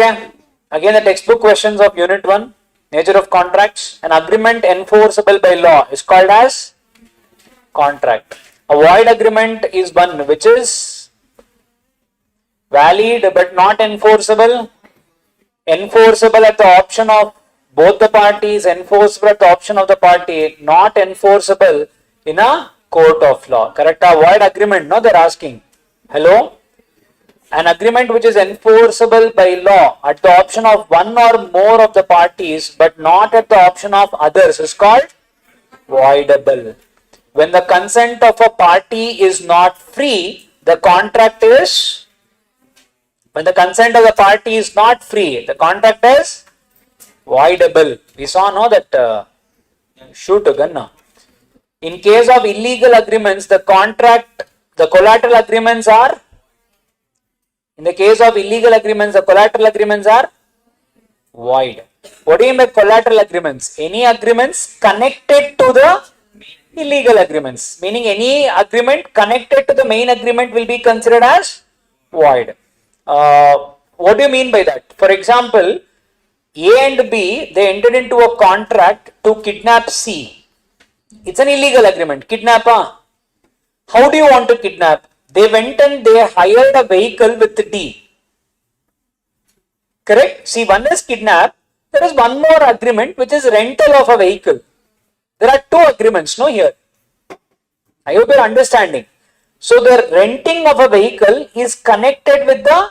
Okay. Again, the textbook questions of Unit 1, nature of contracts. An agreement enforceable by law is called as contract. A void agreement is one which is valid but not enforceable. Enforceable at the option of both the parties, enforceable at the option of the party, not enforceable in a court of law. Correct? A void agreement, no, they're asking. Hello? An agreement which is enforceable by law at the option of one or more of the parties but not at the option of others is called voidable. When the consent of a party is not free, the contract is, when the consent of the party is not free, the contract is voidable. We saw, no, that shoot a gun now. In case of illegal agreements, the collateral agreements are, in the case of illegal agreements, the collateral agreements are void. What do you mean by collateral agreements? Any agreements connected to the illegal agreements, meaning any agreement connected to the main agreement will be considered as void. What do you mean by that? For example, A and B, they entered into a contract to kidnap C. It's an illegal agreement. Kidnap, how do you want to kidnap? They went and they hired a vehicle with D. Correct? See, one is kidnap. There is one more agreement which is rental of a vehicle. There are two agreements, no, here. I hope you are understanding. So, the renting of a vehicle is connected with the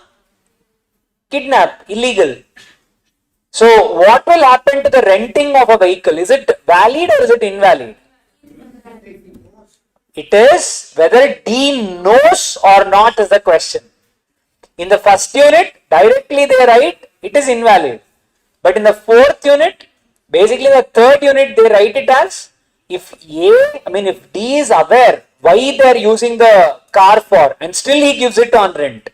kidnap, illegal. So, what will happen to the renting of a vehicle? Is it valid or is it invalid? It is whether D knows or not is the question. In the first unit, directly they write it is invalid. But in the fourth unit, basically the third unit, they write it as if if D is aware why they are using the car for and still he gives it on rent,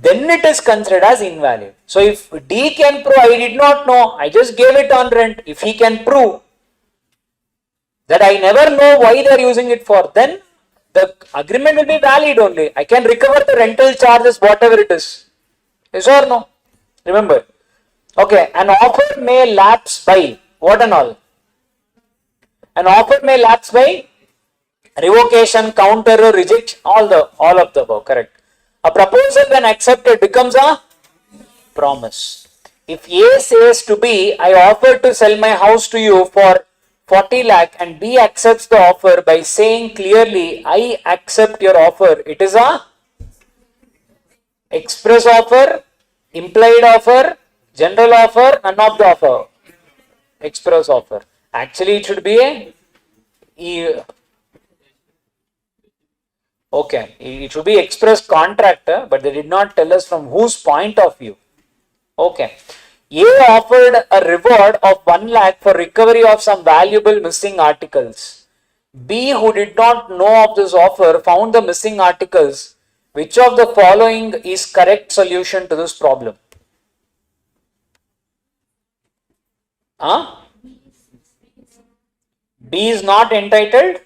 then it is considered as invalid. So if D can prove I did not know, I just gave it on rent, if he can prove that I never know why they are using it for, then the agreement will be valid only. I can recover the rental charges, whatever it is. Yes or no? Remember. Okay, an offer may lapse by what and all? An offer may lapse by revocation, counter, or reject, all of the above, correct. A proposal when accepted becomes a promise. If A says to B, I offer to sell my house to you for 40 lakh and B accepts the offer by saying clearly, I accept your offer, it is a express offer, implied offer, general offer, none of the offer, express offer. Actually, it should be a okay, it should be express contract, but they did not tell us from whose point of view. Okay. A offered a reward of 1 lakh for recovery of some valuable missing articles. B, who did not know of this offer, found the missing articles. Which of the following is correct solution to this problem? B is not entitled.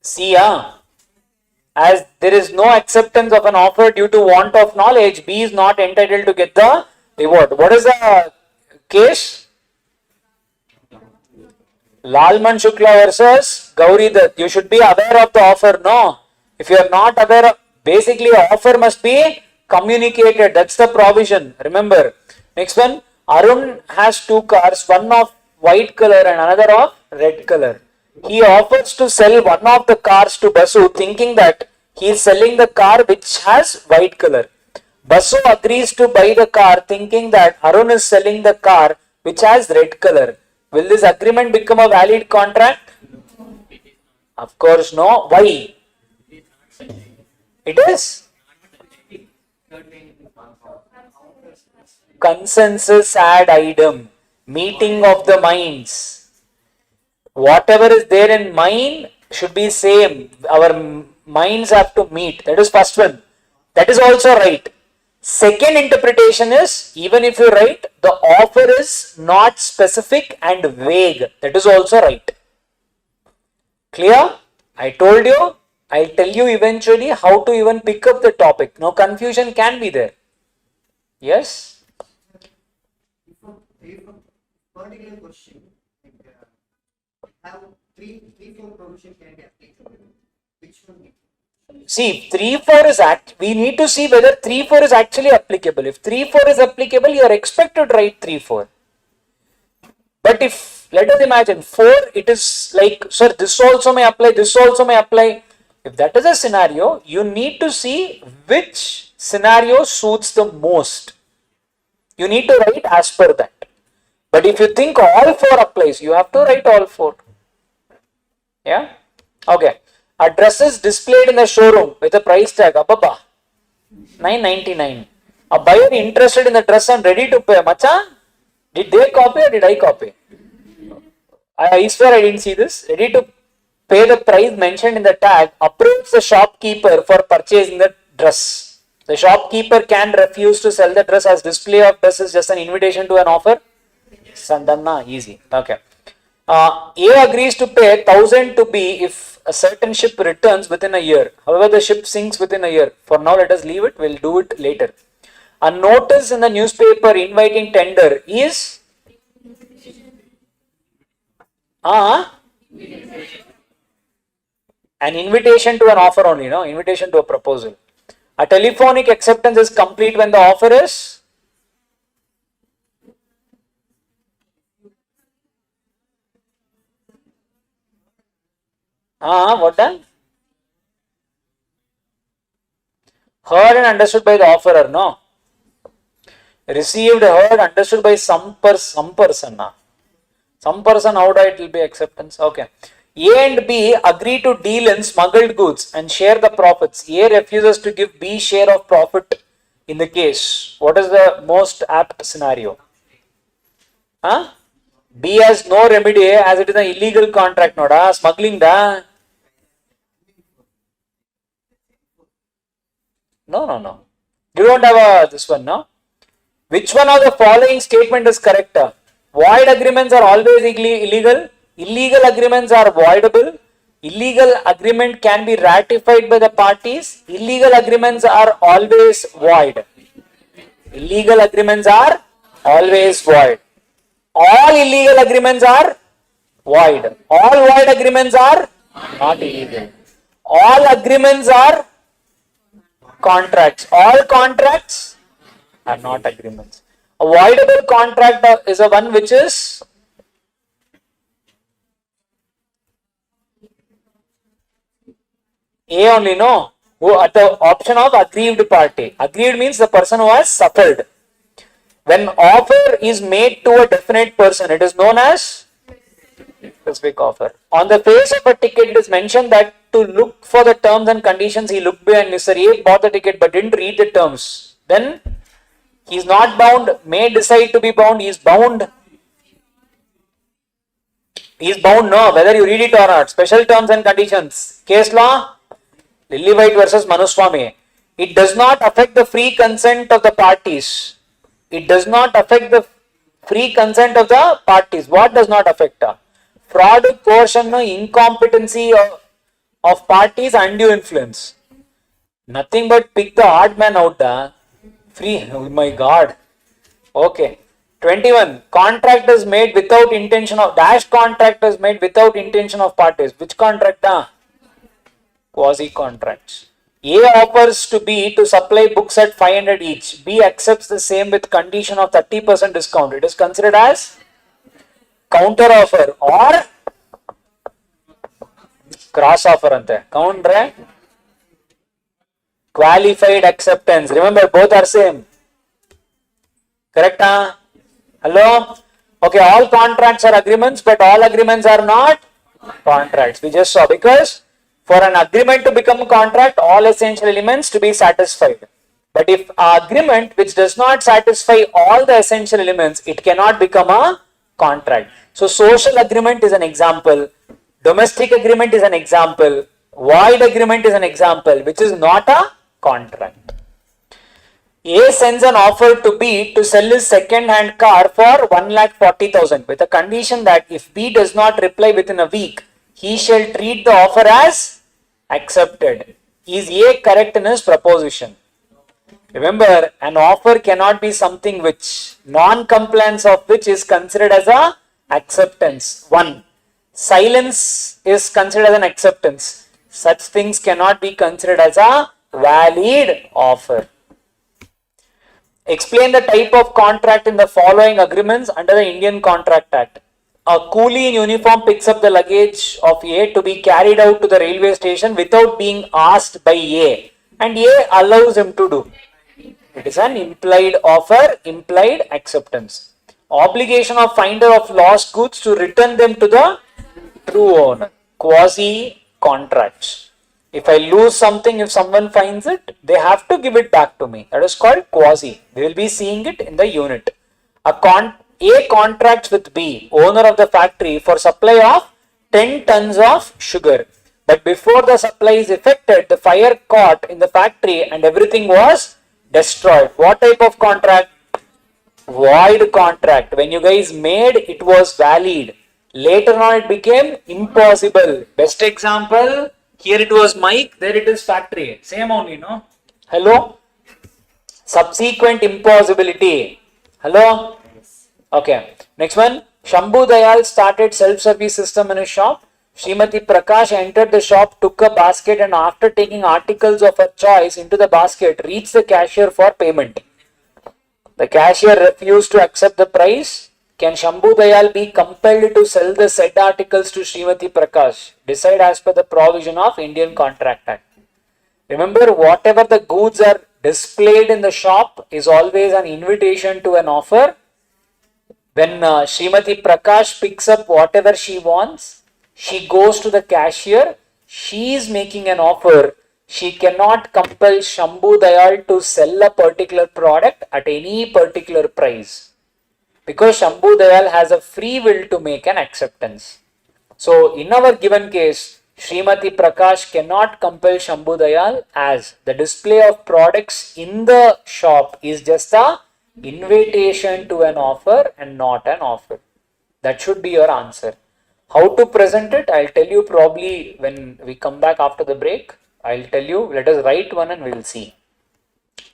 C, as there is no acceptance of an offer due to want of knowledge, B is not entitled to get the reward. What is the case? Lalman Shukla versus Gauri Dutt. You should be aware of the offer, no? If you are not aware of, basically offer must be communicated. That's the provision. Remember. Next one, Arun has 2 cars, one of white color and another of red color. He offers to sell one of the cars to Basu thinking that he is selling the car which has white color. Basu agrees to buy the car thinking that Arun is selling the car which has red color. Will this agreement become a valid contract? Of course no. Why? It is consensus ad idem, meeting of the minds. Whatever is there in mind should be same. Our minds have to meet. That is first one. That is also right. Second interpretation is, even if you write, the offer is not specific and vague. That is also right. Clear? I told you, I'll tell you eventually how to even pick up the topic. No confusion can be there. Yes? If a particular question, have three, four provision can be applicable. Which one? See, 3-4 is we need to see whether 3-4 is actually applicable. If 3-4 is applicable, you are expected to write 3-4. But if, let us imagine, 4, it is like, sir, this also may apply, this also may apply. If that is a scenario, you need to see which scenario suits the most. You need to write as per that. But if you think all 4 applies, you have to write all 4. Yeah? Okay. A dress is displayed in the showroom with a price tag, ababa, $9.99. A buyer interested in the dress and ready to pay. Macha, did they copy or did I copy? I swear I didn't see this. Ready to pay the price mentioned in the tag, approach the shopkeeper for purchasing the dress. The shopkeeper can refuse to sell the dress as display of dress is just an invitation to an offer. Sandanna, easy. Okay. A agrees to pay 1,000 to B if a certain ship returns within a year. However, the ship sinks within a year. For now, let us leave it. We'll do it later. A notice in the newspaper inviting tender is an invitation to an offer only, no? Invitation to a proposal. A telephonic acceptance is complete when the offer is what done? Heard and understood by the offerer, no? Received, heard, understood by some person. Some person, how it will be acceptance? Okay. A and B agree to deal in smuggled goods and share the profits. A refuses to give B share of profit in the case. What is the most apt scenario? B has no remedy as it is an illegal contract, no da? Smuggling da? No. You don't have this one, no? Which one of the following statement is correct? Void agreements are always illegal. Illegal agreements are voidable. Illegal agreement can be ratified by the parties. Illegal agreements are always void. Illegal agreements are always void. All illegal agreements are void. All void agreements are not illegal. All agreements are contracts. All contracts are not agreements. A voidable contract is a one which is A only, no? Who at the option of aggrieved party. Aggrieved means the person who has suffered. When offer is made to a definite person, it is known as specific offer. On the face of a ticket, it is mentioned that to look for the terms and conditions, he looked behind. Mr. A bought the ticket but didn't read the terms. Then he is not bound, may decide to be bound, he is bound. He is bound, no, whether you read it or not. Special terms and conditions. Case law, Lily White versus Manuswamy. It does not affect the free consent of the parties. It does not affect the free consent of the parties. What does not affect? Fraud, coercion, incompetency of parties, undue influence. Nothing but pick the odd man out. Free, oh my God. Okay. 21. Contract is made without intention of, dash contract is made without intention of parties. Which contract? Quasi contracts. A offers to B to supply books at 500 each. B accepts the same with condition of 30% discount. It is considered as counter offer or cross offer ante. Counter qualified acceptance. Remember, both are same. Correct? Hello? Okay, all contracts are agreements, but all agreements are not contracts. We just saw, because for an agreement to become a contract, all essential elements to be satisfied. But if an agreement which does not satisfy all the essential elements, it cannot become a contract. So social agreement is an example. Domestic agreement is an example. Void agreement is an example, which is not a contract. A sends an offer to B to sell his second-hand car for 1,40,000 with a condition that if B does not reply within a week, he shall treat the offer as accepted. Is A correct in his proposition? Remember, an offer cannot be something which non-compliance of which is considered as a acceptance. 1. Silence is considered as an acceptance. Such things cannot be considered as a valid offer. Explain the type of contract in the following agreements under the Indian Contract Act. A coolie in uniform picks up the luggage of A to be carried out to the railway station without being asked by A, and A allows him to do. It is an implied offer, implied acceptance. Obligation of finder of lost goods to return them to the true owner. Quasi contracts. If I lose something, if someone finds it, they have to give it back to me. That is called quasi. We will be seeing it in the unit. A contracts with B, owner of the factory, for supply of 10 tons of sugar. But before the supply is effected, the fire caught in the factory and everything was destroyed. What type of contract? Void contract. When you guys made, it was valid. Later on it became impossible. Best example, here it was Mike, there it is factory. Same only, no? Hello? Subsequent impossibility. Hello? Okay. Next one. Shambhu Dayal started self-service system in his shop. Srimati Prakash entered the shop, took a basket, and after taking articles of her choice into the basket, reached the cashier for payment. The cashier refused to accept the price. Can Shambhu Dayal be compelled to sell the said articles to Srimati Prakash? Decide as per the provision of Indian Contract Act. Remember, whatever the goods are displayed in the shop is always an invitation to an offer. When Srimati Prakash picks up whatever she wants, she goes to the cashier, she is making an offer. She cannot compel Shambhu Dayal to sell a particular product at any particular price, because Shambhu Dayal has a free will to make an acceptance. So in our given case, Srimati Prakash cannot compel Shambhu Dayal, as the display of products in the shop is just a invitation to an offer and not an offer. That should be your answer. How to present it, I'll tell you probably when we come back after the break. I'll tell you, let us write one and we'll see.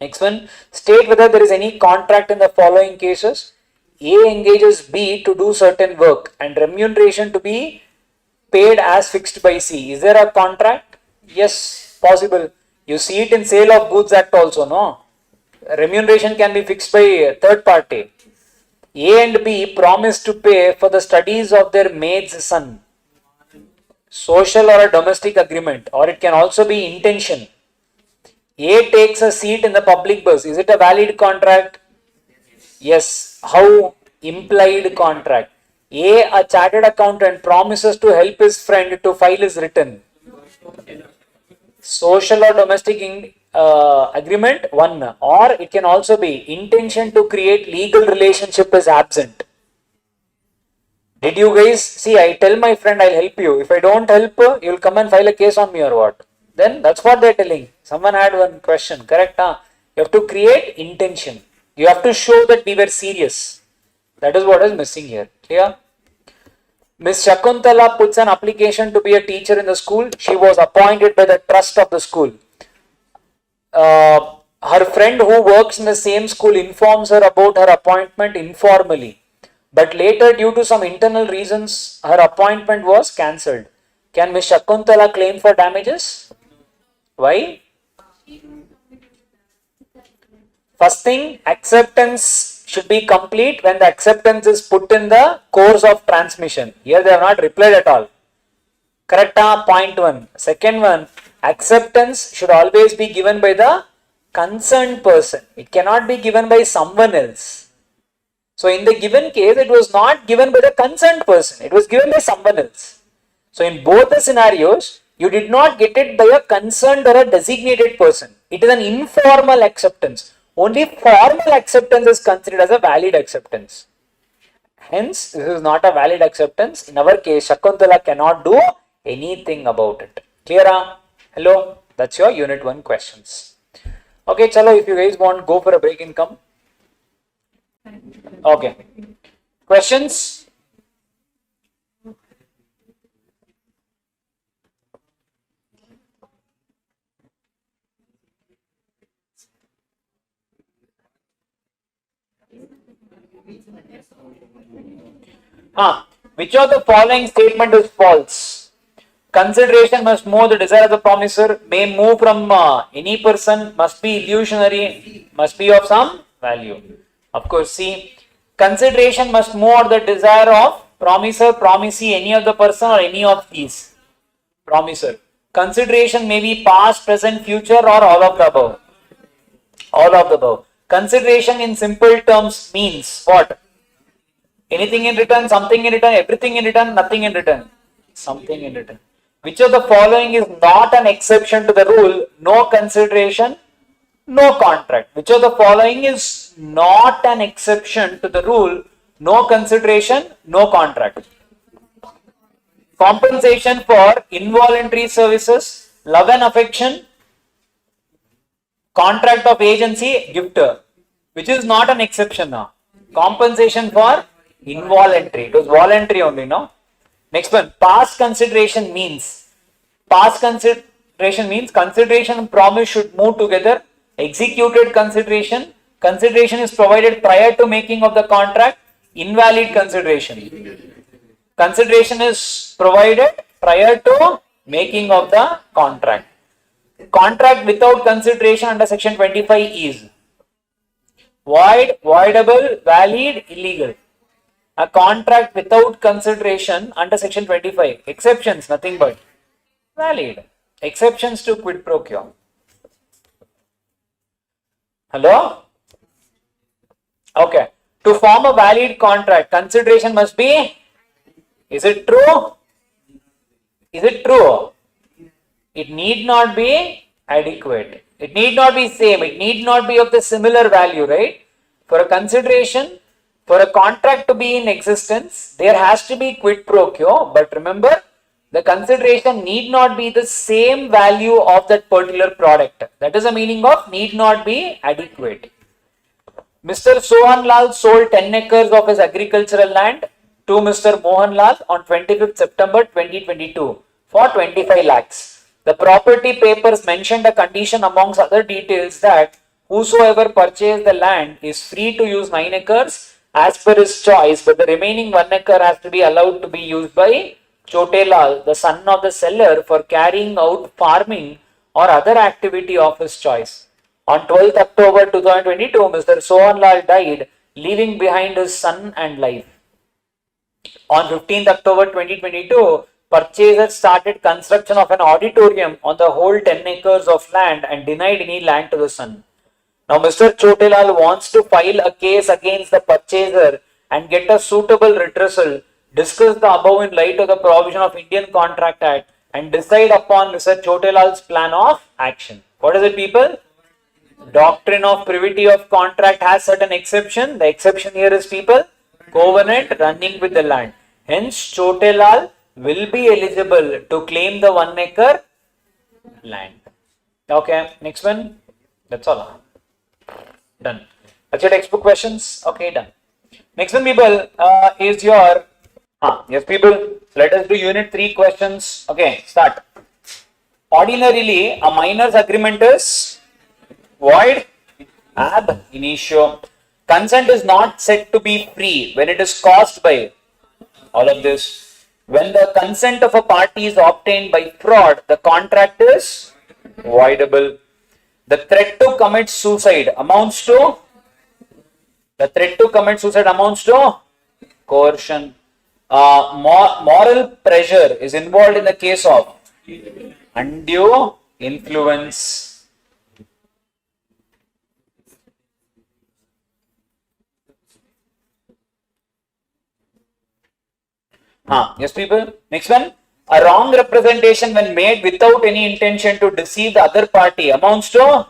Next one, state whether there is any contract in the following cases. A engages B to do certain work and remuneration to be paid as fixed by C. Is there a contract? Yes, possible. You see it in Sale of Goods Act also, no? Remuneration can be fixed by a third party. A and B promise to pay for the studies of their maid's son. Social or a domestic agreement, or it can also be intention. A takes a seat in the public bus. Is it a valid contract? Yes. How? Implied contract. A chartered accountant, promises to help his friend to file his return. Social or domestic agreement, one. Or it can also be intention to create legal relationship is absent. Did you guys see? I tell my friend I'll help you. If I don't help, you'll come and file a case on me or what? Then that's what they're telling. Someone had one question, correct? Huh? You have to create intention. You have to show that we were serious. That is what is missing here. Clear? Miss Shakuntala puts an application to be a teacher in the school. She was appointed by the trust of the school. Her friend who works in the same school informs her about her appointment informally. But later, due to some internal reasons, her appointment was cancelled. Can Miss Shakuntala claim for damages? Why? First thing, acceptance should be complete when the acceptance is put in the course of transmission. Here they have not replied at all. Correct? Point one. Second one, acceptance should always be given by the concerned person. It cannot be given by someone else. So in the given case, it was not given by the concerned person. It was given by someone else. So in both the scenarios, you did not get it by a concerned or a designated person. It is an informal acceptance. Only formal acceptance is considered as a valid acceptance. Hence, this is not a valid acceptance. In our case, Shakuntala cannot do anything about it. Clear? Hello? That's your Unit 1 questions. Okay, chalo, if you guys want, go for a break and come. Okay. Questions? Which of the following statement is false? Consideration must move the desire of the promiser, may move from any person, must be illusionary, must be of some value. Of course, see, consideration must move the desire of promiser, promisee, any of the person or any of these. Promiser. Consideration may be past, present, future or all of the above. All of the above. Consideration in simple terms means what? Anything in return, something in return, everything in return, nothing in return. Something in return. Which of the following is not an exception to the rule? No consideration, no contract. Which of the following is not an exception to the rule? No consideration, no contract. Compensation for involuntary services, love and affection, contract of agency, gift. Which is not an exception now. Compensation for involuntary. It was voluntary only, no? Next one, past consideration means consideration and promise should move together. Executed consideration is provided prior to making of the contract. Invalid consideration. Consideration is provided prior to making of the contract. Contract without consideration under section 25 is void, voidable, valid, illegal. A contract without consideration under section 25. Exceptions, nothing but valid. Exceptions to quid pro quo. Hello? Okay. To form a valid contract, consideration must be, is it true? Is it true? It need not be adequate. It need not be same. It need not be of the similar value, right? For a consideration, for a contract to be in existence, there has to be quid pro quo. But remember, the consideration need not be the same value of that particular product. That is the meaning of need not be adequate. Mr. Sohan Lal sold 10 acres of his agricultural land to Mr. Mohan Lal on 25th September 2022 for 25 lakhs. The property papers mentioned a condition amongst other details that whosoever purchased the land is free to use 9 acres as per his choice, but the remaining 1 acre has to be allowed to be used by Chote Lal, the son of the seller, for carrying out farming or other activity of his choice. On 12th October 2022, Mr. Sohan Lal died, leaving behind his son and life. On 15th October 2022, purchaser started construction of an auditorium on the whole 10 acres of land and denied any land to the son. Now, Mr. Chotelal wants to file a case against the purchaser and get a suitable redressal. Discuss the above in light of the provision of Indian Contract Act and decide upon Mr. Chotelal's plan of action. What is it, people? Doctrine of privity of contract has certain exception. The exception here is, people, covenant running with the land. Hence, Chotelal will be eligible to claim the 1 acre land. Okay, next one. That's all. Done. That's your textbook questions. Okay, done. Next one, people, is your yes, people. Let us do unit 3 questions. Okay, start. Ordinarily, a minor's agreement is void ab initio. Consent is not said to be free when it is caused by all of this. When the consent of a party is obtained by fraud, the contract is voidable. The threat to commit suicide amounts to coercion. Moral pressure is involved in the case of undue influence. Yes, people. Next one. A wrong representation when made without any intention to deceive the other party amounts to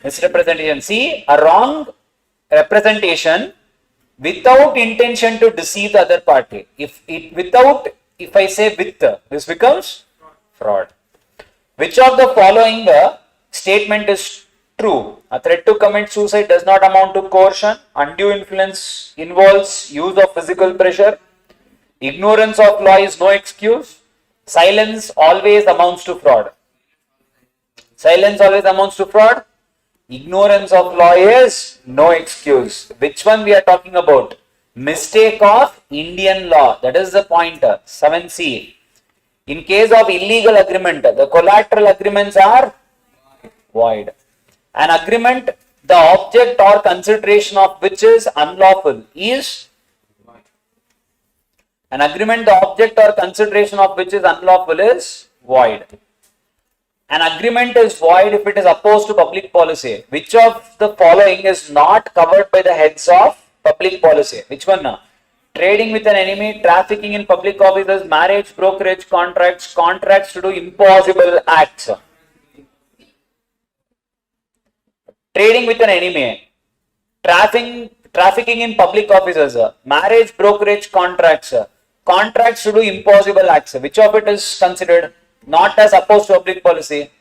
misrepresentation. See, a wrong representation without intention to deceive the other party. If I say with, this becomes fraud. Which of the following statement is true? A threat to commit suicide does not amount to coercion. Undue influence involves use of physical pressure. Ignorance of law is no excuse. Silence always amounts to fraud. Silence always amounts to fraud. Ignorance of law is no excuse. Which one we are talking about? Mistake of Indian law. That is the point. 7C. In case of illegal agreement, the collateral agreements are void. An agreement, the object or consideration of which is unlawful is an agreement, the object or consideration of which is unlawful is void. An agreement is void if it is opposed to public policy. Which of the following is not covered by the heads of public policy? Which one now? Trading with an enemy, trafficking in public offices, marriage, brokerage, contracts, contracts to do impossible acts. Trading with an enemy, trafficking in public offices, marriage, brokerage, contracts, contracts to do impossible acts. Which of it is considered not as opposed to public policy?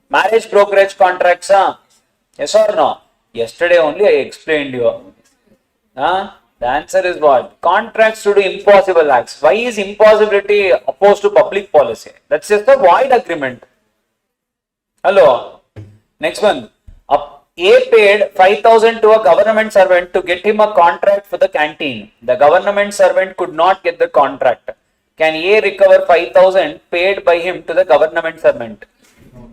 Marriage, brokerage, contracts, yes or no? Yesterday only I explained you. The answer is what? Contracts to do impossible acts. Why is impossibility opposed to public policy? That's just a void agreement. Hello. Next one. A paid 5,000 to a government servant to get him a contract for the canteen. The government servant could not get the contract. Can A recover 5,000 paid by him to the government servant?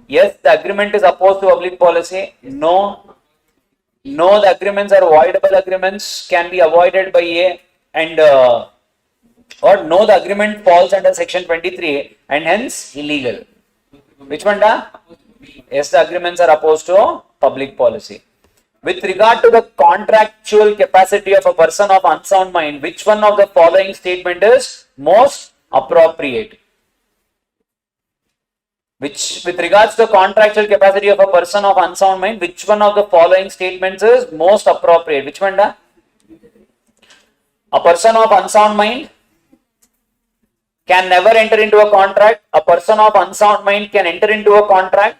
Yes, the agreement is opposed to public policy. No. No, the agreements are voidable agreements, can be avoided by A, and or no, the agreement falls under section 23 and hence illegal. Which one da? Yes, the agreements are opposed to public policy. With regard to the contractual capacity of a person of unsound mind, which one of the following statement is most appropriate? With regards to the contractual capacity of a person of unsound mind, which one of the following statements is most appropriate? Which one da? A person of unsound mind can never enter into a contract. A person of unsound mind can enter into a contract.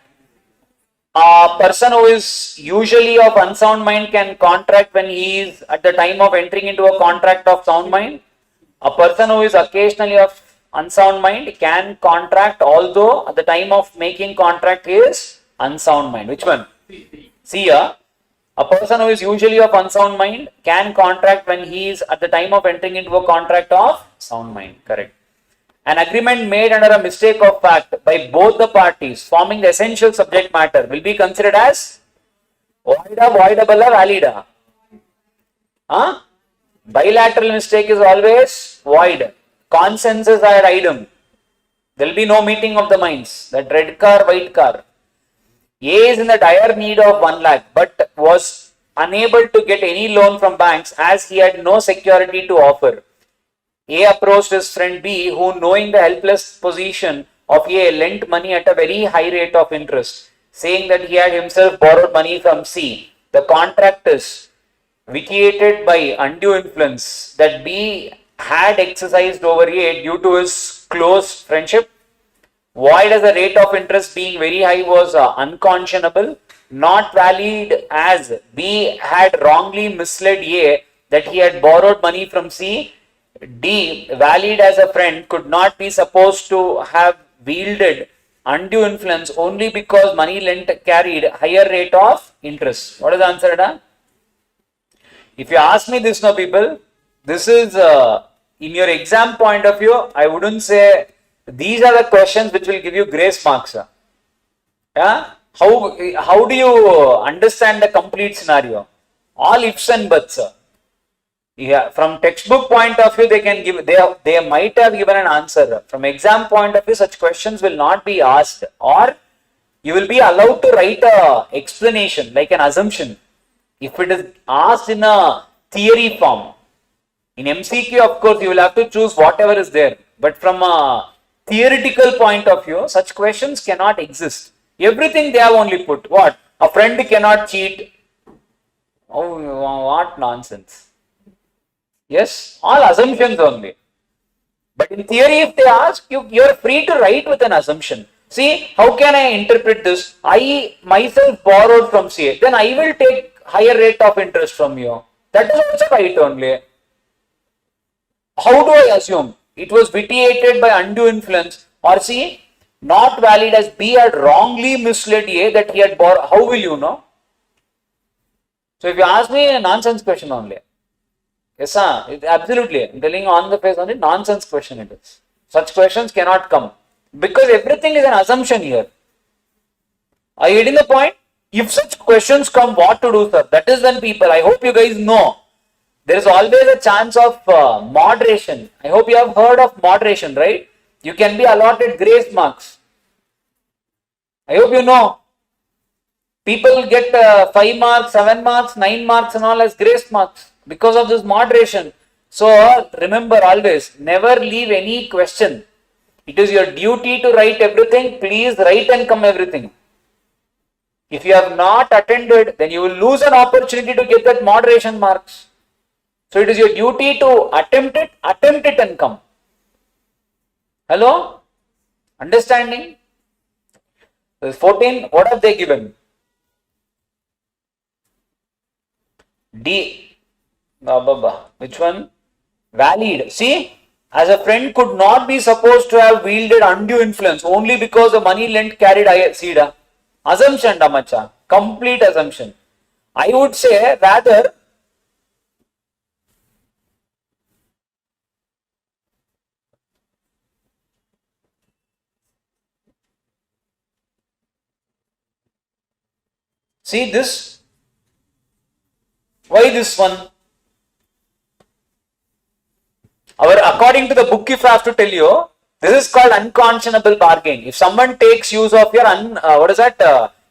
A person who is usually of unsound mind can contract when he is at the time of entering into a contract of sound mind. A person who is occasionally of unsound mind can contract, although at the time of making contract he is unsound mind. Which one? See here, a person who is usually of unsound mind can contract when he is at the time of entering into a contract of sound mind. Correct. An agreement made under a mistake of fact by both the parties forming the essential subject matter will be considered as void, voidable, or valid. Bilateral mistake is always void. Consensus or item. There will be no meeting of the minds. That red car, white car. A is in the dire need of 1 lakh but was unable to get any loan from banks as he had no security to offer. A approached his friend B, who, knowing the helpless position of A, lent money at a very high rate of interest, saying that he had himself borrowed money from C. The contract is vitiated by undue influence that B had exercised over A due to his close friendship. Void as the rate of interest being very high was unconscionable, not valid as B had wrongly misled A that he had borrowed money from C. D, valid as a friend, could not be supposed to have wielded undue influence only because money lent carried higher rate of interest. What is the answer, da? If you ask me this now, people, this is in your exam point of view, I wouldn't say these are the questions which will give you grace marks. Yeah? How do you understand the complete scenario? All ifs and buts. Yeah, from textbook point of view, they can give, they might have given an answer. From exam point of view, such questions will not be asked, or you will be allowed to write a explanation like an assumption. If it is asked in a theory form, in MCQ, of course, you will have to choose whatever is there. But from a theoretical point of view, such questions cannot exist. Everything they have only put. What? A friend cannot cheat. Oh, what nonsense. Yes, all assumptions only. But in theory, if they ask, you are free to write with an assumption. See, how can I interpret this? I myself borrowed from C. Then I will take higher rate of interest from you. That is also right only. How do I assume? It was vitiated by undue influence, or C, not valid as B had wrongly misled A that he had borrowed. How will you know? So if you ask me, a nonsense question only. Yes, sir. Absolutely. I'm telling you on the face only, nonsense question it is. Such questions cannot come. Because everything is an assumption here. Are you getting the point? If such questions come, what to do, sir? That is when people, I hope you guys know, there is always a chance of moderation. I hope you have heard of moderation, right? You can be allotted grace marks. I hope you know. People get 5 marks, 7 marks, 9 marks and all as grace marks because of this moderation. So remember always, never leave any question. It is your duty to write everything. Please write and come everything. If you have not attended, then you will lose an opportunity to get that moderation marks. So it is your duty to attempt it and come. Hello? Understanding? This 14, what have they given? D. Which one? Valid. See, as a friend could not be supposed to have wielded undue influence only because the money lent carried seeda. Assumption, Damacha. Complete assumption. I would say rather, see this. Why this one? According to the book, if I have to tell you, this is called unconscionable bargain. If someone takes use of your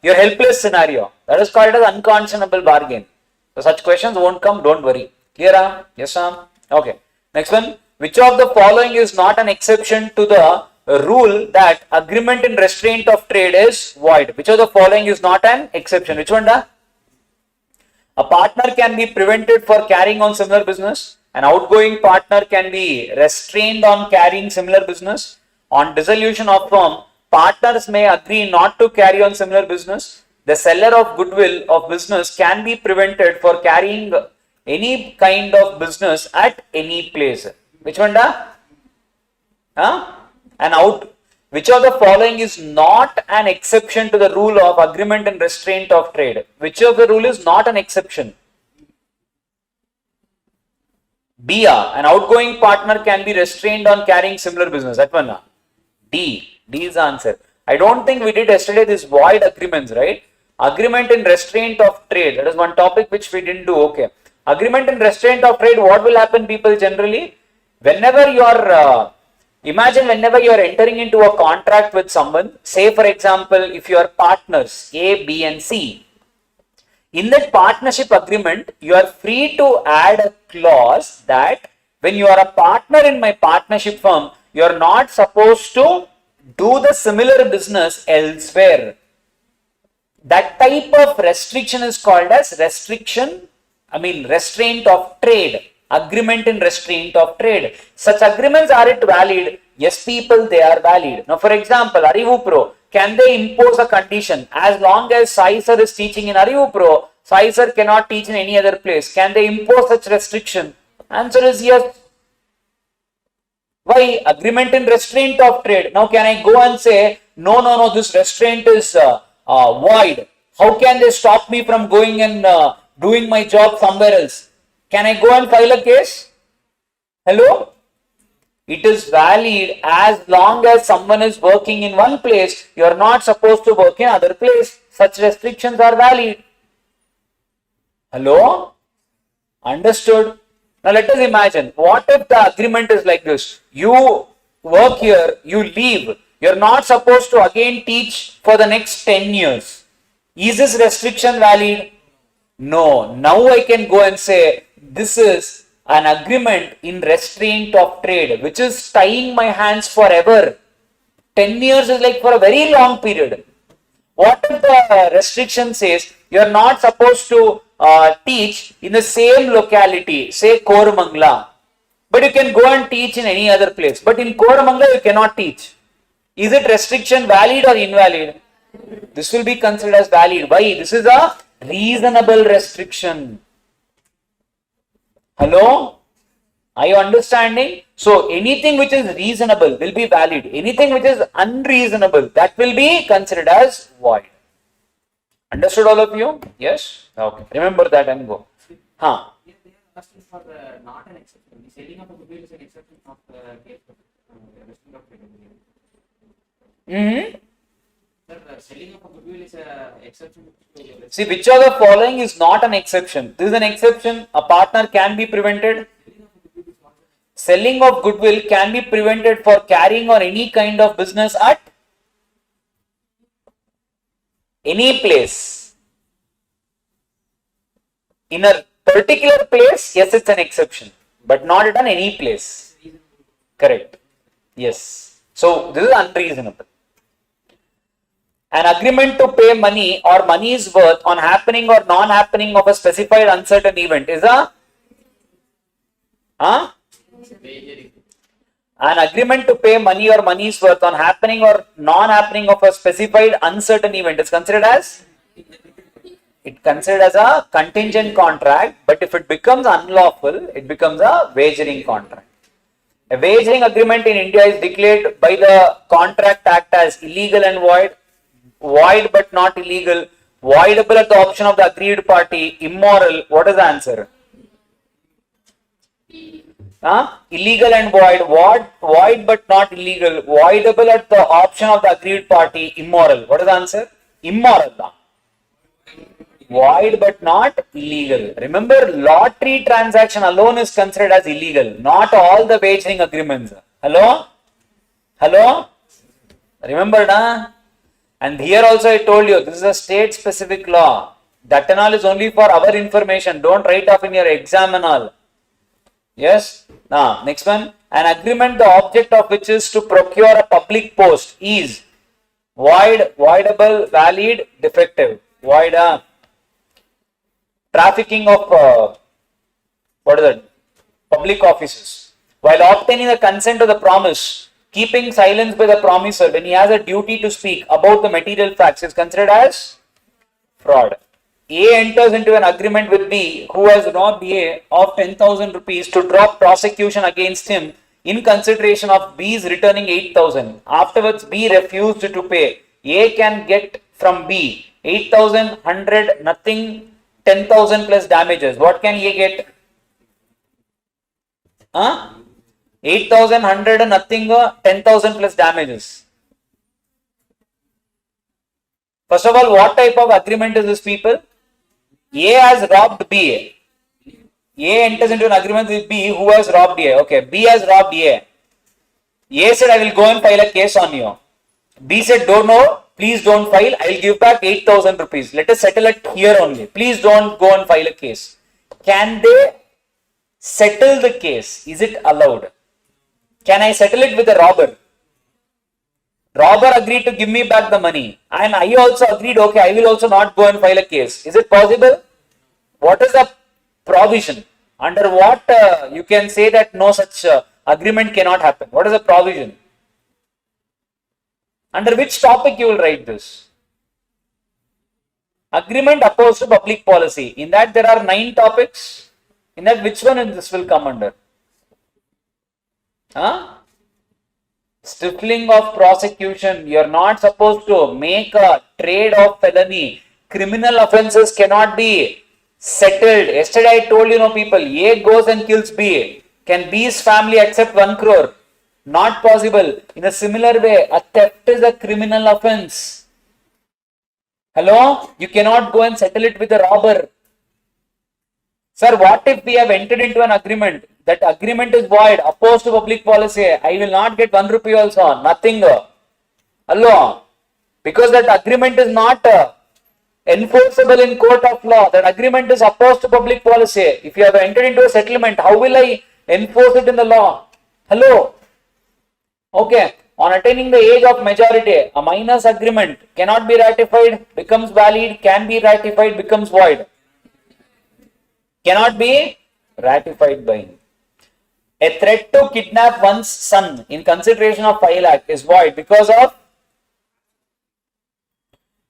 your helpless scenario, that is called as unconscionable bargain. So such questions won't come. Don't worry. Clear? Yes, sir. Okay. Next one. Which of the following is not an exception to the rule that agreement in restraint of trade is void? Which of the following is not an exception? Which one? A partner can be prevented for carrying on similar business. An outgoing partner can be restrained on carrying similar business. On dissolution of firm, partners may agree not to carry on similar business. The seller of goodwill of business can be prevented for carrying any kind of business at any place. Which one? Which of the following is not an exception to the rule of agreement and restraint of trade? Which of the rule is not an exception? B. An outgoing partner can be restrained on carrying similar business. That one. D. D is the answer. I don't think we did yesterday this void agreements, right? Agreement in restraint of trade. That is one topic which we didn't do. Okay. Agreement in restraint of trade. What will happen, people, generally? Whenever you are, imagine whenever you are entering into a contract with someone, say for example, if you are partners A, B and C, in that partnership agreement, you are free to add a clause that when you are a partner in my partnership firm, you are not supposed to do the similar business elsewhere. That type of restriction is called as restraint of trade. Agreement in restraint of trade. Such agreements, are it valid? Yes, people, they are valid. Now, for example, ArivuPro, can they impose a condition? As long as Sai Sir is teaching in ArivuPro, Sai Sir cannot teach in any other place. Can they impose such restriction? Answer is yes. Why? Agreement in restraint of trade. Now, can I go and say, no, this restraint is void. How can they stop me from going and doing my job somewhere else? Can I go and file a case? Hello? It is valid as long as someone is working in one place, you are not supposed to work in other place. Such restrictions are valid. Hello? Understood? Now let us imagine, what if the agreement is like this? You work here, you leave. You are not supposed to again teach for the next 10 years. Is this restriction valid? No. Now I can go and say, this is an agreement in restraint of trade, which is tying my hands forever. 10 years is like for a very long period. What if the restriction says you are not supposed to teach in the same locality, say Koramangala, but you can go and teach in any other place. But in Koramangala you cannot teach. Is it restriction valid or invalid? This will be considered as valid. Why? This is a reasonable restriction. Hello? Are you understanding? So anything which is reasonable will be valid. Anything which is unreasonable, that will be considered as void. Understood all of you? Yes? Okay. Remember that and go. Question for not an exception. The selling of a goodwill is an exception of case for vesting of credit. Sir, selling of a goodwill is an exception. See, which of the following is not an exception? This is an exception. A partner can be prevented. Selling of goodwill can be prevented for carrying on any kind of business at any place. In a particular place, yes, it's an exception, but not at any place. Correct. Yes. So this is unreasonable. An agreement to pay money or money's worth on happening or non-happening of a specified uncertain event is a an agreement to pay money or money's worth on happening or non-happening of a specified uncertain event is considered as a contingent contract, but if it becomes unlawful, it becomes a wagering contract. A wagering agreement in India is declared by the Contract Act as illegal and void but not illegal, voidable at the option of the aggrieved party, immoral. What is the answer? Illegal and void but not illegal, voidable at the option of the aggrieved party, immoral. What is the answer? Immoral. Void but not illegal. Remember, lottery transaction alone is considered as illegal, not all the wagering agreements. Hello? Remember, na? And here also I told you, this is a state specific law. That and all is only for our information. Don't write off in your exam and all. Yes? Now, next one. An agreement, the object of which is to procure a public post is void, voidable, valid, defective. Void, trafficking of, public offices. While obtaining the consent of the promise, keeping silence by the promiser when he has a duty to speak about the material facts is considered as fraud. A enters into an agreement with B, who has robbed A of 10,000 rupees to drop prosecution against him in consideration of B's returning 8,000. Afterwards, B refused to pay. A can get from B 8,000, 100, nothing, 10,000 plus damages. What can A get? 8,000, 100, nothing, 10,000 plus damages. First of all, what type of agreement is this, people? A has robbed B. A enters into an agreement with B, who has robbed A. Okay, B has robbed A. A said, I will go and file a case on you. B said, no, please don't file. I will give back 8,000 rupees. Let us settle it here only. Please don't go and file a case. Can they settle the case? Is it allowed? Can I settle it with a robber? Robber agreed to give me back the money, and I also agreed, okay, I will also not go and file a case. Is it possible? What is the provision? Under what you can say that no such agreement cannot happen? What is the provision? Under which topic you will write this? Agreement opposed to public policy. In that there are 9 topics. In that which one this will come under? Stifling of prosecution. You are not supposed to make a trade of felony. Criminal offences cannot be settled. Yesterday I told you, people, A goes and kills B. Can B's family accept 1 crore? Not possible. In a similar way, a theft is a criminal offence. Hello? You cannot go and settle it with a robber. Sir, what if we have entered into an agreement? That agreement is void, opposed to public policy. I will not get 1 rupee also, nothing. Hello? Because that agreement is not enforceable in court of law. That agreement is opposed to public policy. If you have entered into a settlement, how will I enforce it in the law? Hello? Okay. On attaining the age of majority, a minor's agreement cannot be ratified, becomes valid, can be ratified, becomes void. Cannot be ratified by him. A threat to kidnap one's son in consideration of 5 lakh is void because of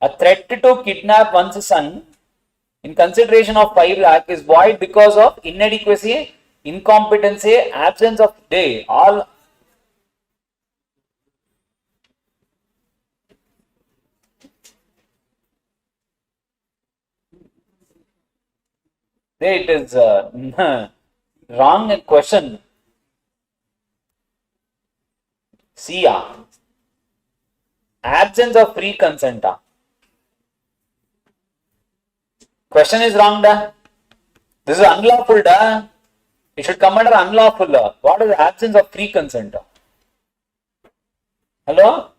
a threat to kidnap one's son in consideration of 5 lakh is void because of inadequacy, incompetency, absence of day, all. It is wrong question. See, absence of free consent. Question is wrong. Da. This is unlawful. Da. It should come under unlawful. What is the absence of free consent? Hello?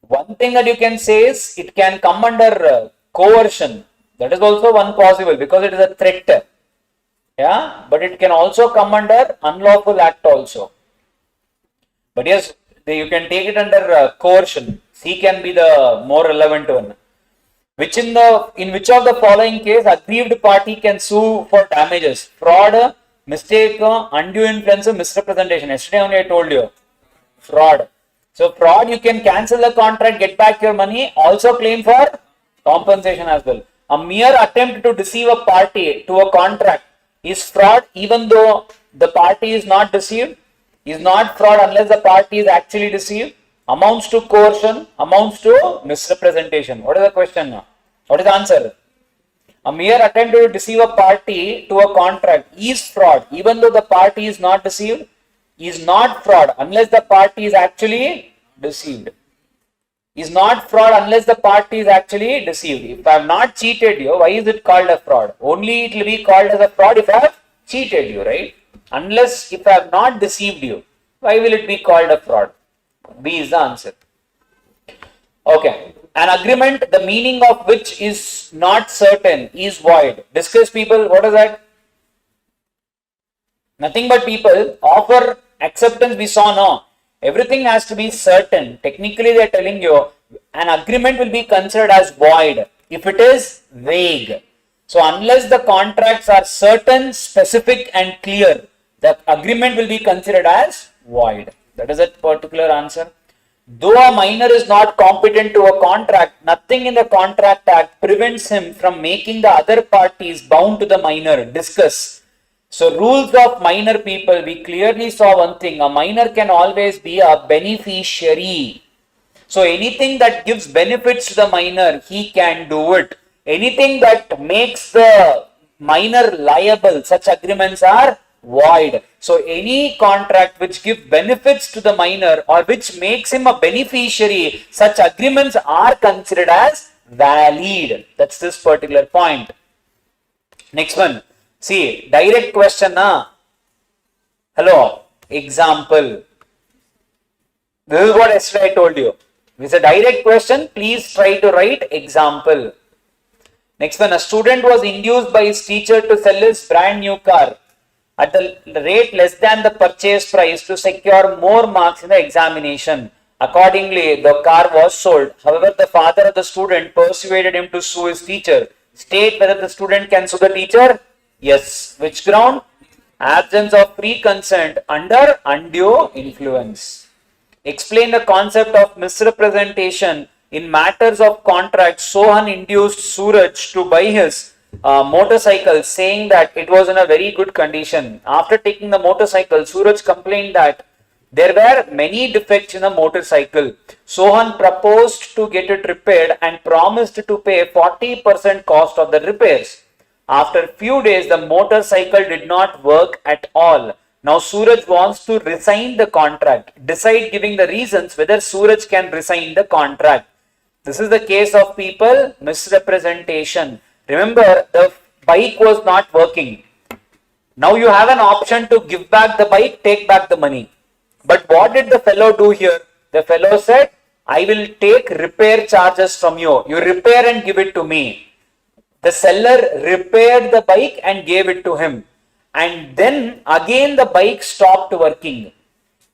One thing that you can say is it can come under coercion. That is also one possible because it is a threat. Yeah, but it can also come under unlawful act also. But yes, you can take it under coercion. C can be the more relevant one. In which of the following case aggrieved party can sue for damages? Fraud, mistake, undue influence, misrepresentation. Yesterday only I told you. Fraud. So fraud, you can cancel the contract, get back your money, also claim for compensation as well. A mere attempt to deceive a party to a contract is fraud even though the party is not deceived. Is not fraud unless the party is actually deceived. Amounts to coercion, amounts to misrepresentation. What is the question now? What is the answer? A mere attempt to deceive a party to a contract is fraud even though the party is not deceived. Is not fraud unless the party is actually deceived. Is not fraud unless the party is actually deceived. If I have not cheated you, why is it called a fraud? Only it will be called as a fraud if I have cheated you, right? Unless if I have not deceived you, why will it be called a fraud? B is the answer. Okay. An agreement, the meaning of which is not certain, is void. Discuss people, what is that? Nothing but people offer acceptance, we saw no. Everything has to be certain. Technically they are telling you an agreement will be considered as void if it is vague. So unless the contracts are certain, specific and clear, the agreement will be considered as void. That is a particular answer. Though a minor is not competent to a contract, nothing in the Contract Act prevents him from making the other parties bound to the minor. Discuss. So rules of minor people, we clearly saw one thing, a minor can always be a beneficiary. So anything that gives benefits to the minor, he can do it. Anything that makes the minor liable, such agreements are void. So any contract which gives benefits to the minor or which makes him a beneficiary, such agreements are considered as valid. That's this particular point. Next one. See, direct question. Hello, example. This is what yesterday I told you. It's a direct question. Please try to write example. Next one. A student was induced by his teacher to sell his brand new car at the rate less than the purchase price to secure more marks in the examination. Accordingly, the car was sold. However, the father of the student persuaded him to sue his teacher. State whether the student can sue the teacher. Yes. Which ground? Absence of free consent under undue influence. Explain the concept of misrepresentation in matters of contract. Sohan induced Suraj to buy his motorcycle, saying that it was in a very good condition. After taking the motorcycle, Suraj complained that there were many defects in the motorcycle. Sohan proposed to get it repaired and promised to pay 40% cost of the repairs. After a few days, the motorcycle did not work at all. Now Suraj wants to resign the contract. Decide giving the reasons whether Suraj can resign the contract. This is the case of people misrepresentation. Remember, the bike was not working. Now you have an option to give back the bike, take back the money. But what did the fellow do here? The fellow said, I will take repair charges from you. You repair and give it to me. The seller repaired the bike and gave it to him. And then again the bike stopped working.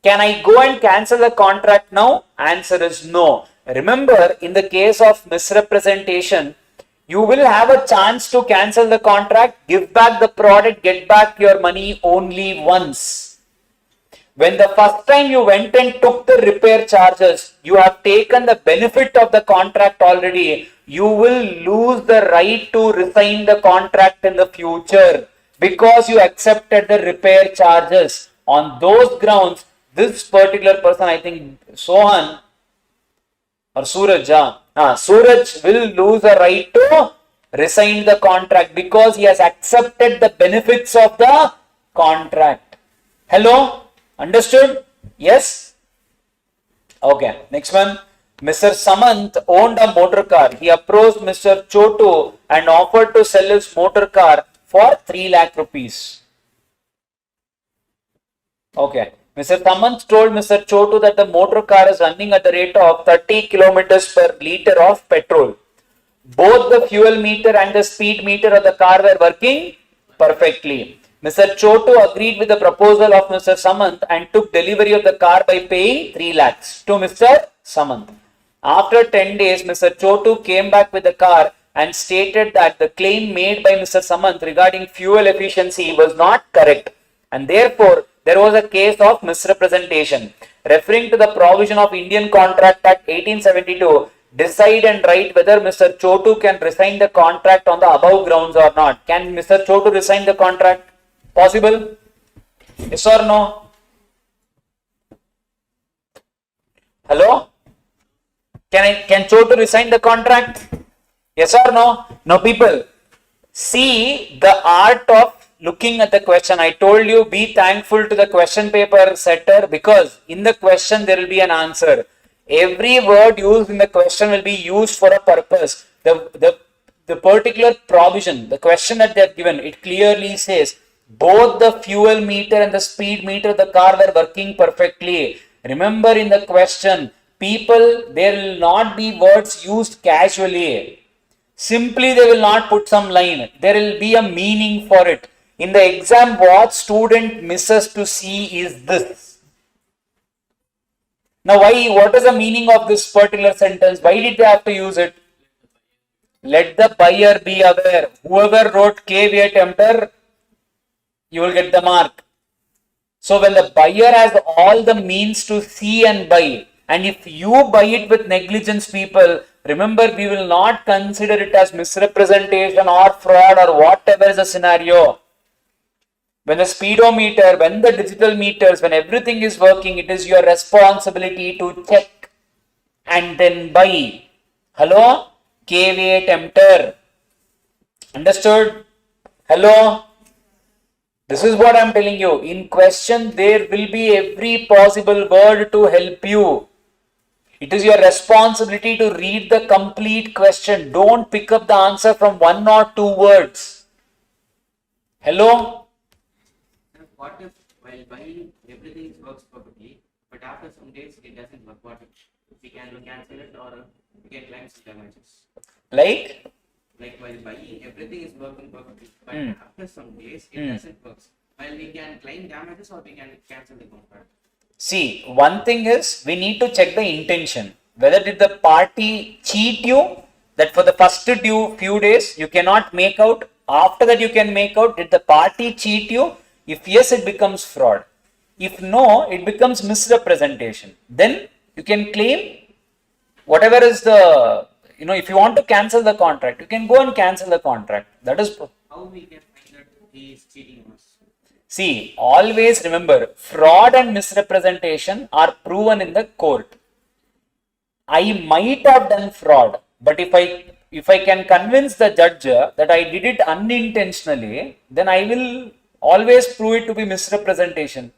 Can I go and cancel the contract now? Answer is no. Remember, in the case of misrepresentation, you will have a chance to cancel the contract, give back the product, get back your money only once. When the first time you went and took the repair charges, you have taken the benefit of the contract already. You will lose the right to resign the contract in the future because you accepted the repair charges. On those grounds, this particular person, I think Sohan or Suraj, Suraj will lose the right to resigned the contract because he has accepted the benefits of the contract. Hello? Understood? Yes? Okay. Next one. Mr. Samant owned a motor car. He approached Mr. Chotu and offered to sell his motor car for 3 lakh rupees. Okay. Mr. Samant told Mr. Chotu that the motor car is running at the rate of 30 kilometers per liter of petrol. Both the fuel meter and the speed meter of the car were working perfectly. Mr. Chotu agreed with the proposal of Mr. Samant and took delivery of the car by paying 3 lakhs to Mr. Samant. After 10 days, Mr. Chotu came back with the car and stated that the claim made by Mr. Samant regarding fuel efficiency was not correct, and therefore there was a case of misrepresentation. Referring to the provision of Indian Contract Act 1872, decide and write whether Mr. Chotu can resign the contract on the above grounds or not. Can Mr. Chotu resign the contract? Possible? Yes or no? Hello? Can Chotu resign the contract? Yes or no? Now people, see the art of looking at the question. I told you, be thankful to the question paper setter, because in the question there will be an answer. Every word used in the question will be used for a purpose. The particular provision, the question that they have given, it clearly says both the fuel meter and the speed meter of the car were working perfectly. Remember, in the question, people, there will not be words used casually. Simply they will not put some line. There will be a meaning for it. In the exam, what student misses to see is this. Now, what is the meaning of this particular sentence? Why did they have to use it? Let the buyer be aware. Whoever wrote caveat emptor, you will get the mark. So when the buyer has all the means to see and buy, and if you buy it with negligence, people, remember, we will not consider it as misrepresentation or fraud or whatever is the scenario. When the speedometer, when the digital meters, when everything is working, it is your responsibility to check and then buy. Hello? Caveat emptor. Understood? Hello? This is what I am telling you. In question, there will be every possible word to help you. It is your responsibility to read the complete question. Don't pick up the answer from 1 or 2 words. Hello? What if while buying everything works perfectly, but after some days it doesn't work? What if we can cancel it or we can claim some damages? Like While buying everything is working perfectly, but after some days it doesn't work. While we can claim damages or we can cancel the contract. See, one thing is we need to check the intention. Whether did the party cheat you, that for the first few days you cannot make out. After that you can make out. Did the party cheat you? If yes, it becomes fraud. If no, it becomes misrepresentation. Then you can claim whatever is the, if you want to cancel the contract, you can go and cancel the contract. That is how we can find that he is cheating us. See, always remember, fraud and misrepresentation are proven in the court. I might have done fraud, but if I can convince the judge that I did it unintentionally, then I will always prove it to be misrepresentation.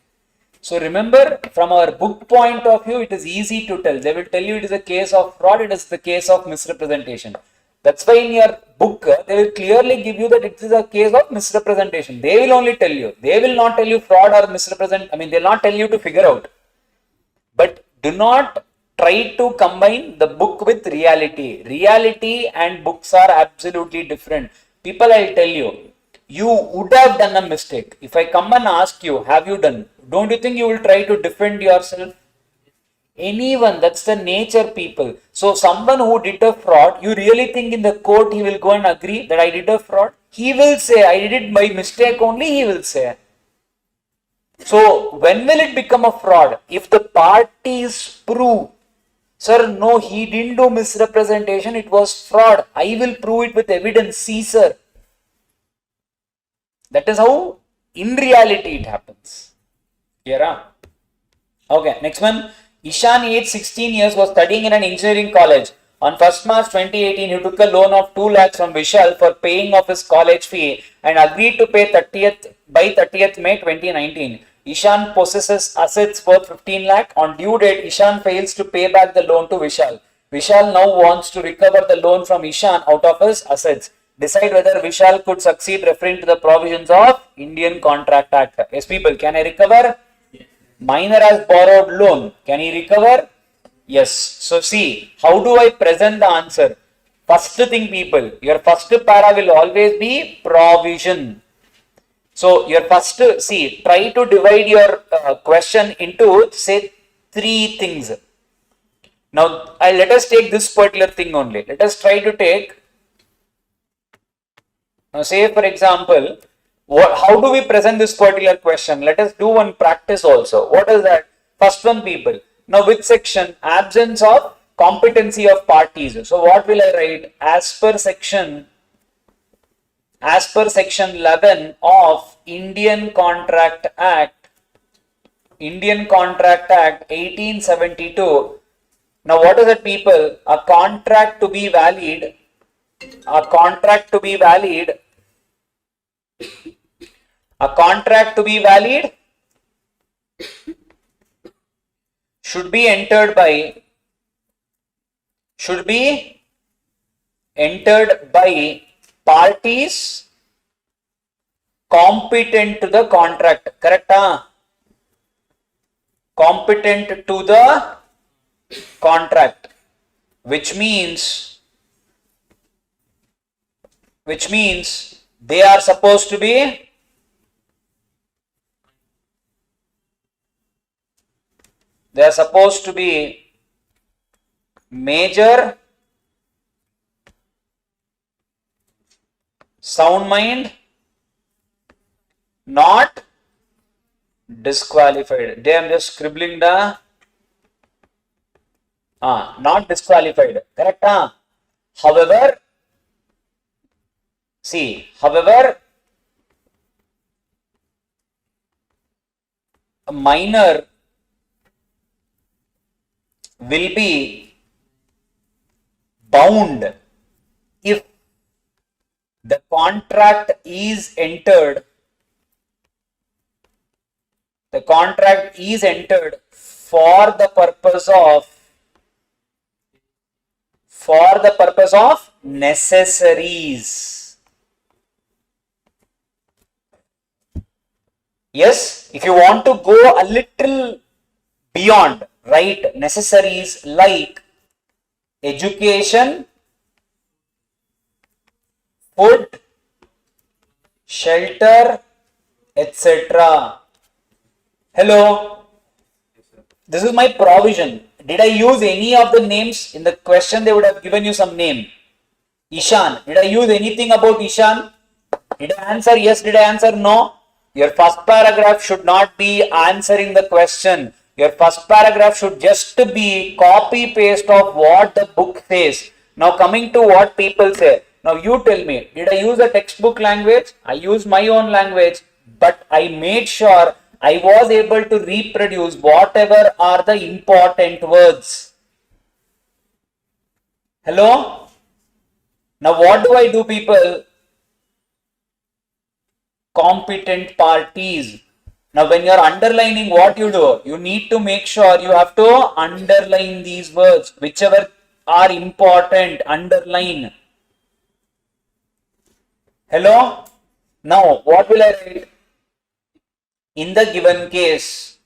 So remember, from our book point of view, it is easy to tell. They will tell you it is a case of fraud, it is the case of misrepresentation. That's why in your book, they will clearly give you that it is a case of misrepresentation. They will only tell you. They will not tell you fraud or misrepresent. They will not tell you to figure out. But do not try to combine the book with reality. Reality and books are absolutely different. People, I'll tell you, you would have done a mistake. If I come and ask you, have you done? Don't you think you will try to defend yourself? Anyone, that's the nature, people. So someone who did a fraud, you really think in the court he will go and agree that I did a fraud? He will say, I did it by mistake only, he will say. So when will it become a fraud? If the parties prove, sir, no, he didn't do misrepresentation, it was fraud. I will prove it with evidence, see sir. That is how in reality it happens. Here, okay, next one. Ishan, aged 16 years, was studying in an engineering college. On 1st March 2018, he took a loan of 2 lakhs from Vishal for paying off his college fee and agreed to pay 30th May 2019. Ishan possesses assets worth 15 lakh. On due date, Ishan fails to pay back the loan to Vishal. Vishal now wants to recover the loan from Ishan out of his assets. Decide whether Vishal could succeed referring to the provisions of Indian Contract Act. Yes, people, can I recover? Minor has borrowed loan. Can he recover? Yes. So see, how do I present the answer? First thing, people, your first para will always be provision. So your first, see, try to divide your question into, say, 3 things. Now, let us take this particular thing only. Let us try to take, now say for example, how do we present this particular question? Let us do one practice also. What is that? First one, people. Now with section, absence of competency of parties. So what will I write? As per section 11 of Indian Contract Act 1872. Now what is it, people? A contract to be valid should be entered by parties competent to the contract. Correct? Competent to the contract, which means they are supposed to be major, sound mind, not disqualified. They am just scribbling the not disqualified. Correct? However, a minor will be bound if the contract is entered for the purpose of necessaries. Yes, if you want to go a little beyond, right, necessaries like education, food, shelter, etc. Hello, this is my provision. Did I use any of the names? In the question they would have given you some name. Ishan, did I use anything about Ishan? Did I answer yes? Did I answer no? Your first paragraph should not be answering the question. Your first paragraph should just be copy paste of what the book says. Now coming to what people say. Now you tell me, did I use a textbook language? I used my own language, but I made sure I was able to reproduce whatever are the important words. Hello? Now what do I do, people? Competent parties. Now when you are underlining, what you do? You need to make sure you have to underline these words. Whichever are important, underline. Hello? Now what will I write? In the given case,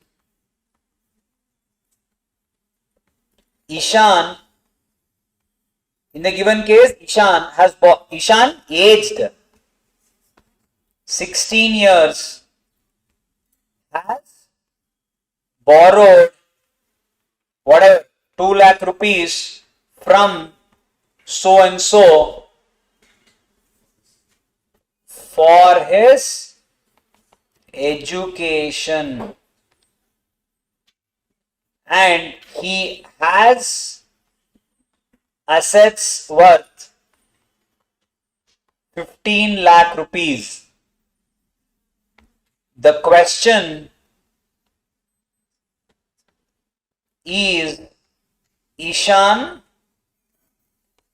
Ishan aged 16 years has borrowed whatever 2 lakh rupees from so and so for his education, and he has assets worth 15 lakh rupees. The question is, Ishan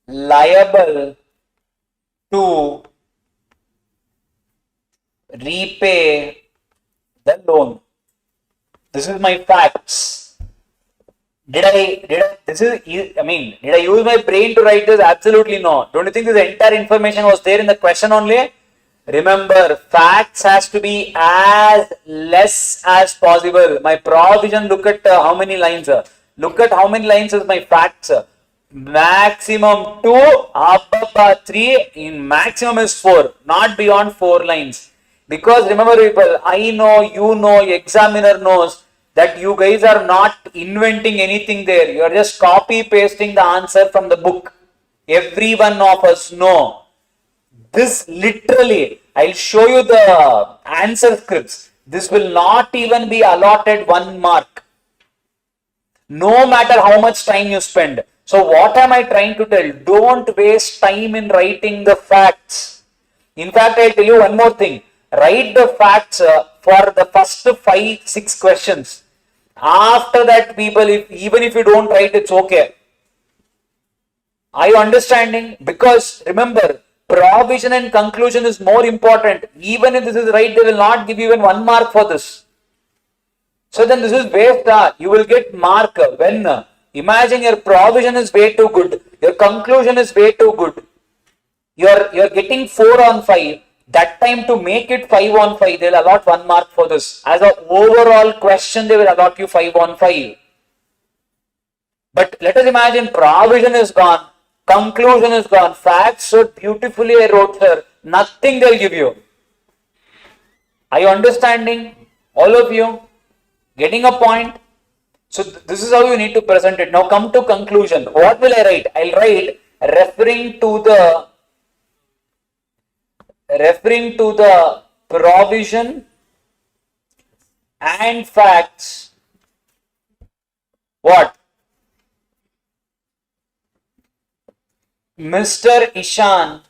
liable to repay the loan. This is my facts. Did I use my brain to write this? Absolutely no. Don't you think this entire information was there in the question only? Remember, facts has to be as less as possible. My provision, look at how many lines. Look at how many lines is my facts. Maximum 2, above 3, in maximum is 4, not beyond 4 lines. Because remember people, I know, you know, examiner knows that you guys are not inventing anything there. You are just copy pasting the answer from the book. Every one of us know. This literally, I'll show you the answer scripts. This will not even be allotted 1 mark. No matter how much time you spend. So what am I trying to tell? Don't waste time in writing the facts. In fact, I'll tell you one more thing. Write the facts for the first 5-6 questions. After that, people, even if you don't write, it's okay. Are you understanding? Because remember, provision and conclusion is more important. Even if this is right, they will not give you even 1 mark for this. So then this is waste. You will get mark when imagine your provision is way too good, your conclusion is way too good. You're getting 4 on 5. That time to make it 5 on 5, they'll allot 1 mark for this. As an overall question, they will allot you 5 on 5. But let us imagine provision is gone, conclusion is gone, facts so beautifully I wrote here, nothing they'll give you. Are you understanding? All of you? Getting a point? So this is how you need to present it. Now come to conclusion. What will I write? I'll write referring to the provision and facts. What? Mr. Ishan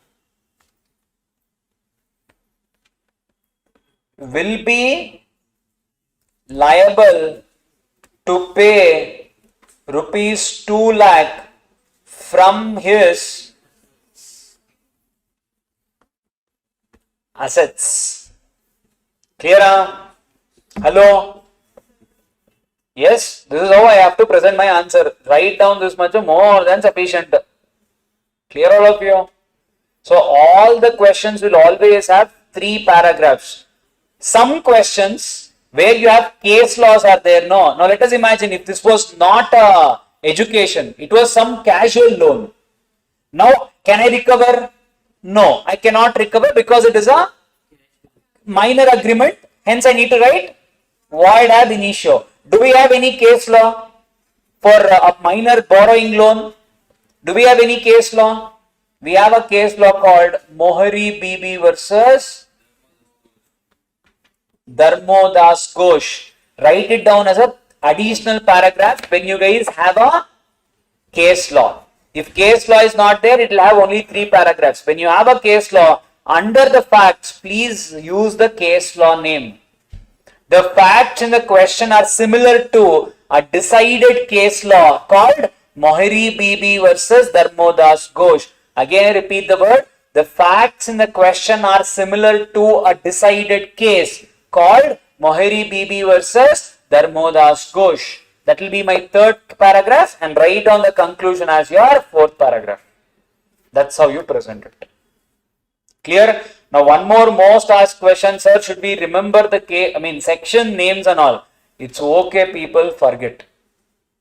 will be liable to pay rupees 2 lakh from his assets. Clear? Hello? Yes, this is how I have to present my answer. Write down this much, more than sufficient. Clear all of you? So all the questions will always have 3 paragraphs. Some questions where you have case laws are there. No. Now let us imagine if this was not education, it was some casual loan. Now can I recover? No, I cannot recover because it is a minor agreement. Hence I need to write void ab initio. Do we have any case law for a minor borrowing loan? Do we have any case law? We have a case law called Mohari BB versus Dharmodas Ghosh. Write it down as a additional paragraph when you guys have a case law. If case law is not there, it will have only 3 paragraphs. When you have a case law, under the facts, please use the case law name. The facts in the question are similar to a decided case law called Mohari BB versus Dharmodas Ghosh. Again, I repeat the word. The facts in the question are similar to a decided case called Mohari BB versus Dharmodas Ghosh. That will be my 3rd paragraph, and write down the conclusion as your 4th paragraph. That's how you present it. Clear? Now one more most asked question, sir, should we remember the section names and all? It's okay, people, forget.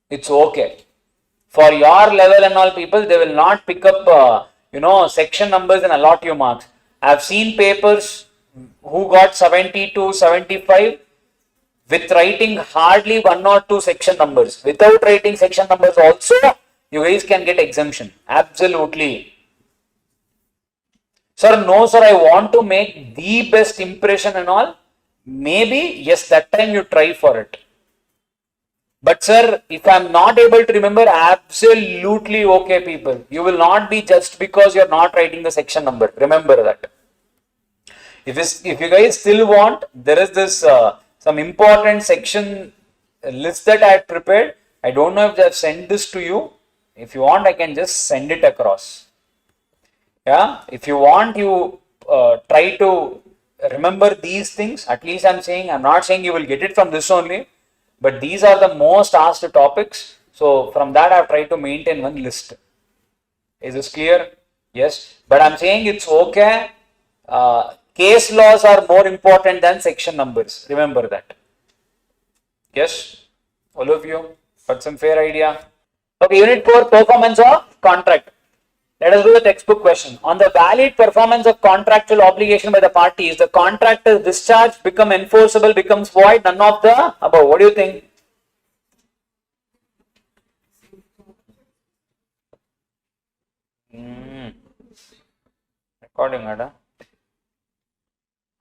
It's okay. For your level and all, people, they will not pick up section numbers and allot you marks. I've seen papers who got 72, 75 with writing hardly 1 or 2 section numbers. Without writing section numbers also, you guys can get exemption. Absolutely. Sir, no sir, I want to make the best impression and all. Maybe, yes, that time you try for it. But sir, if I'm not able to remember, absolutely okay, people. You will not be judged because you're not writing the section number. Remember that. If you guys still want, there is this some important section list that I had prepared. I don't know if they have sent this to you. If you want, I can just send it across. Yeah, if you want, you try to remember these things. At least I'm not saying you will get it from this only, but these are the most asked topics. So from that, I've tried to maintain one list. Is this clear? Yes, but I'm saying it's okay. Case laws are more important than section numbers. Remember that. Yes, all of you got some fair idea. Okay, unit 4, performance of contract. Let us do the textbook question. On the valid performance of contractual obligation by the parties, the contract is discharged, become enforceable, becomes void, none of the above. What do you think? Recording, Ada.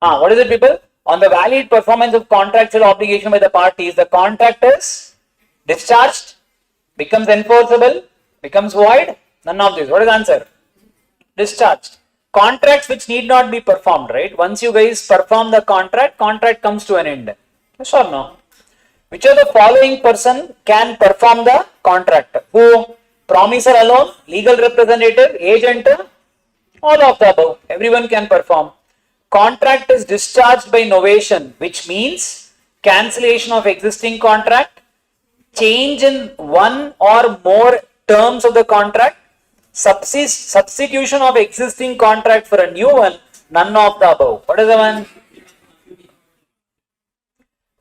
What is it, people? On the valid performance of contractual obligation by the parties, the contract is discharged, becomes enforceable, becomes void, none of this. What is the answer? Discharged. Contracts which need not be performed, right? Once you guys perform the contract, contract comes to an end. Yes or no? Which of the following person can perform the contract? Who? Promiser alone, legal representative, agent, all of the above. Everyone can perform. Contract is discharged by novation, which means cancellation of existing contract, change in one or more terms of the contract, substitution of existing contract for a new one, none of the above. What is the one?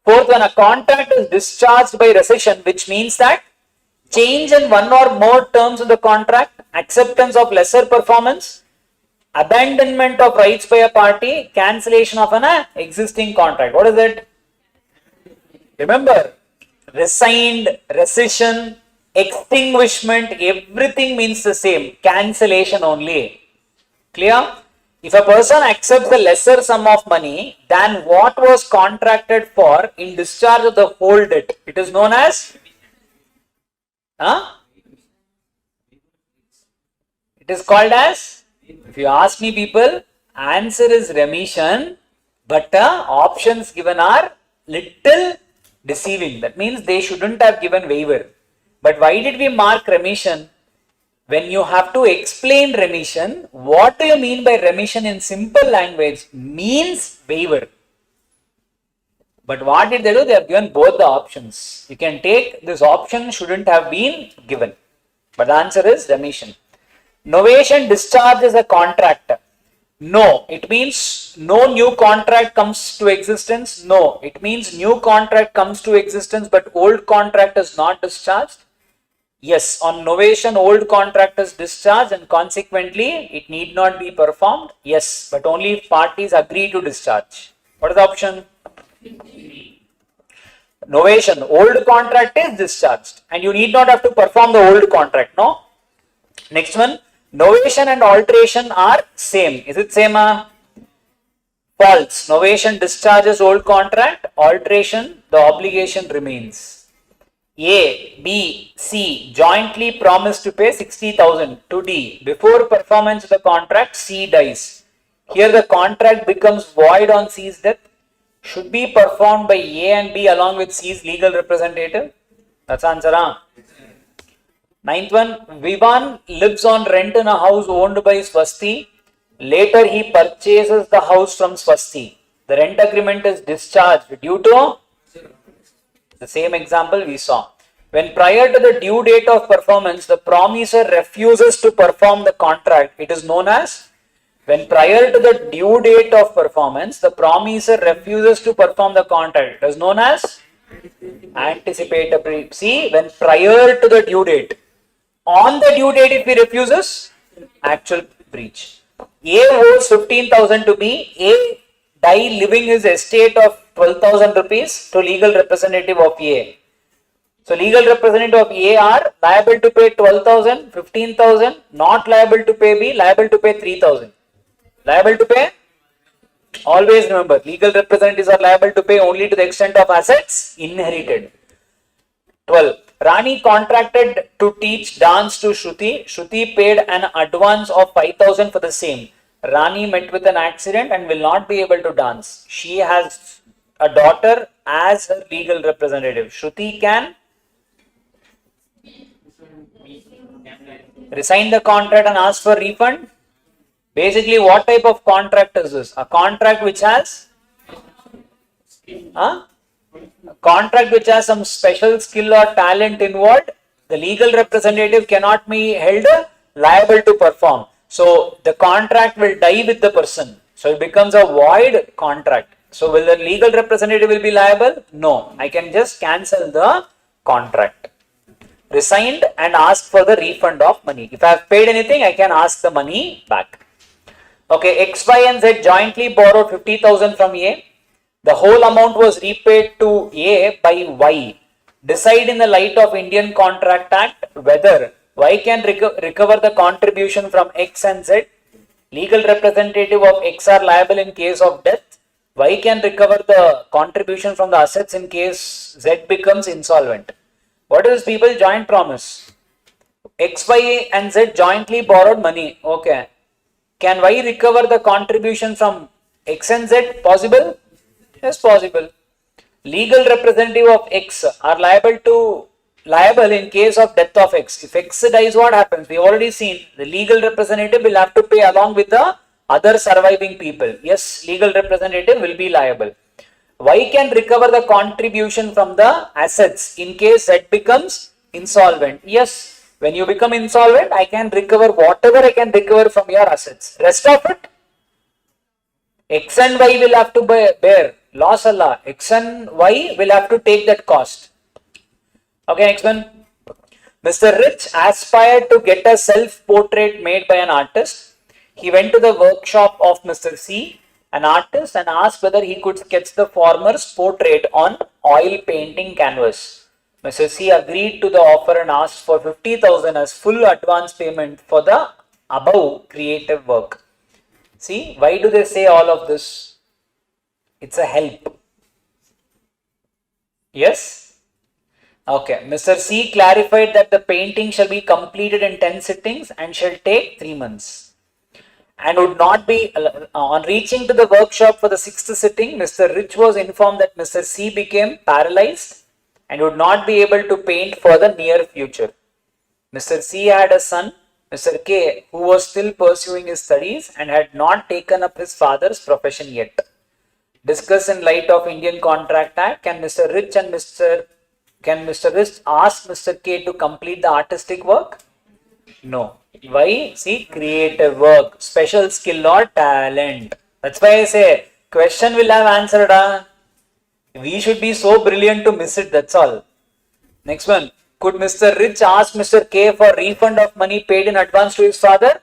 Fourth one, a contract is discharged by rescission, which means that change in one or more terms of the contract, acceptance of lesser performance, abandonment of rights by a party, cancellation of an existing contract. What is it? Remember, resigned, rescission, extinguishment, everything means the same. Cancellation only. Clear? If a person accepts the lesser sum of money than what was contracted for in discharge of the whole debt, it is known as it is called as, if you ask me, people, answer is remission, but the options given are little deceiving. That means they shouldn't have given waiver. But why did we mark remission? When you have to explain remission, what do you mean by remission in simple language? Means waiver. But what did they do? They have given both the options. You can take this option shouldn't have been given. But the answer is remission. Novation discharges a contract. No, it means no new contract comes to existence. No, it means new contract comes to existence, but old contract is not discharged. Yes, on novation, old contract is discharged and consequently it need not be performed. Yes, but only if parties agree to discharge. What is the option? Novation, old contract is discharged and you need not have to perform the old contract. No. Next one, novation and alteration are same. Is it same? False. Novation discharges old contract, alteration, the obligation remains. A, B, C jointly promise to pay 60,000 to D. Before performance of the contract, C dies. Here the contract becomes void on C's death. Should be performed by A and B along with C's legal representative. That's answer. Ninth one, Vivan lives on rent in a house owned by Swasti. Later he purchases the house from Swasti. The rent agreement is discharged due to the same example we saw. When prior to the due date of performance, the promisor refuses to perform the contract, it is known as, when prior to the due date of performance, the promisor refuses to perform the contract, it is known as anticipatory. See, when prior to the due date, on the due date if he refuses, actual breach. A owes 15,000 to B, A die leaving his estate of 12,000 rupees to legal representative of A. So legal representative of A are liable to pay 12,000, 15,000, not liable to pay B, liable to pay 3,000. Liable to pay? Always remember, legal representatives are liable to pay only to the extent of assets inherited. 12. Rani contracted to teach dance to Shruti. Shruti paid an advance of 5,000 for the same. Rani met with an accident and will not be able to dance. She has a daughter as her legal representative. Shruti can Resign the contract and ask for refund. Basically, what type of contract is this? A contract which has a contract which has some special skill or talent involved. The legal representative cannot be held liable to perform. So the contract will die with the person. So it becomes a void contract. So will the legal representative will be liable? No. I can just cancel the contract. Resigned and ask for the refund of money. If I have paid anything, I can ask the money back. Okay, X, Y and Z jointly borrowed 50,000 from A. The whole amount was repaid to A by Y. Decide in the light of Indian Contract Act whether Y can recover the contribution from X and Z. Legal representative of X are liable in case of death. Y can recover the contribution from the assets in case Z becomes insolvent. What is people joint promise? X, Y and Z jointly borrowed money. Okay. Can Y recover the contribution from X and Z? Possible? Yes, possible. Legal representative of X are liable in case of death of X. If X dies, what happens? We already seen the legal representative will have to pay along with the other surviving people. Yes, legal representative will be liable. Y can recover the contribution from the assets in case Z becomes insolvent. Yes, when you become insolvent, I can recover whatever I can recover from your assets. Rest of it, X and Y will have to bear loss Allah. X and Y will have to take that cost. Okay, next one. Mr. Rich aspired to get a self-portrait made by an artist. He went to the workshop of Mr. C, an artist, and asked whether he could sketch the former's portrait on oil painting canvas. Mr. C agreed to the offer and asked for 50,000 as full advance payment for the above creative work. See, why do they say all of this? It's a help. Yes? Okay. Mr. C clarified that the painting shall be completed in 10 sittings and shall take 3 months. And would not be, on reaching to the workshop for the 6th sitting, Mr. Rich was informed that Mr. C became paralyzed and would not be able to paint for the near future. Mr. C had a son, Mr. K, who was still pursuing his studies and had not taken up his father's profession yet. Discuss in light of Indian Contract Act, can Mr. Rich ask Mr. K to complete the artistic work? No. Why? See, creative work, special skill or talent. That's why I say, question will have answered. We should be so brilliant to miss it, that's all. Next one. Could Mr. Rich ask Mr. K for refund of money paid in advance to his father?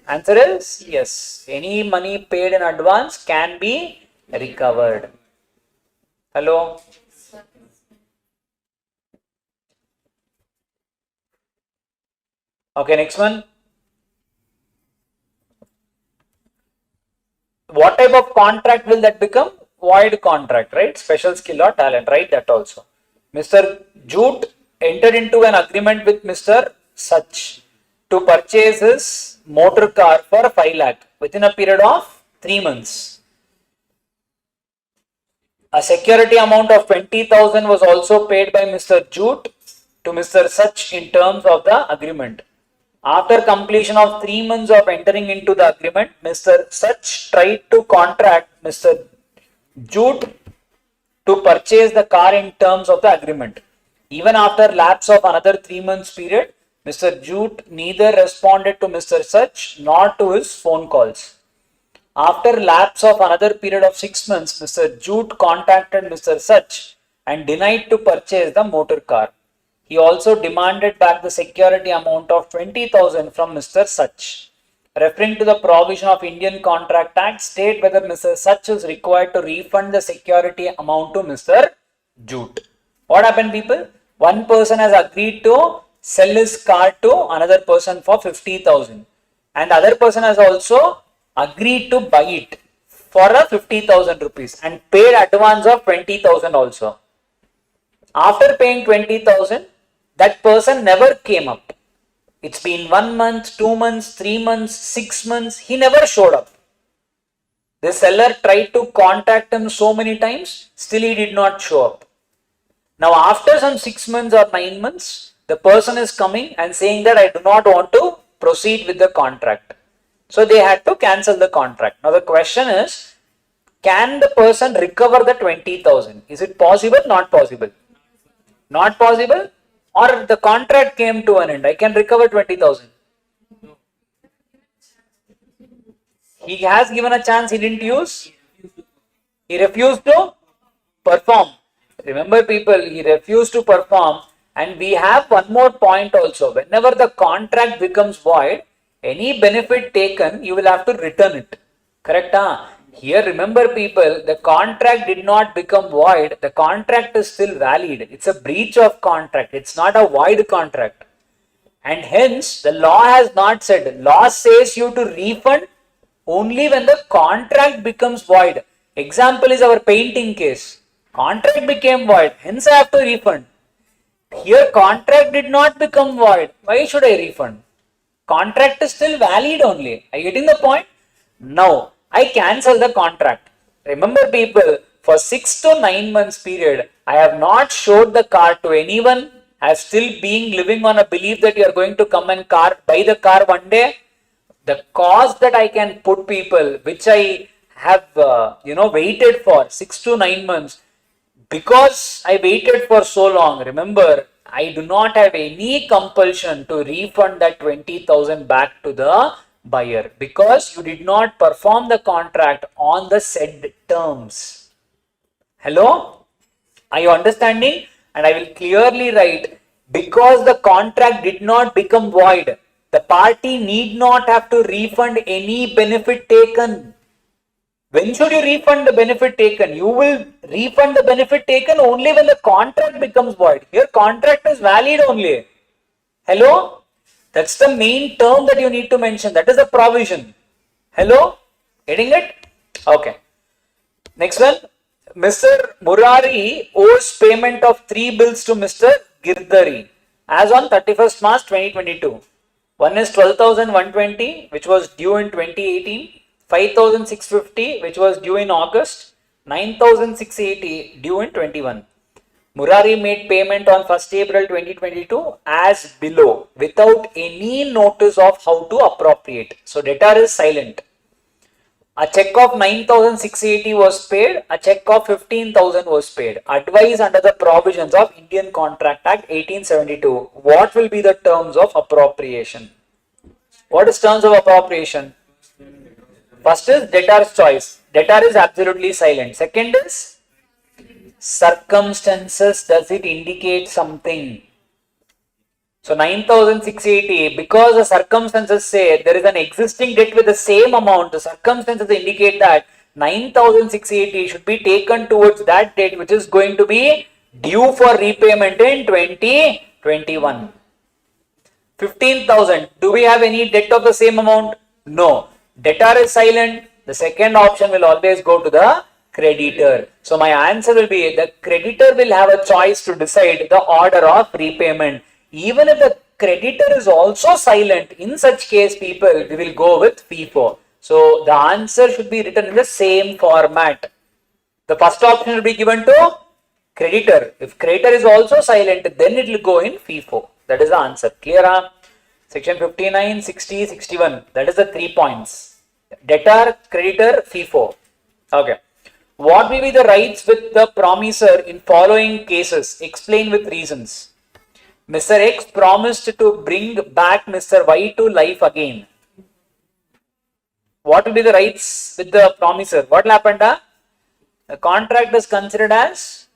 Answer is yes. Any money paid in advance can be recovered. Hello? Okay, next one. What type of contract will that become? Void contract, right? Special skill or talent, right? That also. Mr. Jute entered into an agreement with Mr. Such to purchase his motor car for 5 lakh within a period of 3 months. A security amount of 20,000 was also paid by Mr. Jute to Mr. Such in terms of the agreement. After completion of 3 months of entering into the agreement, Mr. Such tried to contract Mr. Jute to purchase the car in terms of the agreement. Even after lapse of another 3 months period, Mr. Jute neither responded to Mr. Such nor to his phone calls. After lapse of another period of 6 months, Mr. Jute contacted Mr. Such and denied to purchase the motor car. He also demanded back the security amount of 20,000 from Mr. Such. Referring to the provision of Indian Contract Act, state whether Mr. Such is required to refund the security amount to Mr. Jute. What happened, people? One person has agreed to sell his car to another person for 50,000 and the other person has also agreed to buy it for a 50,000 rupees and paid advance of 20,000 also. After paying 20,000, that person never came up. It's been 1 month, 2 months, 3 months, 6 months. He never showed up. The seller tried to contact him so many times, still he did not show up. Now after some 6 months or 9 months, the person is coming and saying that I do not want to proceed with the contract. So they had to cancel the contract. Now the question is, can the person recover the 20,000? Is it possible? Not possible. Not possible? Or the contract came to an end. I can recover 20,000. He has given a chance, he didn't use. He refused to perform. Remember people, he refused to perform. And we have one more point also. Whenever the contract becomes void, any benefit taken, you will have to return it. Correct? Huh? Here remember people, the contract did not become void. The contract is still valid. It's a breach of contract. It's not a void contract. And hence, the law has not said. Law says you to refund only when the contract becomes void. Example is our painting case. Contract became void. Hence, I have to refund. Here, contract did not become void. Why should I refund? Contract is still valid only. Are you getting the point? Now, I cancel the contract. Remember people, for 6 to 9 months period, I have not showed the car to anyone. I have still been living on a belief that you are going to come and buy the car one day. The cost that I can put people, which I have waited for 6 to 9 months, because I waited for so long, remember, I do not have any compulsion to refund that 20,000 back to the buyer because you did not perform the contract on the said terms. Hello? Are you understanding? And I will clearly write, because the contract did not become void, the party need not have to refund any benefit taken. When should you refund the benefit taken? You will refund the benefit taken only when the contract becomes void. Here contract is valid only. Hello? That's the main term that you need to mention. That is the provision. Hello? Getting it? Okay. Next one. Mr. Murari owes payment of 3 bills to Mr. Girdhari as on 31st March 2022. One is 12,120 which was due in 2018. 5,650 which was due in August, 9,680 due in 21. Murari made payment on 1st April 2022 as below without any notice of how to appropriate. So debtor is silent. A check of 9,680 was paid, a check of 15,000 was paid. Advice under the provisions of Indian Contract Act 1872. What will be the terms of appropriation? What is terms of appropriation? First is debtor's choice. Debtor is absolutely silent. Second is circumstances. Does it indicate something? So 9,680, because the circumstances say there is an existing debt with the same amount, the circumstances indicate that 9,680 should be taken towards that debt which is going to be due for repayment in 2021. 15,000. Do we have any debt of the same amount? No. Debtor is silent. The second option will always go to the creditor. So my answer will be the creditor will have a choice to decide the order of repayment. Even if the creditor is also silent, in such case people, we will go with FIFO. So the answer should be written in the same format. The first option will be given to creditor. If creditor is also silent, then it will go in FIFO. That is the answer. Clear? Huh? Section 59, 60, 61. That is the 3 points. Debtor, creditor, FIFO. Okay. What will be the rights with the promisor in following cases? Explain with reasons. Mr. X promised to bring back Mr. Y to life again. What will be the rights with the promisor? What will happen? The contract is considered as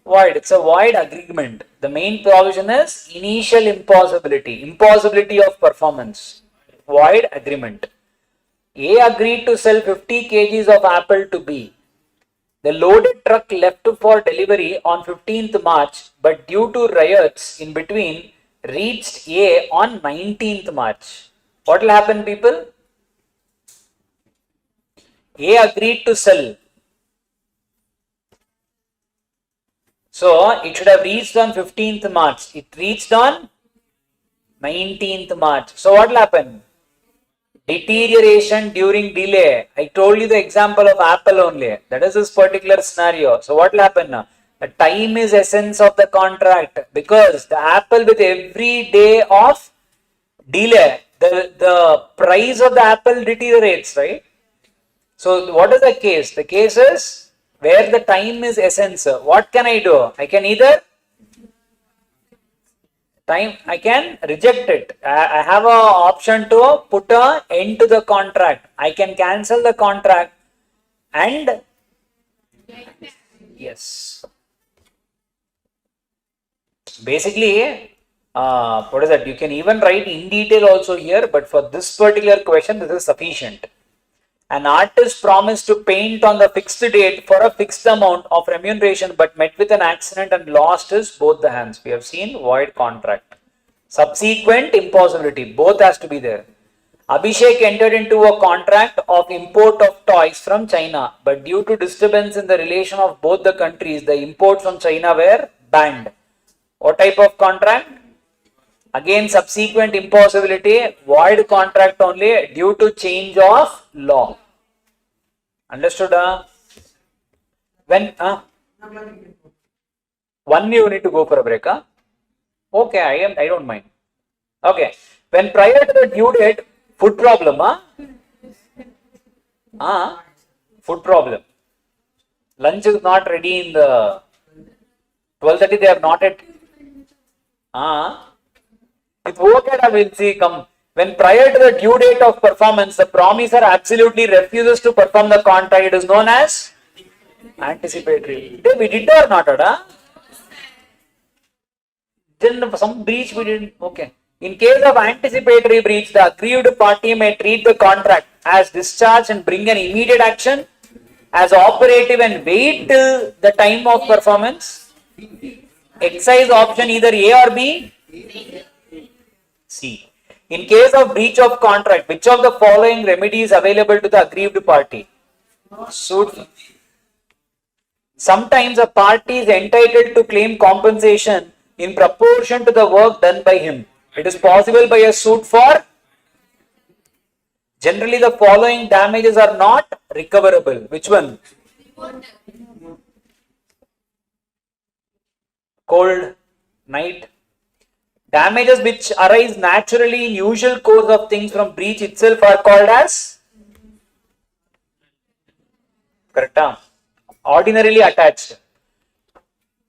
void. It's a void agreement. The main provision is initial impossibility. Impossibility of performance. Void agreement. A agreed to sell 50 kgs of apple to B. The loaded truck left for delivery on 15th March, but due to riots in between, reached A on 19th March. What will happen, people? A agreed to sell. So, it should have reached on 15th March. It reached on 19th March. So, what will happen? Deterioration during delay. I told you the example of Apple only. That is this particular scenario. So what will happen now? The time is essence of the contract because the Apple with every day of delay, the price of the apple deteriorates, right? So what is the case? The case is where the time is essence. What can I do? I can either I can reject it. I have a option to put a end to the contract. I can cancel the contract and yes. Basically, what is that? You can even write in detail also here, but for this particular question, this is sufficient. An artist promised to paint on the fixed date for a fixed amount of remuneration, but met with an accident and lost his both the hands. We have seen void contract. Subsequent impossibility, both has to be there. Abhishek entered into a contract of import of toys from China, but due to disturbance in the relation of both the countries, the imports from China were banned. What type of contract? Again, subsequent impossibility, void contract only due to change of law. Understood? When one you need to go for a break. Okay, I don't mind. Okay. When prior to the due date, food problem. Food problem. Lunch is not ready in the 12:30. They have not yet. It's okay, we'll see. Come. When prior to the due date of performance, the promiser absolutely refuses to perform the contract, it is known as anticipatory. We did or not, Then some breach we didn't. Okay. In case of anticipatory breach, the aggrieved party may treat the contract as discharged and bring an immediate action as operative and wait till the time of performance. Exercise option either A or B. C. In case of breach of contract, which of the following remedies available to the aggrieved party? Suit. Sometimes a party is entitled to claim compensation in proportion to the work done by him. It is possible by a suit for. Generally, the following damages are not recoverable. Which one? Cold, night. Damages which arise naturally in usual course of things from breach itself are called as correct? Ordinarily attached.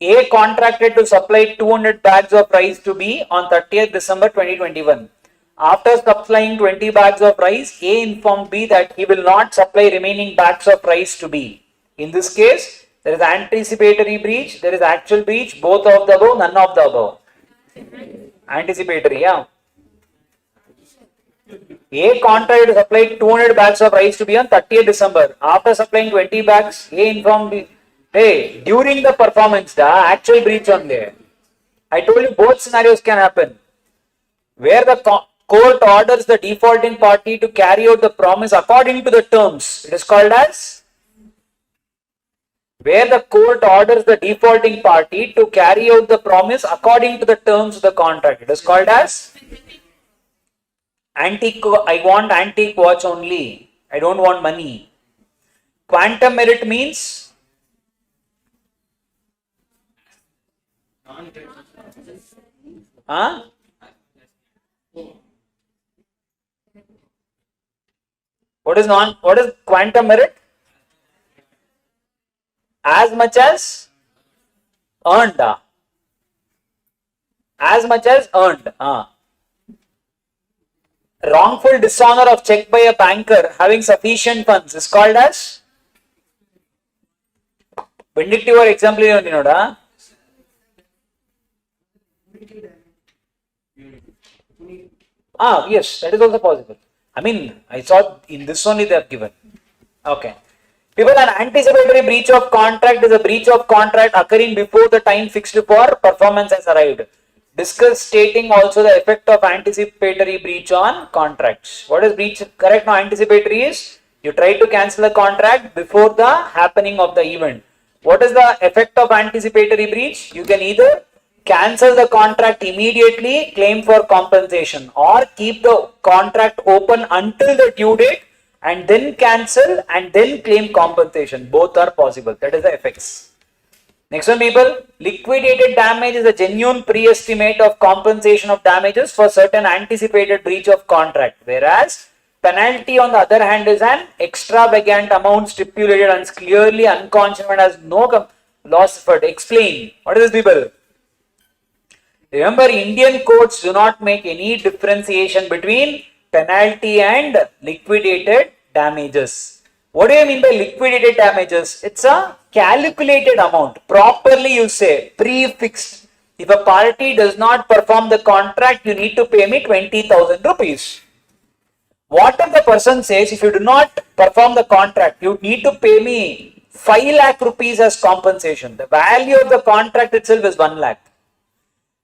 A contracted to supply 200 bags of rice to B on 30th December 2021. After supplying 20 bags of rice, A informed B that he will not supply remaining bags of rice to B. In this case, there is anticipatory breach, there is actual breach, both of the above, none of the above. Anticipatory, yeah. A contracted to supply 200 bags of rice to B on 30th December. After supplying 20 bags, A informed B, hey, during the performance, the actual breach on there. I told you both scenarios can happen. Where the court orders the defaulting party to carry out the promise according to the terms, it is called as. Where the court orders the defaulting party to carry out the promise according to the terms of the contract, it is called as. Antique, I want antique watch only. I don't want money. Quantum merit means. What is quantum merit? As much as earned. As much as earned. Wrongful dishonor of check by a banker having sufficient funds is called as vindictive or exemplary. Yes, that is also possible. I mean, I saw in this only they have given. Okay. People, an anticipatory breach of contract is a breach of contract occurring before the time fixed for performance has arrived. Discuss stating also the effect of anticipatory breach on contracts. What is breach? Correct now, anticipatory is you try to cancel a contract before the happening of the event. What is the effect of anticipatory breach? You can either cancel the contract immediately, claim for compensation, or keep the contract open until the due date and then cancel and then claim compensation. Both are possible. That is the effects. Next one, people. Liquidated damage is a genuine pre-estimate of compensation of damages for certain anticipated breach of contract, whereas penalty, on the other hand, is an extravagant amount stipulated and is clearly unconscionable and has no loss effort. Explain. What is this, people? Remember, Indian courts do not make any differentiation between penalty and liquidated damages. What do you mean by liquidated damages? It's a calculated amount. Properly you say, prefixed. If a party does not perform the contract, you need to pay me 20,000 rupees. What if the person says, if you do not perform the contract, you need to pay me 5 lakh rupees as compensation. The value of the contract itself is 1 lakh.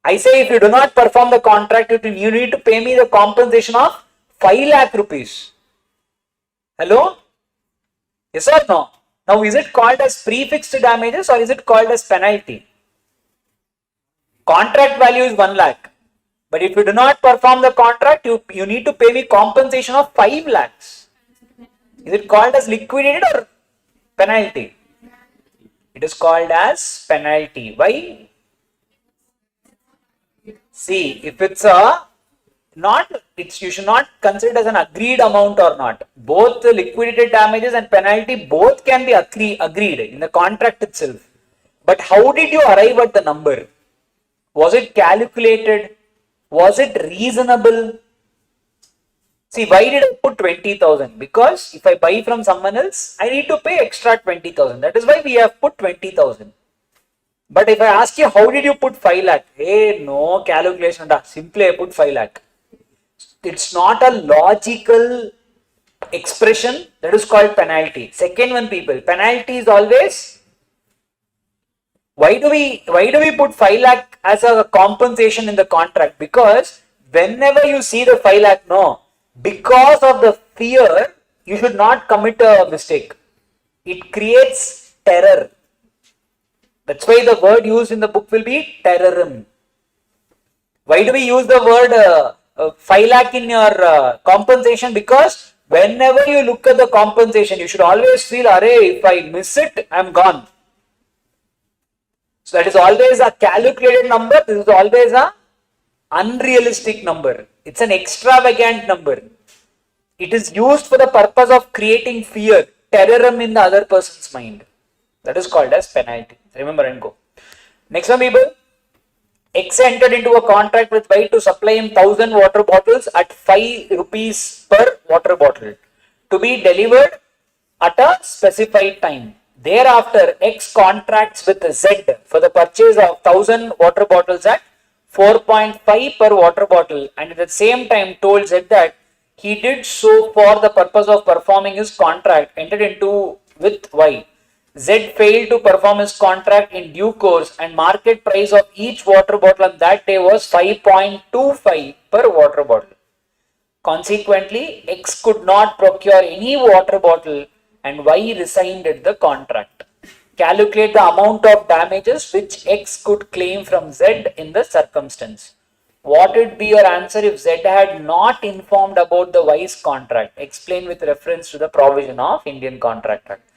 I say, if you do not perform the contract, you need to pay me the compensation of 5 lakh rupees. Hello? Yes or no? Now, is it called as prefixed damages or is it called as penalty? Contract value is 1 lakh. But if you do not perform the contract, you need to pay me compensation of 5 lakhs. Is it called as liquidated or penalty? It is called as penalty. Why? See, if it's you should not consider it as an agreed amount or not. Both the liquidated damages and penalty, both can be agreed in the contract itself. But how did you arrive at the number? Was it calculated? Was it reasonable? See, why did I put 20,000? Because if I buy from someone else, I need to pay extra 20,000. That is why we have put 20,000. But if I ask you, how did you put 5 lakh? Hey, no calculation. Simply I put 5 lakh. It's not a logical expression. That is called penalty. Second one, people. Penalty is always. Why do we put 5 lakh as a compensation in the contract? Because whenever you see the 5 lakh, no. Because of the fear, you should not commit a mistake. It creates terror. That's why the word used in the book will be terrorism. Why do we use the word 5 lakh in your compensation? Because whenever you look at the compensation, you should always feel, if I miss it, I'm gone. So that is always a calculated number. This is always a unrealistic number. It's an extravagant number. It is used for the purpose of creating fear, terrorism in the other person's mind. That is called as penalty. Remember and go. Next one, people. X entered into a contract with Y to supply him 1,000 water bottles at 5 rupees per water bottle to be delivered at a specified time. Thereafter, X contracts with Z for the purchase of 1,000 water bottles at 4.5 per water bottle, and at the same time told Z that he did so for the purpose of performing his contract entered into with Y. Z failed to perform his contract in due course, and market price of each water bottle on that day was 5.25 per water bottle. Consequently, X could not procure any water bottle and Y rescinded the contract. Calculate the amount of damages which X could claim from Z in the circumstance. What would be your answer if Z had not informed about the Y's contract? Explain with reference to the provision of Indian Contract Act.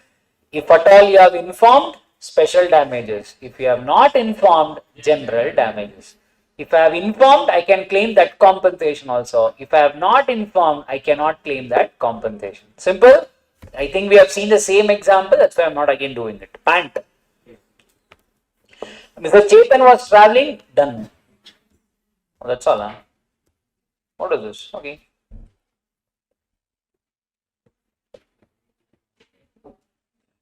If at all you have informed, special damages. If you have not informed, general damages. If I have informed, I can claim that compensation also. If I have not informed, I cannot claim that compensation. Simple. I think we have seen the same example. That's why I'm not again doing it. Pant. Mr. Chetan was traveling. Done. Oh, that's all. Huh? What is this? Okay.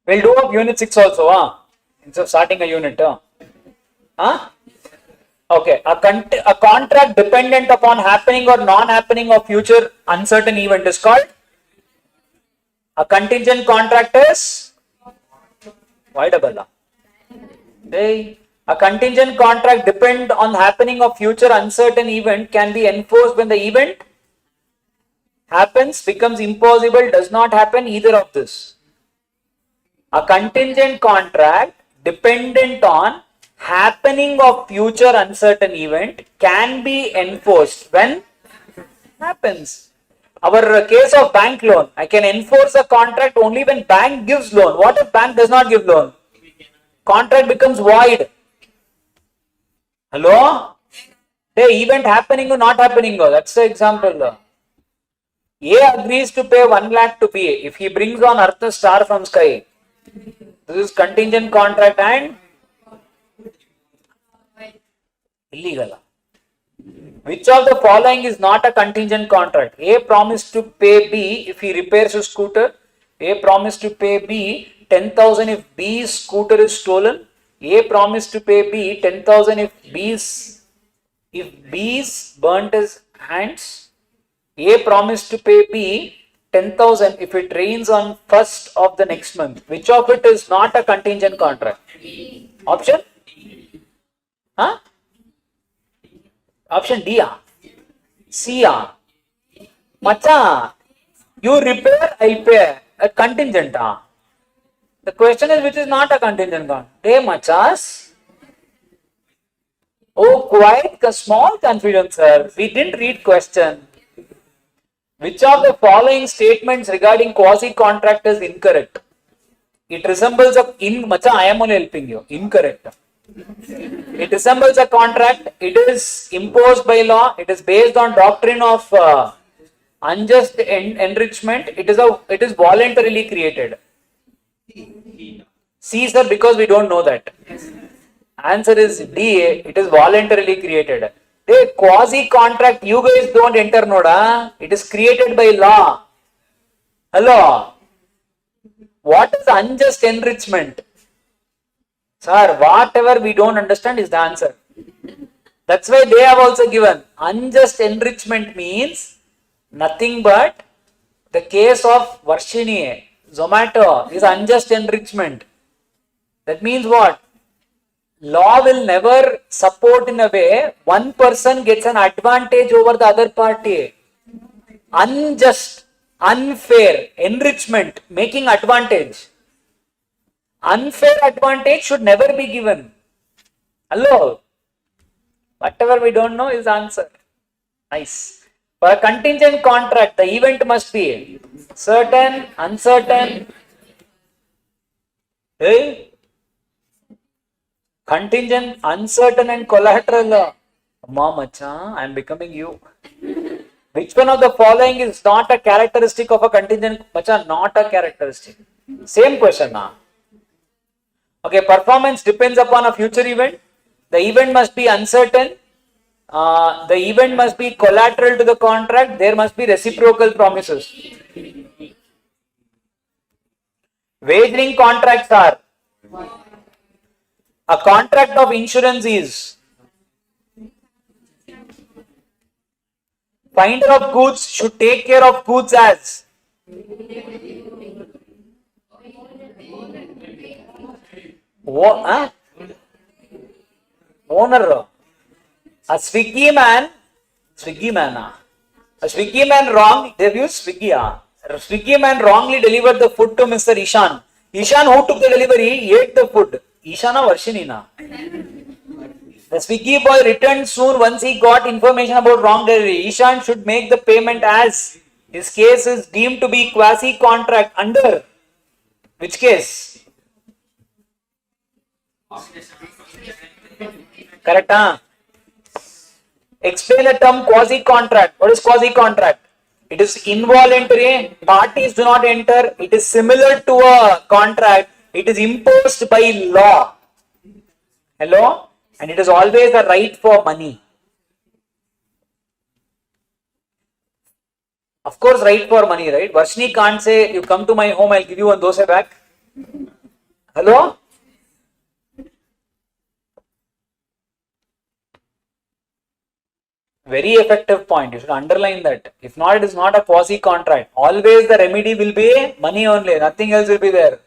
We'll do up unit 6 also, instead of starting a unit. Okay, a contract dependent upon happening or non-happening of future uncertain event is called? A contingent contract is? Why double? A contingent contract depend on happening of future uncertain event can be enforced when the event happens, becomes impossible, does not happen, either of this. A contingent contract dependent on happening of future uncertain event can be enforced when happens. Our case of bank loan, I can enforce a contract only when bank gives loan. What if bank does not give loan? contract becomes void. Hello? Hey, event happening or not happening? That's the example. A agrees to pay 1 lakh to B if he brings on Earth a star from sky. This is contingent contract and illegal. Which of the following is not a contingent contract? A promised to pay B if he repairs his scooter. A promised to pay B 10,000 if B's scooter is stolen. A promised to pay B 10,000 if B's burnt his hands. A promised to pay B 10,000 if it rains on 1st of the next month. Which of it is not a contingent contract? Option? Huh? Option D. C. Macha, you repair, I'll pay. A contingent. The question is which is not a contingent contract. Hey, machas. Oh, quite a small confusion, sir. We didn't read question. Which of the following statements regarding quasi-contract is incorrect? It resembles Macha, I am only helping you. Incorrect. It resembles a contract. It is imposed by law. It is based on doctrine of unjust enrichment. It is voluntarily created. C, sir, because we don't know that. Answer is D. It is voluntarily created. The quasi-contract, you guys don't enter, noda. It is created by law. Hello. What is unjust enrichment? Sir, whatever we don't understand is the answer. That's why they have also given. Unjust enrichment means nothing but the case of Varshini, Zomato is unjust enrichment. That means what? Law will never support in a way one person gets an advantage over the other party. Unjust, unfair, enrichment, making advantage. Unfair advantage should never be given. Hello? Whatever we don't know is the answer. Nice. For a contingent contract, the event must be certain, uncertain. Hey? Contingent, uncertain and collateral. Macha, I am becoming you. Which one of the following is not a characteristic of a contingent? Macha, not a characteristic. Same question now. Okay, performance depends upon a future event. The event must be uncertain. The event must be collateral to the contract. There must be reciprocal promises. Wagering contracts are. A contract of insurance is. Finder of goods should take care of goods as. Owner. A Swiggy man wrong, they've used Swiggy. A Swiggy man wrongly delivered the food to Mr. Ishan. Ishan, who took the delivery, ate the food. Ishana Varshinina. The Swiggy boy returned soon once he got information about wrong delivery. Ishan should make the payment as his case is deemed to be quasi-contract under which case? Correct, huh? Explain the term quasi-contract. What is quasi-contract? It is involuntary. Parties do not enter. It is similar to a contract. It is imposed by law. Hello? And it is always a right for money. Of course, right for money, right? Varshini can't say, you come to my home, I'll give you one dosa back. Hello? Very effective point. You should underline that. If not, it is not a quasi-contract. Always the remedy will be money only. Nothing else will be there.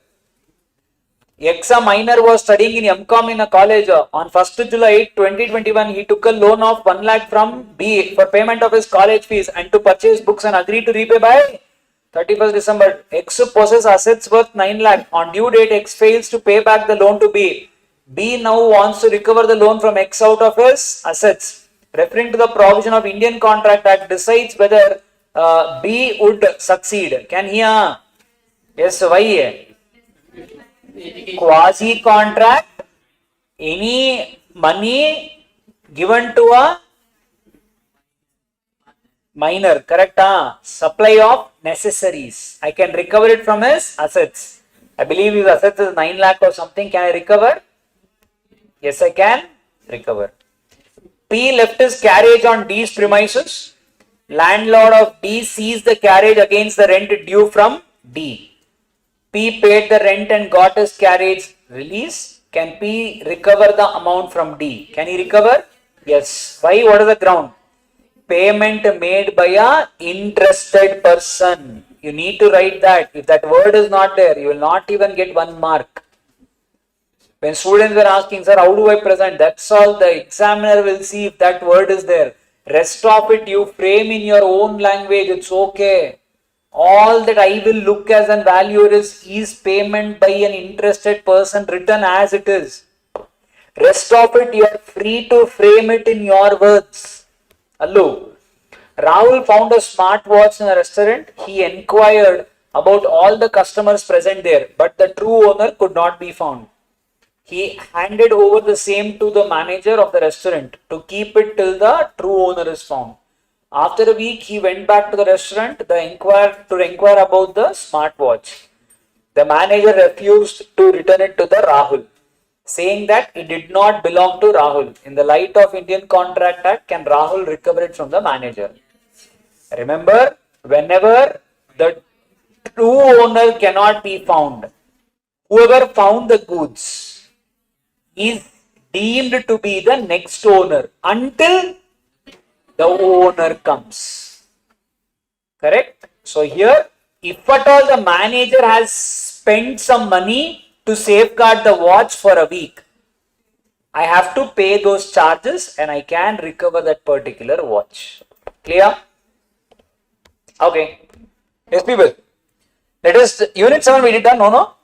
Exa minor was studying in MCOM in a college. On 1st July 2021, he took a loan of 1 lakh from B for payment of his college fees and to purchase books and agreed to repay by 31st December. X possesses assets worth 9 lakh. On due date, X fails to pay back the loan to B. B now wants to recover the loan from X out of his assets. Referring to the provision of Indian Contract Act, decides whether B would succeed. Can he? Yes, why? Quasi-contract Any money given to a minor, correct? Supply of necessaries. I can recover it from his assets. I believe his assets is 9 lakh or something. Can I recover? Yes, I can recover. P left his carriage on D's premises. Landlord of D seized the carriage against the rent due from D. P paid the rent and got his carriage release. Can P recover the amount from D? Can he recover? Yes. Why? What is the ground? Payment made by a interested person. You need to write that. If that word is not there, you will not even get 1 mark. When students were asking, sir, how do I present? That's all. The examiner will see if that word is there. Rest of it you frame in your own language. It's okay. All that I will look as an value is payment by an interested person written as it is. Rest of it you are free to frame it in your words. Hello. Rahul found a smartwatch in a restaurant. He inquired about all the customers present there, but the true owner could not be found. He handed over the same to the manager of the restaurant to keep it till the true owner is found. After a week, he went back to the restaurant to inquire about the smartwatch. The manager refused to return it to the Rahul, saying that it did not belong to Rahul. In the light of Indian Contract Act, can Rahul recover it from the manager? Remember, whenever the true owner cannot be found, whoever found the goods is deemed to be the next owner until the owner comes. Correct? So here, if at all the manager has spent some money to safeguard the watch for a week, I have to pay those charges and I can recover that particular watch. Clear? Okay. Yes, people. Let us, unit 7 we did done, no?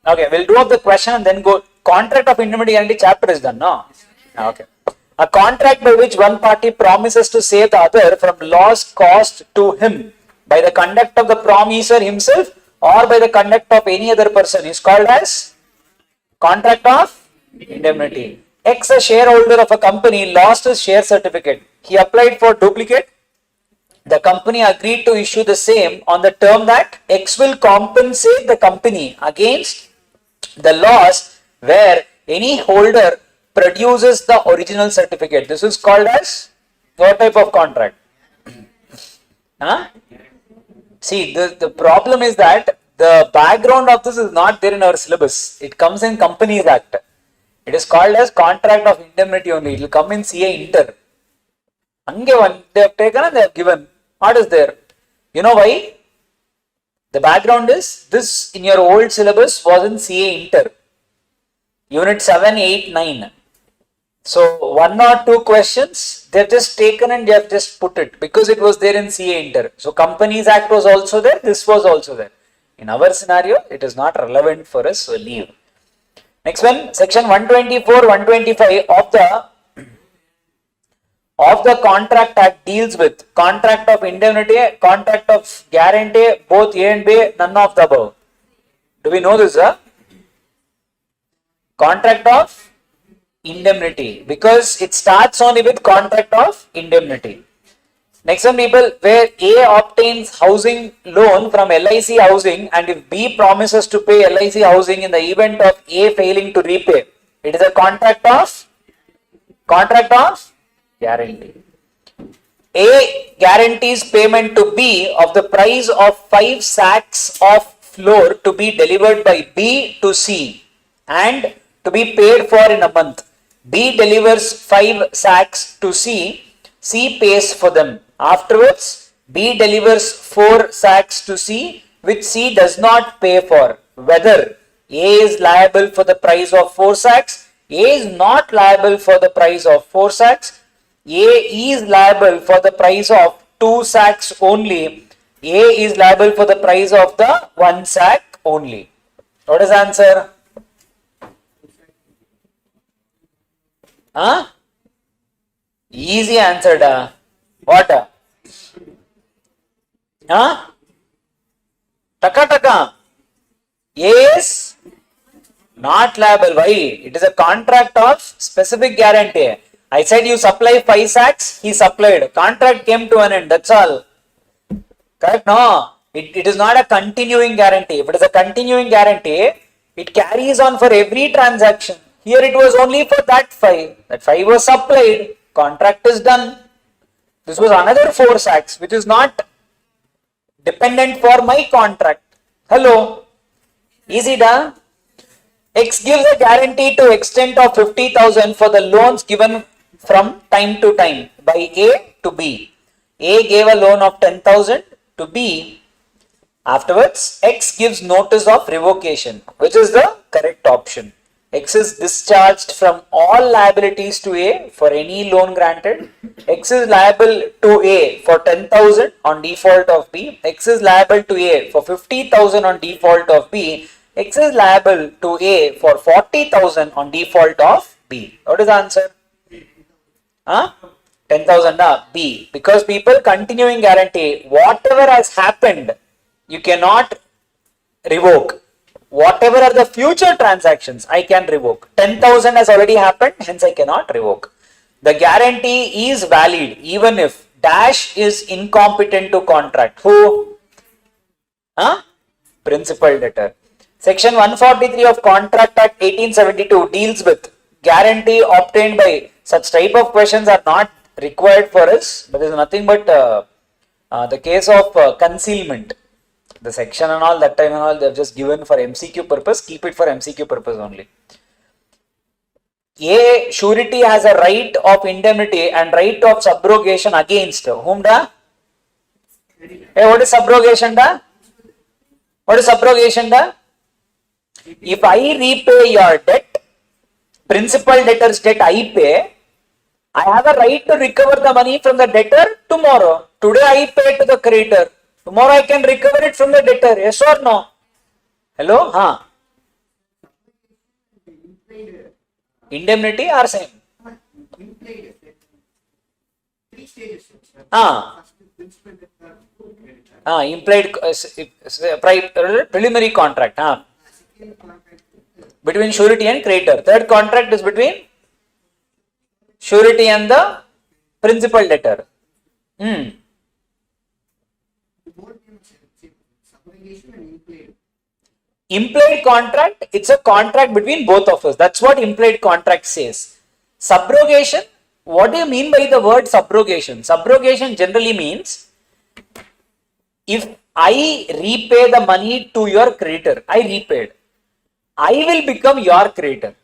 Okay, we'll do up the question and then go. Contract of indemnity guarantee chapter is done, no? Okay. A contract by which one party promises to save the other from loss caused to him by the conduct of the promisor himself or by the conduct of any other person is called as contract of indemnity. X, a shareholder of a company, lost his share certificate. He applied for duplicate. The company agreed to issue the same on the term that X will compensate the company against the loss where any holder produces the original certificate. This is called as what type of contract? Huh? See, the problem is that the background of this is not there in our syllabus. It comes in Companies Act. It is called as contract of indemnity only. It will come in CA Inter. They have taken and they have given. What is there? You know why? The background is this in your old syllabus was in CA Inter. Unit 7, 8, 9. So 1 or 2 questions they have just taken and they have just put it because it was there in CA Inter. So Companies Act was also there. This was also there. In our scenario, it is not relevant for us, so leave. Next one, section 124, 125 of the Contract Act deals with contract of indemnity, contract of guarantee, both A and B, none of the above. Do we know this? Contract of indemnity, because it starts only with contract of indemnity. Next one, people, where A obtains housing loan from LIC housing and if B promises to pay LIC housing in the event of A failing to repay, it is a contract of guarantee. A guarantees payment to B of the price of 5 sacks of flour to be delivered by B to C and to be paid for in a month. B delivers 5 sacks to C. C pays for them. Afterwards, B delivers 4 sacks to C, which C does not pay for. Whether A is liable for the price of 4 sacks, A is not liable for the price of 4 sacks, A is liable for the price of 2 sacks only, A is liable for the price of the 1 sack only. What is the answer? Huh? Easy answer, da. What? Huh? Taka. A is Not liable. Why? It is a contract of specific guarantee. I said you supply 5 sacks, he supplied. Contract came to an end. That's all. Correct? No. It is not a continuing guarantee. If it is a continuing guarantee, it carries on for every transaction. Here it was only for that 5. That 5 was supplied. Contract is done. This was another 4 sacks, which is not dependent for my contract. Hello? Easy done? X gives a guarantee to extent of 50,000 for the loans given from time to time by A to B. A gave a loan of 10,000 to B. Afterwards, X gives notice of revocation, which is the correct option. X is discharged from all liabilities to A for any loan granted. X is liable to A for 10,000 on default of B. X is liable to A for 50,000 on default of B. X is liable to A for 40,000 on default of B. What is the answer? 10,000 B. Because people continuing guarantee, whatever has happened, you cannot revoke. Whatever are the future transactions, I can revoke. 10,000 has already happened, hence I cannot revoke. The guarantee is valid even if dash is incompetent to contract. Who? Principal debtor. Section 143 of Contract Act 1872 deals with guarantee obtained by such type of questions are not required for us, but there is nothing but the case of concealment. The section and all that time and all they have just given for MCQ purpose. Keep it for MCQ purpose only. A surety has a right of indemnity and right of subrogation against whom da? Hey, what is subrogation da? What is subrogation da? If I repay your debt, principal debtor's debt I pay, I have a right to recover the money from the debtor tomorrow. Today I pay to the creditor. Tomorrow I can recover it from the debtor. Yes or no? Hello? Indemnity or same? Implied 3 stages. Implied preliminary contract. Second contract. Between surety and creditor. Third contract is between surety and the principal debtor. Subrogation and implied. Implied contract, it's a contract between both of us. That's what implied contract says. Subrogation, what do you mean by the word subrogation? Subrogation generally means if I repay the money to your creditor, I repaid, I will become your creditor.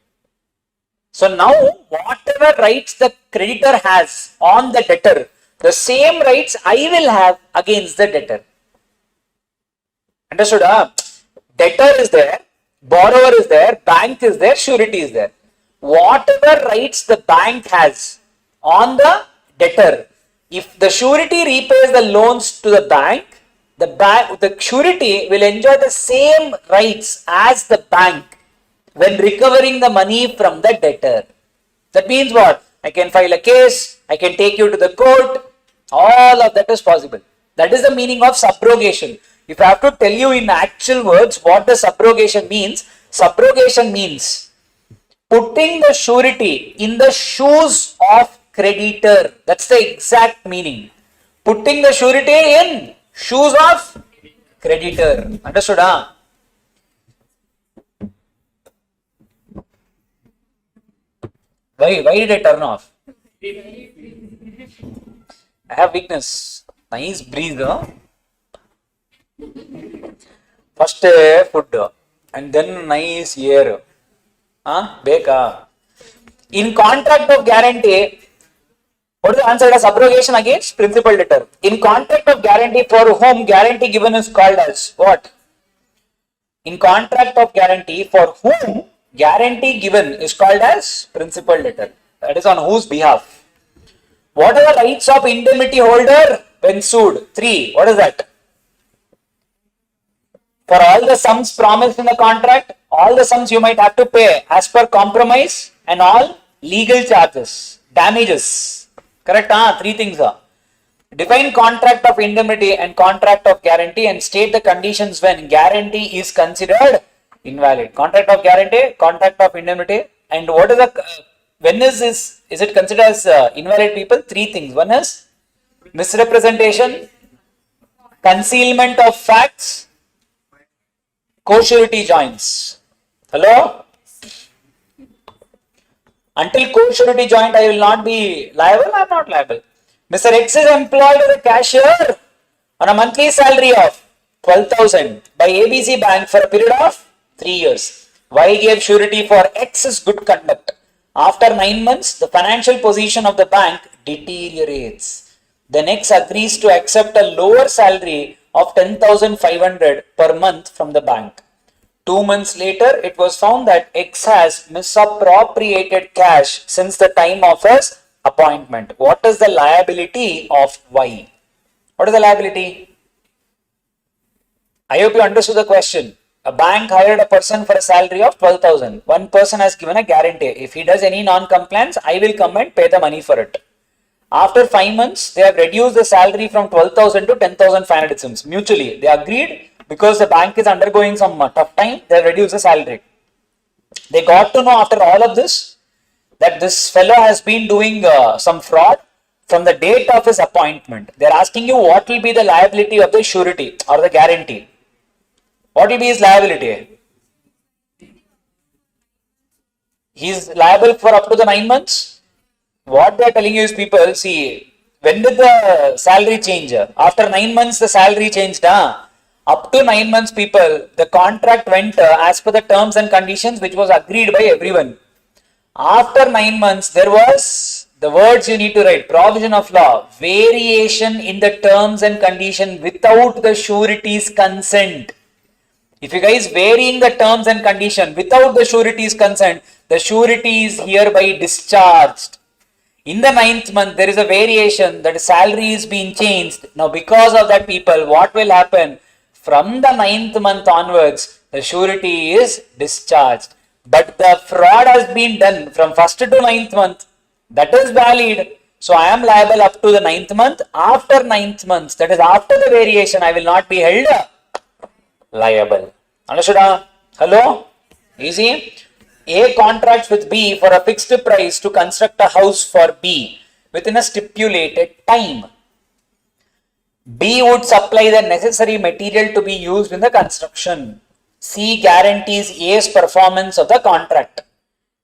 So now whatever rights the creditor has on the debtor, the same rights I will have against the debtor. Understood? Debtor is there, borrower is there, bank is there, surety is there. Whatever rights the bank has on the debtor, if the surety repays the loans to the bank, the surety will enjoy the same rights as the bank when recovering the money from the debtor. That means what? I can file a case, I can take you to the court, all of that is possible. That is the meaning of subrogation. If I have to tell you in actual words what the subrogation means putting the surety in the shoes of creditor. That's the exact meaning. Putting the surety in shoes of creditor. Understood? Why did I turn off? I have weakness. Nice breeze. First food and then nice air. Beka. In contract of guarantee, what is the answer? As subrogation against principal debtor. In contract of guarantee for whom guarantee given is called as what? In contract of guarantee for whom guarantee given is called as principal debtor. That is on whose behalf. What are the rights of indemnity holder when sued? 3. What is that? For all the sums promised in the contract, all the sums you might have to pay as per compromise and all legal charges, damages. Correct? 3 things are. Define contract of indemnity and contract of guarantee and state the conditions when guarantee is considered Invalid. Contract of guarantee, contract of indemnity, and what is the when is this? Is it considered as invalid people? Three things. One is misrepresentation, concealment of facts, co-surety joints. Hello? Until co-surety joint, I will not be liable. I am not liable. Mr. X is employed as a cashier on a monthly salary of 12,000 by ABC Bank for a period of 3 years. Y gave surety for X's good conduct. After 9 months, the financial position of the bank deteriorates. Then X agrees to accept a lower salary of 10,500 per month from the bank. 2 months later, it was found that X has misappropriated cash since the time of his appointment. What is the liability of Y? What is the liability? I hope you understood the question. A bank hired a person for a salary of 12,000. One person has given a guarantee. If he does any non-compliance, I will come and pay the money for it. After 5 months, they have reduced the salary from 12,000 to 10,500 it seems. Mutually, they agreed because the bank is undergoing some tough time, they have reduced the salary. They got to know after all of this that this fellow has been doing some fraud from the date of his appointment. They are asking you what will be the liability of the surety or the guarantee. What will be his liability? He is liable for up to the 9 months. What they are telling you is, people, see, when did the salary change? After 9 months, the salary changed. Up to 9 months, people, the contract went as per the terms and conditions which was agreed by everyone. After 9 months, there was the words you need to write: provision of law, variation in the terms and condition without the surety's consent. If you guys varying the terms and condition without the surety's consent, the surety is hereby discharged. In the 9th month, there is a variation that salary is being changed. Now, because of that, people, what will happen? From the 9th month onwards, the surety is discharged. But the fraud has been done from 1st to 9th month. That is valid. So, I am liable up to the 9th month. After 9th month, that is after the variation, I will not be held liable. Understood? Hello? Easy? A contracts with B for a fixed price to construct a house for B within a stipulated time. B would supply the necessary material to be used in the construction. C guarantees A's performance of the contract.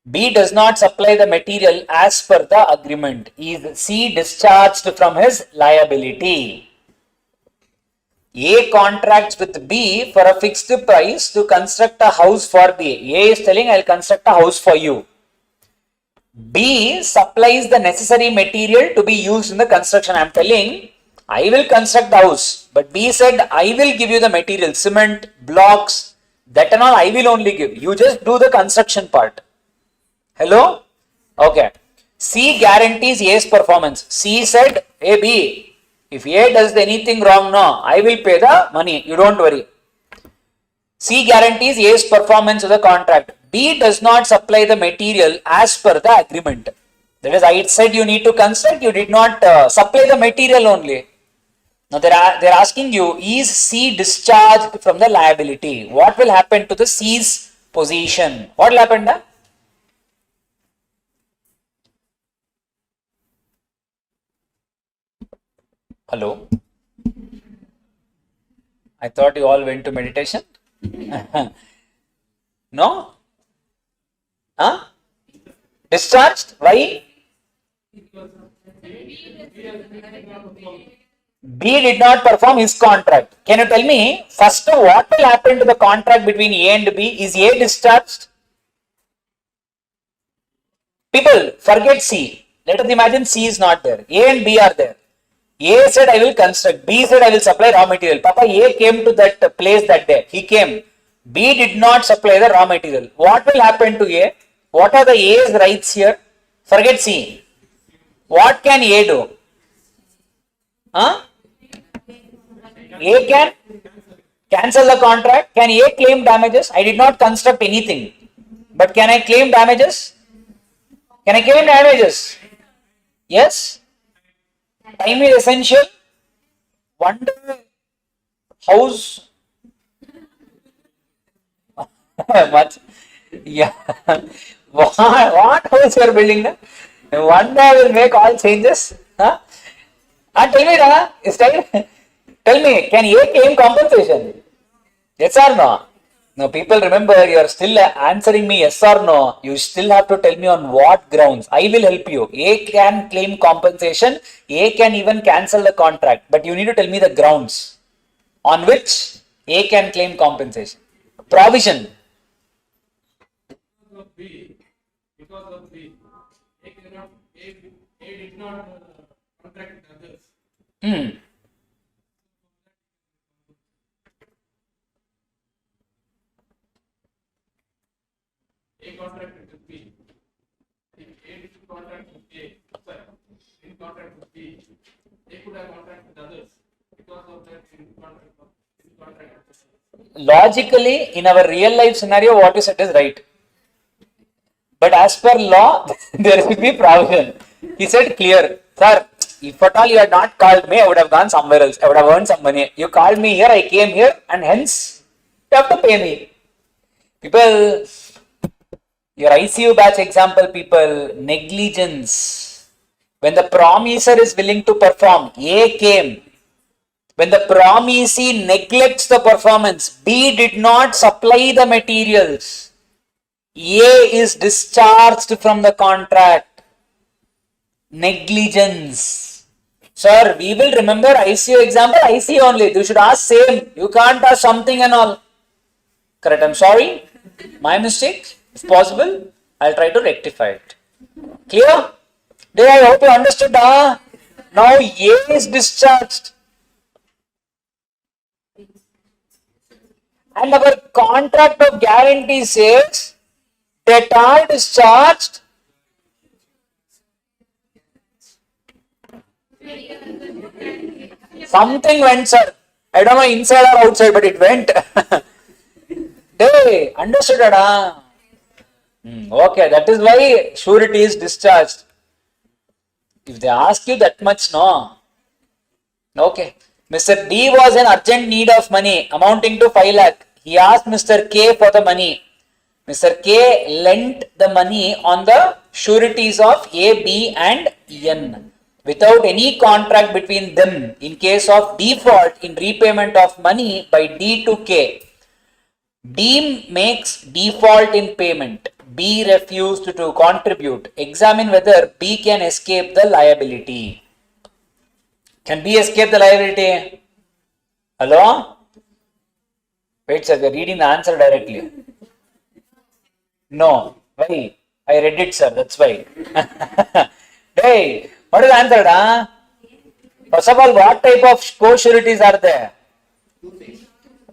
B does not supply the material as per the agreement. Is C discharged from his liability? A contracts with B for a fixed price to construct a house for B. A is telling, I will construct a house for you. B supplies the necessary material to be used in the construction. I am telling, I will construct the house. But B said, I will give you the material, cement, blocks, that and all I will only give. You just do the construction part. Hello? Okay. C guarantees A's performance. C said, hey B, if A does anything wrong, no, I will pay the money. You don't worry. C guarantees A's performance of the contract. B does not supply the material as per the agreement. That is, I said you need to construct, you did not supply the material only. Now they are asking you, is C discharged from the liability? What will happen to the C's position? What will happen? Hello? I thought you all went to meditation. No? Huh? Discharged? Why? B did not perform his contract. Can you tell me, first, what will happen to the contract between A and B? Is A discharged? People, forget C. Let us imagine C is not there. A and B are there. A said, I will construct. B said, I will supply raw material. Papa, A came to that place that day. He came. B did not supply the raw material. What will happen to A? What are the A's rights here? Forget C. What can A do? Huh? A can cancel the contract. Can A claim damages? I did not construct anything. But can I claim damages? Can I claim damages? Yes. Time is essential. One day, house. Much. Yeah. What house you are building? Na? One day I will make all changes. Huh? Tell me, tell me, can A claim compensation? Yes or no? No, people remember you are still answering me yes or no. You still have to tell me on what grounds. I will help you. A can claim compensation. A can even cancel the contract. But you need to tell me the grounds on which A can claim compensation. Provision. Of B, because of B, A cannot, A did not contract with others. Hmm. A contracted with B. If A did contract with A, sorry, didn't contract with B, A could have contract with others. Because of that, didn't contract with others. Logically, in our real life scenario, what you said is right. But as per law, there should be provision. He said clear, sir, if at all you had not called me, I would have gone somewhere else. I would have earned some money. You called me here, I came here, and hence you have to pay me. People, your ICU batch example, people, negligence. When the promiser is willing to perform, A came. When the promisee neglects the performance, B did not supply the materials. A is discharged from the contract. Negligence. Sir, we will remember ICU example, ICU only. You should ask same. You can't ask something and all. Correct, I'm sorry. My mistake. If possible, I'll try to rectify it. Clear? Did I hope you understood? Now A is discharged. And our contract of guarantee says that are discharged something went, sir. I don't know inside or outside, but it went. Hey, understood, Ada? Okay, that is why surety is discharged. If they ask you that much, no. Okay. Mr. D was in urgent need of money amounting to 5 lakh. He asked Mr. K for the money. Mr. K lent the money on the sureties of A, B and N without any contract between them in case of default in repayment of money by D to K. D makes default in payment. B refused to contribute. Examine whether B can escape the liability. Can B escape the liability? Hello? Wait, sir, we are reading the answer directly. No. Why? I read it, sir. That's why. Hey, what is the answer? Huh? First of all, what type of co-sureties are there?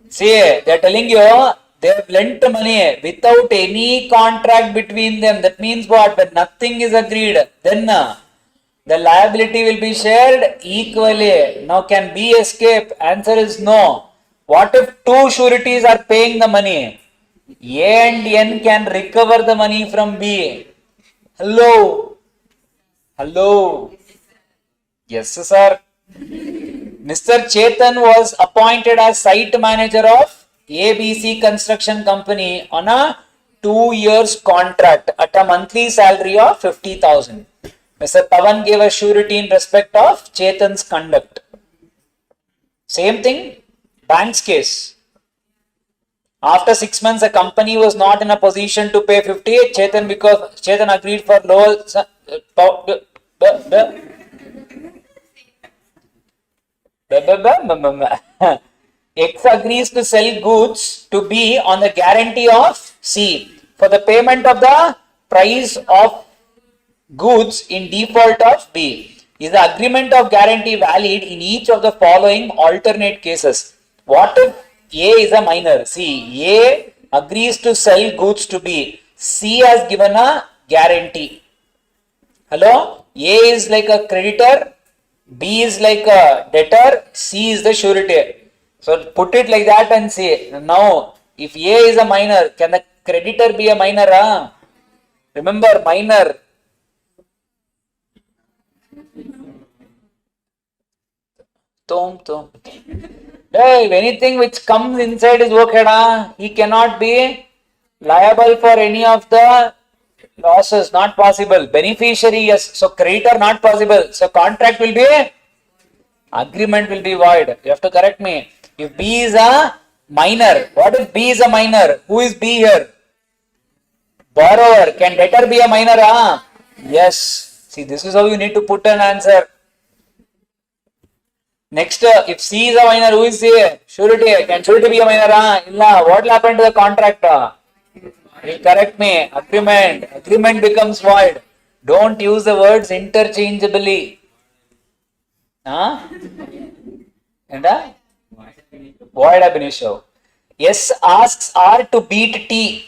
See, they are telling you they have lent money without any contract between them. That means what? When nothing is agreed, then the liability will be shared equally. Now, can B escape? Answer is no. What if two sureties are paying the money? A and N can recover the money from B. Hello? Hello? Yes, sir. Mr. Chetan was appointed as site manager of ABC Construction Company on a 2 years contract at a monthly salary of 50,000. Mr. Pavan gave a surety in respect of Chetan's conduct. Same thing, bank's case. After 6 months, the company was not in a position to pay 50. Because Chetan agreed for lower. X agrees to sell goods to B on the guarantee of C for the payment of the price of goods in default of B. Is the agreement of guarantee valid in each of the following alternate cases? What if A is a minor? See, A agrees to sell goods to B. C has given a guarantee. Hello? A is like a creditor, B is like a debtor, C is the surety. So put it like that and say, now if A is a minor, can the creditor be a minor? Huh? Remember, minor. Hey, if anything which comes inside is okay, he cannot be Liable for any of the losses, not possible. Beneficiary, yes. So creditor, not possible. So contract will be, agreement will be void. You have to correct me. If B is a minor, what if B is a minor? Who is B here? Borrower. Can debtor be a minor? Yes. See, this is how you need to put an answer. Next, if C is a minor, who is C? Surety. Can surety be a minor? Illa. What will happen to the contract? You correct me. Agreement. Agreement becomes void. Don't use the words interchangeably. And void ab initio. S asks R to beat T.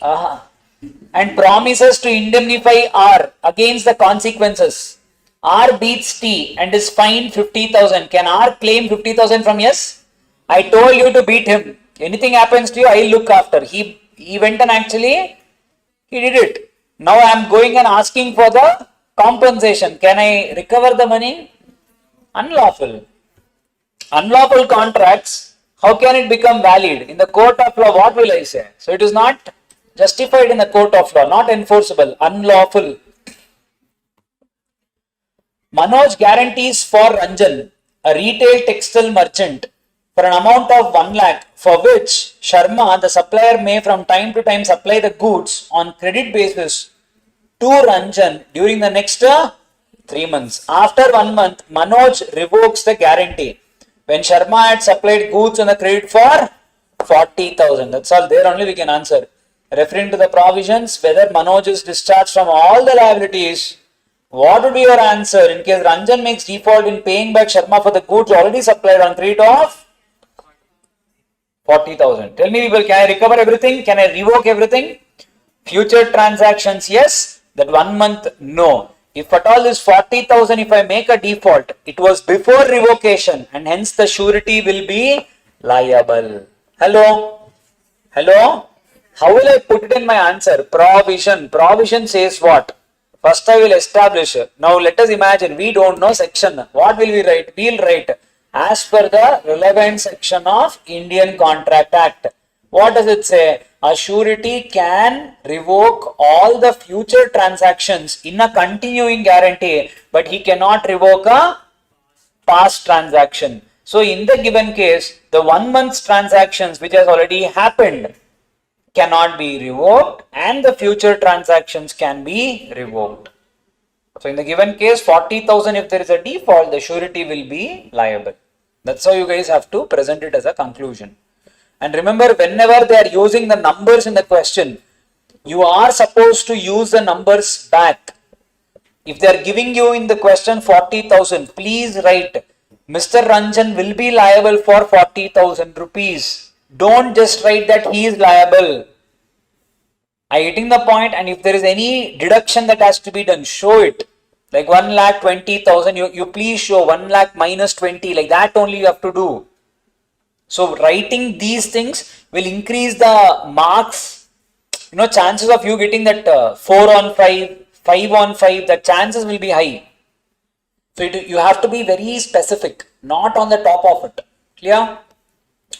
And promises to indemnify R against the consequences. R beats T and is fined 50,000. Can R claim 50,000 from S? I told you to beat him. Anything happens to you, I'll look after. He went and actually, he did it. Now I am going and asking for the compensation. Can I recover the money? Unlawful. Unlawful contracts, how can it become valid? In the court of law, what will I say? So it is not justified in the court of law, not enforceable, unlawful. Manoj guarantees for Ranjan, a retail textile merchant, for an amount of 1 lakh, for which Sharma, the supplier, may from time to time supply the goods on credit basis to Ranjan during the next 3 months. After 1 month, Manoj revokes the guarantee. When Sharma had supplied goods on the credit for 40,000, that's all. There only we can answer. Referring to the provisions, whether Manoj is discharged from all the liabilities, what would be your answer in case Ranjan makes default in paying back Sharma for the goods already supplied on credit of 40,000? Tell me people, can I recover everything? Can I revoke everything? Future transactions, yes. That 1 month, no. If at all is 40,000, if I make a default, it was before revocation and hence the surety will be liable. Hello? Hello? How will I put it in my answer? Provision. Provision says what? First I will establish. Now let us imagine we don't know section. What will we write? We will write as per the relevant section of Indian Contract Act. What does it say? A surety can revoke all the future transactions in a continuing guarantee, but he cannot revoke a past transaction. So in the given case, the 1 month's transactions which has already happened cannot be revoked and the future transactions can be revoked. So in the given case, 40,000, if there is a default, the surety will be liable. That's how you guys have to present it as a conclusion. And remember, whenever they are using the numbers in the question, you are supposed to use the numbers back. If they are giving you in the question 40,000, please write, Mr. Ranjan will be liable for 40,000 rupees. Don't just write that he is liable. Are you getting the point? And if there is any deduction that has to be done, show it. Like 1,20,000, you please show 1 lakh minus 20, like that only you have to do. So writing these things will increase the marks, chances of you getting that 4 on 5, 5 on 5, the chances will be high. So you have to be very specific, not on the top of it. Clear?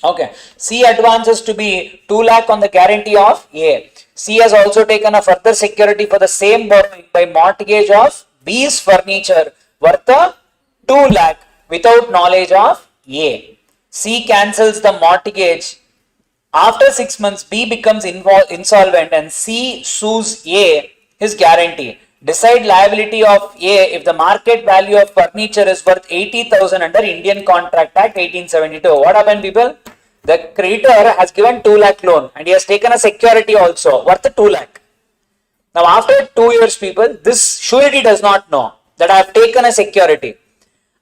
Okay. C advances to be 2 lakh on the guarantee of A. C has also taken a further security for the same borrowing by mortgage of B's furniture worth 2 lakh without knowledge of A. C cancels the mortgage. After 6 months, B becomes insolvent and C sues A, his guarantee. Decide liability of A if the market value of furniture is worth 80,000 under Indian Contract Act 1872. What happened, people? The creditor has given 2 lakh loan and he has taken a security also worth 2 lakh. Now after 2 years, people, this surety does not know that I have taken a security.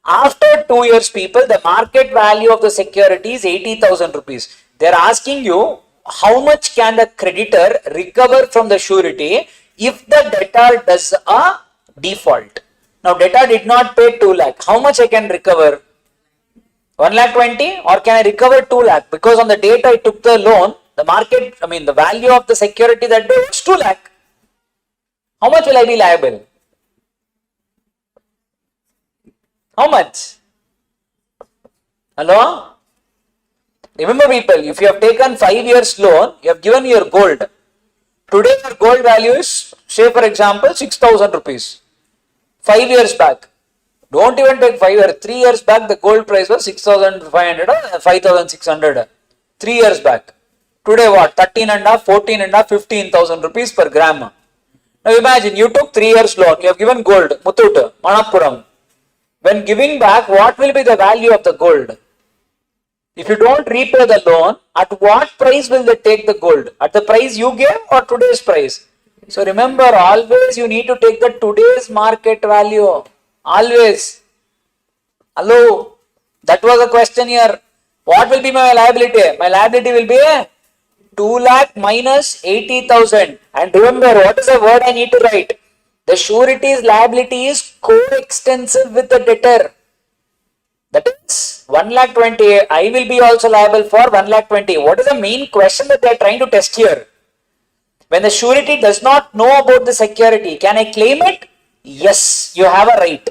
After 2 years, people, the market value of the security is 80,000 rupees. They are asking you how much can the creditor recover from the surety if the debtor does a default. Now debtor did not pay 2 lakh. How much I can recover? 1 lakh 20, or can I recover 2 lakh? Because on the date I took the loan, the value of the security that day was 2 lakh. How much will I be liable? How much? Hello? Remember, people, if you have taken 5 years loan, you have given your gold. Today your gold value is, say for example, 6,000 rupees. 5 years back. Don't even take 5 years. 3 years back the gold price was 6,500 or 5,600. 3 years back. Today what? 13 and a half, 14 and a half, 15,000 rupees per gram. Now imagine you took 3 years loan. You have given gold. Muthoot, Manappuram. When giving back, what will be the value of the gold? If you don't repay the loan, at what price will they take the gold? At the price you gave or today's price? So remember, always you need to take the today's market value. Always. Hello? That was a question here. What will be my liability? My liability will be 2 lakh minus 80,000. And remember, what is the word I need to write? The surety's liability is coextensive with the debtor. That is 1 lakh 20. I will be also liable for 1 lakh 20. What is the main question that they are trying to test here? When the surety does not know about the security, can I claim it? Yes, you have a right.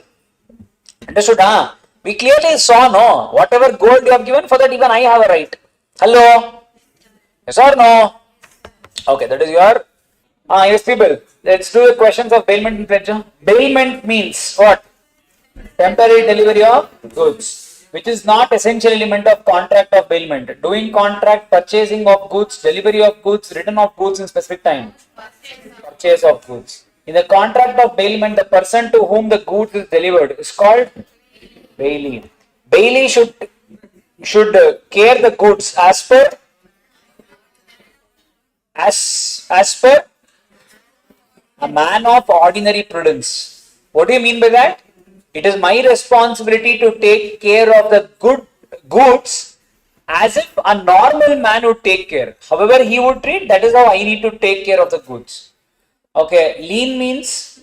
Understood? Huh? We clearly saw, no? Whatever gold you have given, for that even I have a right. Hello? Yes or no? Okay, that is your... yes, people. Let's do the questions of bailment and pledge. Bailment means what? Temporary delivery of goods, which is not essential element of contract of bailment. Doing contract, purchasing of goods, delivery of goods, return of goods in specific time. Purchase of goods. In the contract of bailment, the person to whom the goods is delivered is called bailee. Bailee should care the goods as per a man of ordinary prudence. What do you mean by that? It is my responsibility to take care of the goods as if a normal man would take care. However he would treat, that is how I need to take care of the goods. Okay, lien means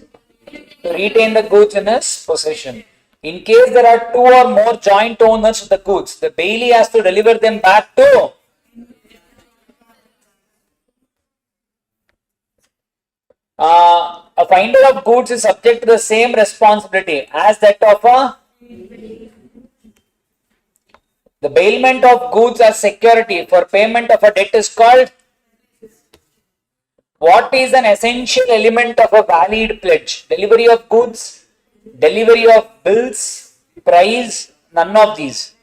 to retain the goods in his possession. In case there are 2 or more joint owners of the goods, the bailee has to deliver them back to a finder of goods is subject to the same responsibility as that of the bailment of goods as security for payment of a debt is called. What is an essential element of a valid pledge? Delivery of goods, delivery of bills, price, none of these.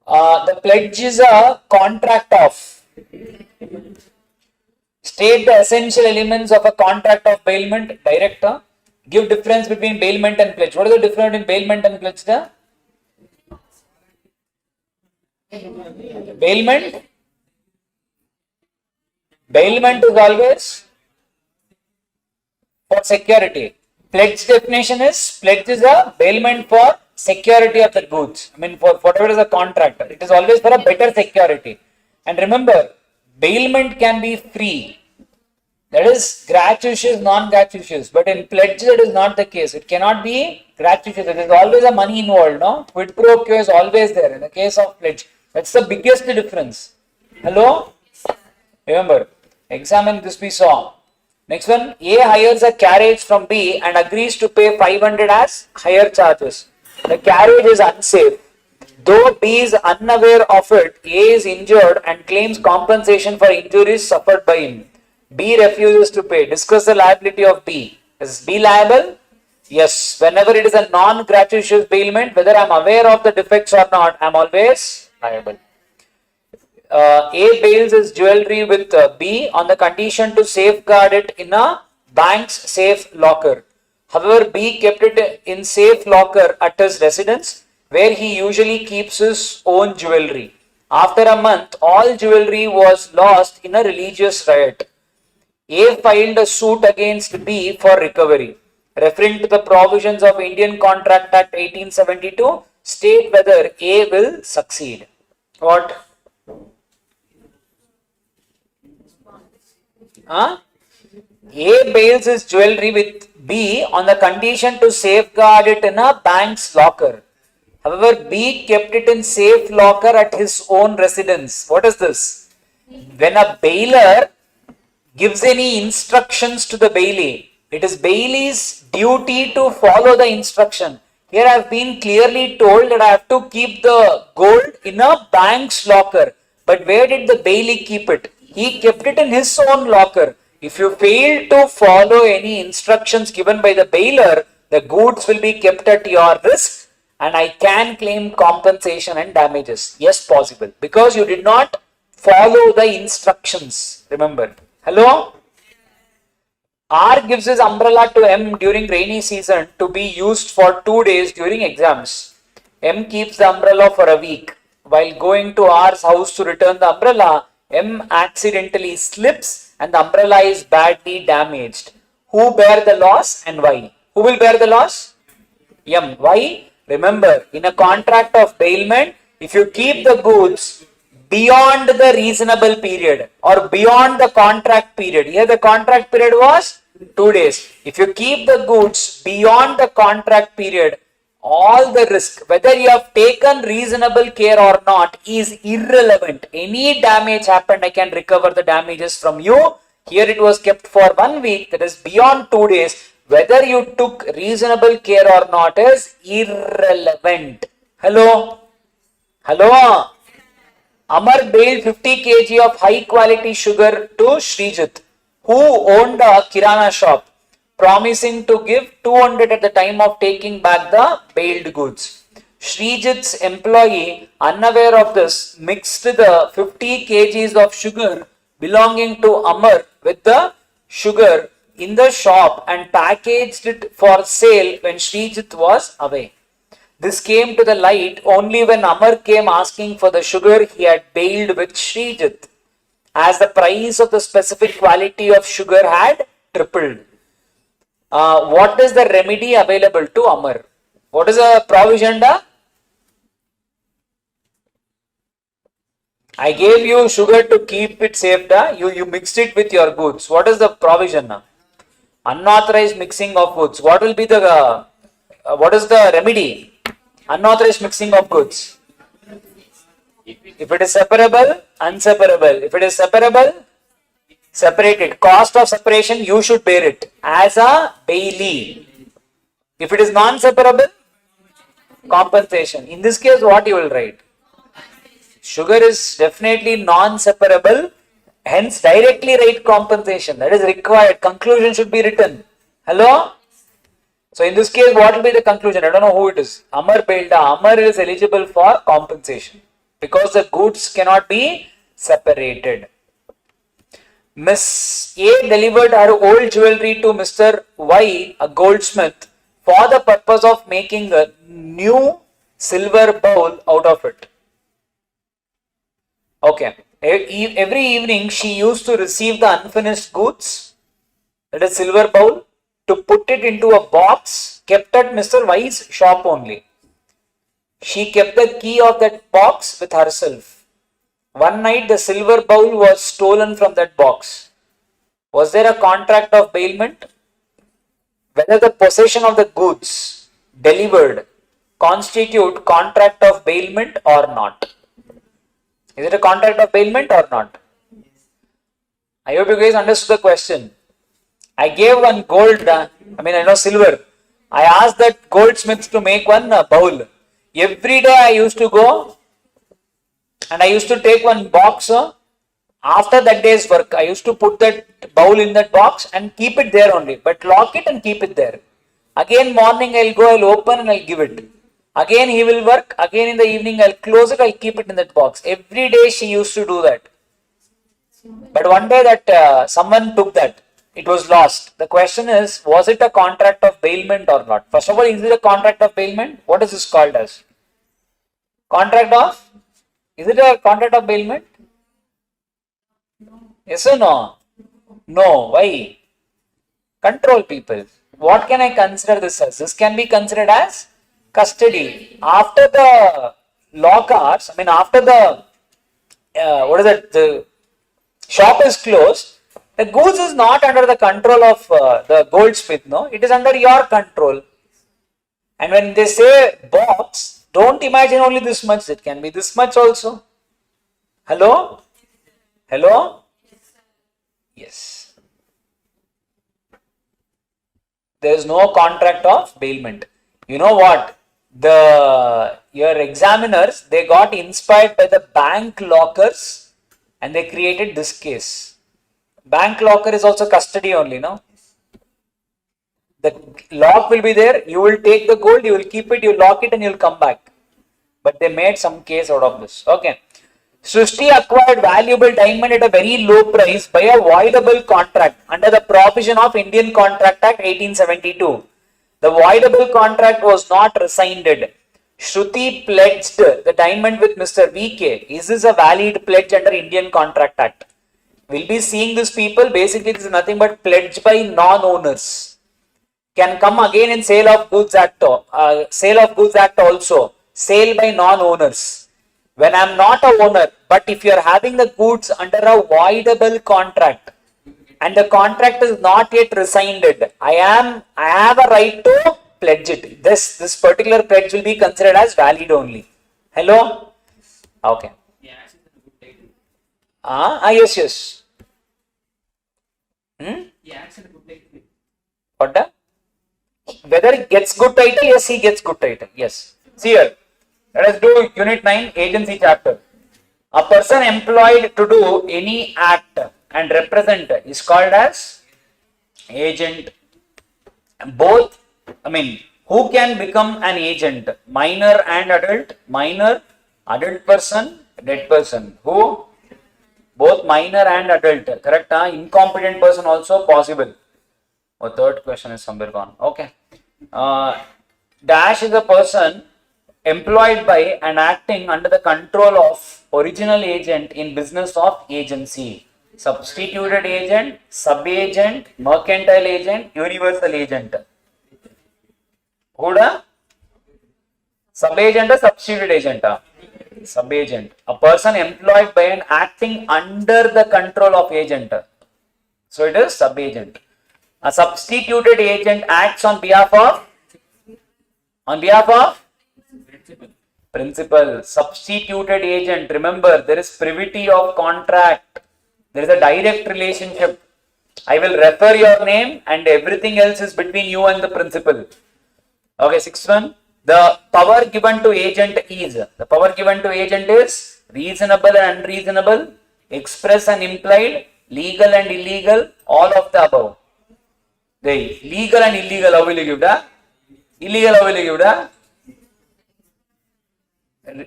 The pledge is a contract of. State the essential elements of a contract of bailment. Director, give difference between bailment and pledge. What is the difference between bailment and pledge there? Bailment is always for security. Pledge definition is, pledge is a bailment for security of the goods. I mean, for whatever is a contract, it is always for a better security. And remember, bailment can be free. That is gratuitous, non-gratuitous. But in pledge, it is not the case. It cannot be gratuitous. There is always a money involved. No, quid pro quo is always there in the case of pledge. That's the biggest difference. Hello? Remember, examine this we saw. Next one, A hires a carriage from B and agrees to pay 500 as hire charges. The carriage is unsafe. Though B is unaware of it, A is injured and claims compensation for injuries suffered by him. B refuses to pay. Discuss the liability of B. Is B liable? Yes. Whenever it is a non-gratuitous bailment, whether I am aware of the defects or not, I am always liable. A bails his jewelry with B on the condition to safeguard it in a bank's safe locker. However, B kept it in safe locker at his residence, where he usually keeps his own jewelry. After a month, all jewelry was lost in a religious riot. A filed a suit against B for recovery. Referring to the provisions of Indian Contract Act 1872, state whether A will succeed. What? A bails his jewelry with B on the condition to safeguard it in a bank's locker. However, B kept it in safe locker at his own residence. What is this? When a bailer gives any instructions to the bailee, it is bailee's duty to follow the instruction. Here I have been clearly told that I have to keep the gold in a bank's locker. But where did the bailee keep it? He kept it in his own locker. If you fail to follow any instructions given by the bailer, the goods will be kept at your risk and I can claim compensation and damages. Yes, possible. Because you did not follow the instructions. Remember. Hello? R gives his umbrella to M during rainy season to be used for 2 days during exams. M keeps the umbrella for a week. While going to R's house to return the umbrella, M accidentally slips and the umbrella is badly damaged. Who bear the loss and why? Who will bear the loss? M. Why? Remember, in a contract of bailment, if you keep the goods beyond the reasonable period or beyond the contract period, here the contract period was 2 days. If you keep the goods beyond the contract period, all the risk, whether you have taken reasonable care or not, is irrelevant. Any damage happened, I can recover the damages from you. Here it was kept for 1 week, that is beyond 2 days. Whether you took reasonable care or not is irrelevant. Hello? Hello? Amar bailed 50 kg of high quality sugar to Srijit, who owned a kirana shop, promising to give 200 at the time of taking back the bailed goods. Srijit's employee, unaware of this, mixed the 50 kgs of sugar belonging to Amar with the sugar in the shop and packaged it for sale when Srijit was away. This came to the light only when Amar came asking for the sugar he had bailed with Srijit, as the price of the specific quality of sugar had tripled. What is the remedy available to Amar? What is the provision? I gave you sugar to keep it safe. You mixed it with your goods. What is the provision? Unauthorized mixing of goods. What will be the what is the remedy? Unauthorized mixing of goods. If it is separable, unseparable. If it is separable, separate it. Cost of separation, you should bear it as a bailee. If it is non-separable, compensation. In this case, what you will write? Sugar is definitely non-separable. Hence, directly write compensation. That is required. Conclusion should be written. Hello? So, in this case, what will be the conclusion? I don't know who it is. Amar bailed. Amar is eligible for compensation because the goods cannot be separated. Miss A delivered her old jewelry to Mr. Y, a goldsmith, for the purpose of making a new silver bowl out of it. Okay. Every evening she used to receive the unfinished goods, that is silver bowl, to put it into a box kept at Mr. Y's shop only. She kept the key of that box with herself. One night the silver bowl was stolen from that box. Was there a contract of bailment? Whether the possession of the goods delivered constitute contract of bailment or not? Is it a contract of bailment or not? I hope you guys understood the question. I gave one gold, silver. I asked that goldsmith to make one bowl. Every day I used to go and I used to take one box. After that day's work, I used to put that bowl in that box and keep it there only. But lock it and keep it there. Again morning I'll go, I'll open and I'll give it. Again he will work. Again in the evening I'll close it, I'll keep it in that box. Every day she used to do that. But one day that someone took that. It was lost. The question is, was it a contract of bailment or not? First of all, is it a contract of bailment? What is this called as? Contract of? Is it a contract of bailment? Yes or no? No. Why? Control people. What can I consider this as? This can be considered as custody. After the lock hours, after the, the shop is closed, the goods is not under the control of the goldsmith, no? It is under your control. And when they say box, don't imagine only this much. It can be this much also. Hello? Hello? Yes. There is no contract of bailment. You know what? Your examiners, they got inspired by the bank lockers and they created this case. Bank locker is also custody only, no? The lock will be there, you will take the gold, you will keep it, you lock it and you will come back. But they made some case out of this. Okay. Srishti acquired valuable diamond at a very low price by a voidable contract under the provision of Indian Contract Act 1872. The voidable contract was not rescinded. Shruti pledged the diamond with Mr. VK. Is this a valid pledge under Indian Contract Act? We'll be seeing these people. Basically, this is nothing but pledge by non-owners. Can come again in Sale of Goods Act. Sale of Goods Act also. Sale by non-owners. When I am not a owner, but if you are having the goods under a voidable contract and the contract is not yet rescinded, I have a right to pledge it. This particular pledge will be considered as valid only. Hello? Okay. Yeah, actually, that's a good title. Yes. Yeah, actually, good title. What the? Whether he gets good title? Yes, he gets good title. Yes. See here. Let us do Unit 9, Agency chapter. A person employed to do any act and represent is called as agent. Both, who can become an agent? Minor and adult. Minor, adult person, dead person. Who? Both minor and adult. Correct? Incompetent person also possible. Oh, third question is somewhere gone. Okay. Dash is a person employed by and acting under the control of original agent in business of agency. Substituted agent, sub-agent, mercantile agent, universal agent. Who? Sub-agent or substituted agent? Sub-agent. A person employed by and acting under the control of agent. So it is sub-agent. A substituted agent acts on behalf of principal. Substituted agent. Remember, there is privity of contract. There is a direct relationship. I will refer your name and everything else is between you and the principal. Okay, sixth one. The power given to agent is. The power given to agent is reasonable and unreasonable, express and implied, legal and illegal, all of the above. The legal and illegal, how will you give that? Illegal, how will you give that?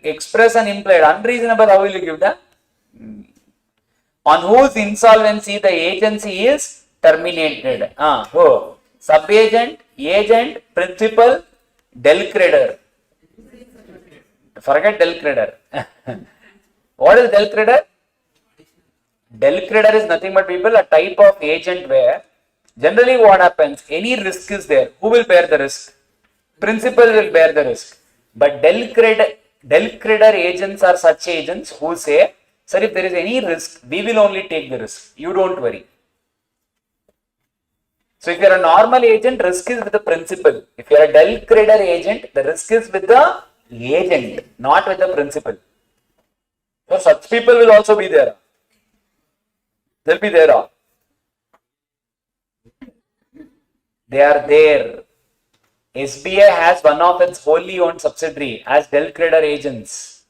Express and implied, unreasonable, how will you give that? On whose insolvency the agency is terminated. Who? Sub-agent, agent, principal, del creditor. Forget del creditor. What is del creditor? Del creditor is nothing but people, a type of agent where generally what happens, any risk is there. Who will bear the risk? Principal will bear the risk. But del creditor agents are such agents who say, sir, if there is any risk, we will only take the risk. You don't worry. So if you are a normal agent, risk is with the principal. If you are a del creditor agent, the risk is with the agent, not with the principal. So such people will also be there. They'll be there. They are there. SBI has one of its wholly owned subsidiary as del creditor agents.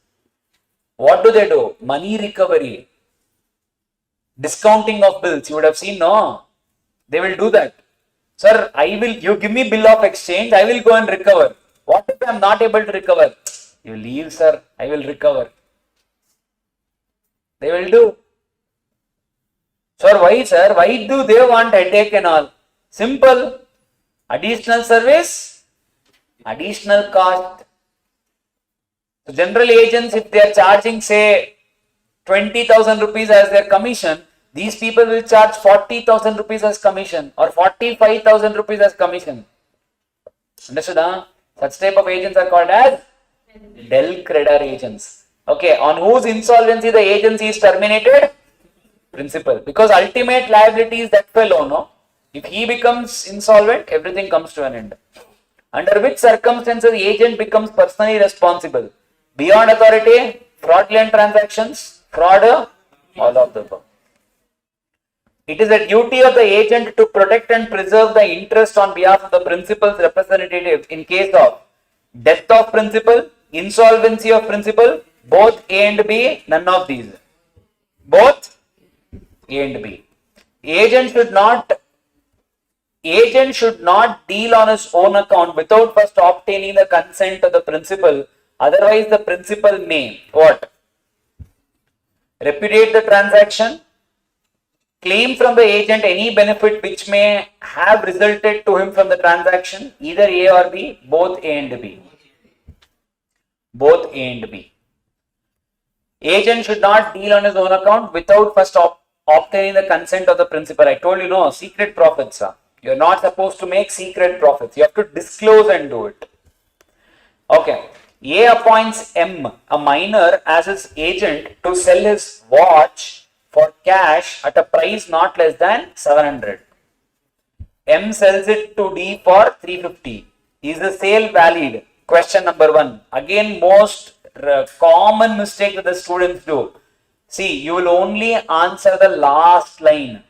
What do? Money recovery. Discounting of bills. You would have seen, no? They will do that. Sir, you give me bill of exchange, I will go and recover. What if I am not able to recover? You leave, sir, I will recover. They will do. Sir, why do they want headache and all? Simple. Additional service, additional cost. So general agents, if they are charging, say, 20,000 rupees as their commission, these people will charge 40,000 rupees as commission or 45,000 rupees as commission. Understood? Such type of agents are called as del creditor agents. Okay, on whose insolvency the agency is terminated? Principal. Because ultimate liability is that fellow, no? If he becomes insolvent, everything comes to an end. Under which circumstances the agent becomes personally responsible? Beyond authority, fraudulent transactions, fraud, all of the above. It is the duty of the agent to protect and preserve the interest on behalf of the principal's representative in case of death of principal, insolvency of principal, both A and B, none of these. Both A and B. Agent should not deal on his own account without first obtaining the consent of the principal. Otherwise, the principal may what? Repudiate the transaction, claim from the agent any benefit which may have resulted to him from the transaction, either A or B, both A and B. Both A and B. Agent should not deal on his own account without first obtaining the consent of the principal. I told you, no, secret profits. You're not supposed to make secret profits. You have to disclose and do it. Okay. A appoints M, a minor, as his agent to sell his watch for cash at a price not less than 700. M sells it to D for 350. Is the sale valid? Question number 1. Again, most common mistake that the students do. See, you will only answer the last line.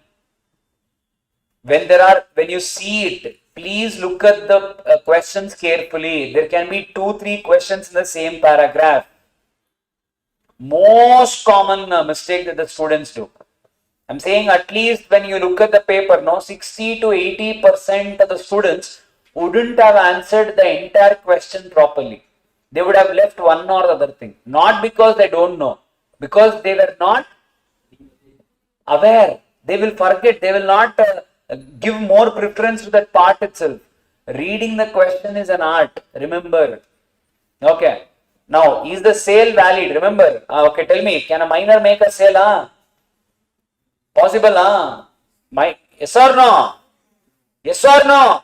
When you see it, please look at the questions carefully. There can be 2-3 questions in the same paragraph. Most common mistake that the students do. I'm saying at least when you look at the paper, 60 to 80% of the students wouldn't have answered the entire question properly. They would have left one or the other thing. Not because they don't know, because they were not aware. They will forget. They will not give more preference to that part itself. Reading the question is an art. Remember. Okay. Now, is the sale valid? Remember. Okay, tell me. Can a minor make a sale? Possible? Yes or no? Yes or no?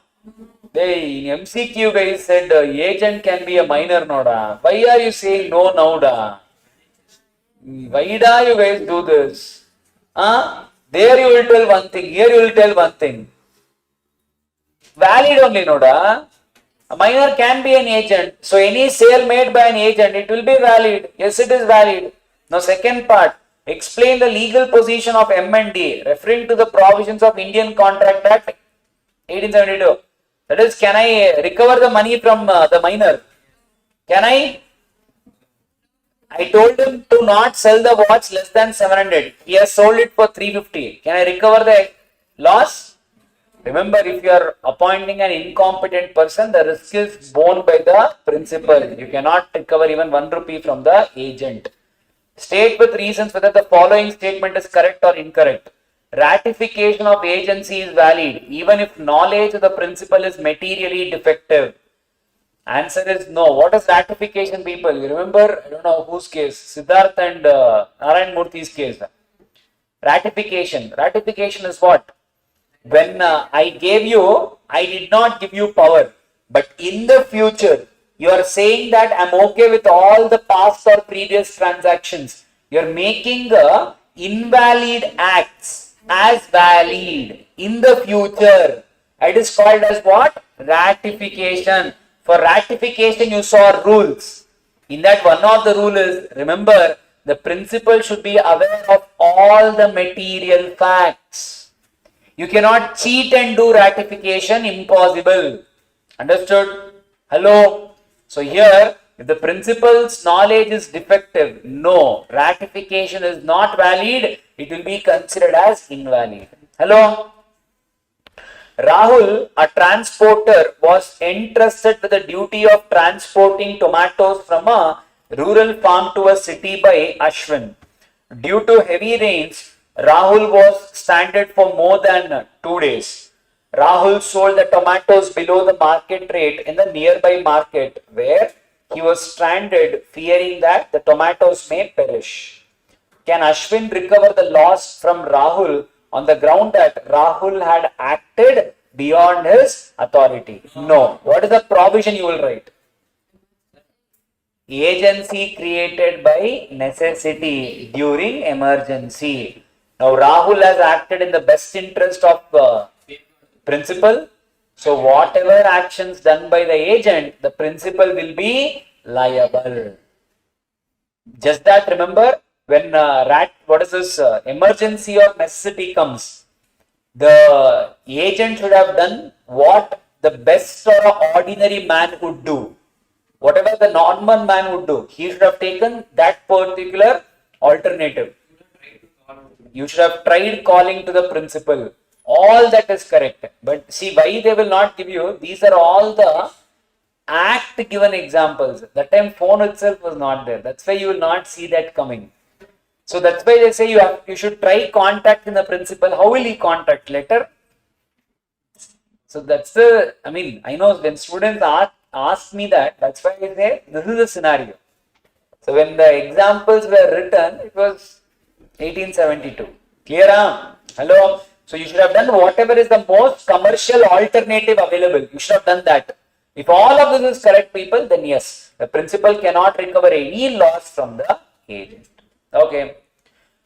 In MCQ guys said agent can be a minor, noda. Why are you saying no now da? Why da you guys do this? There you will tell one thing, here you will tell one thing. Valid only, noda. A minor can be an agent. So any sale made by an agent, it will be valid. Yes, it is valid. Now second part, explain the legal position of M and D, referring to the provisions of Indian Contract Act 1872. That is, can I recover the money from the minor? Can I? I told him to not sell the watch less than 700. He has sold it for 350. Can I recover the loss? Remember, if you are appointing an incompetent person, the risk is borne by the principal. You cannot recover even 1 rupee from the agent. State with reasons whether the following statement is correct or incorrect. Ratification of agency is valid even if knowledge of the principal is materially defective. Answer is no. What is ratification, people? You remember, I don't know whose case, Siddharth and Narayan Murthy's case. Ratification. Ratification is what? When I gave you, I did not give you power. But in the future, you are saying that I'm okay with all the past or previous transactions. You're making the invalid acts as valid in the future. It is called as what? Ratification. For ratification, you saw rules. In that, one of the rules is, remember, the principal should be aware of all the material facts. You cannot cheat and do ratification, impossible. Understood? Hello? So here, if the principal's knowledge is defective, no, ratification is not valid, it will be considered as invalid. Hello? Rahul, a transporter, was entrusted with the duty of transporting tomatoes from a rural farm to a city by Ashwin. Due to heavy rains, Rahul was stranded for more than 2 days. Rahul sold the tomatoes below the market rate in the nearby market, where he was stranded, fearing that the tomatoes may perish. Can Ashwin recover the loss from Rahul on the ground that Rahul had acted beyond his authority? No. What is the provision you will write? Agency created by necessity during emergency. Now Rahul has acted in the best interest of principal. So whatever actions done by the agent, the principal will be liable. Just that, remember, when emergency or necessity comes, the agent should have done what the best or ordinary man would do. Whatever the normal man would do, he should have taken that particular alternative. You should have tried calling to the principal. All that is correct. But see why they will not give you. These are all the act given examples. That time phone itself was not there. That's why you will not see that coming. So that's why they say you should try contacting the principal. How will he contact? Letter? So that's the, I know when students ask me that, that's why I say this is the scenario. So when the examples were written, it was 1872. Clear? Hello? So you should have done whatever is the most commercial alternative available. You should have done that. If all of this is correct, people, then yes, the principal cannot recover any loss from the agent. Okay.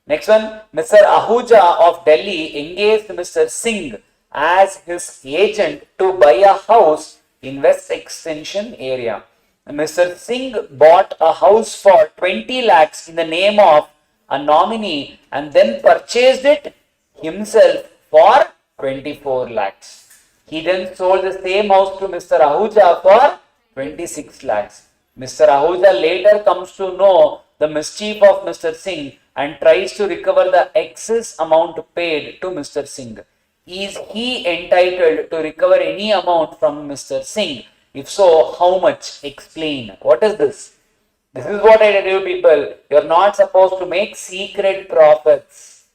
Next one, Mr. Ahuja of Delhi engaged Mr. Singh as his agent to buy a house in West Extension area. Mr. Singh bought a house for 20 lakhs in the name of a nominee and then purchased it himself for 24 lakhs. He then sold the same house to Mr. Ahuja for 26 lakhs. Mr. Ahuja later comes to know the mischief of Mr. Singh and tries to recover the excess amount paid to Mr. Singh. Is he entitled to recover any amount from Mr. Singh? If so, how much? Explain. What is this? This is what I tell you people. You are not supposed to make secret profits.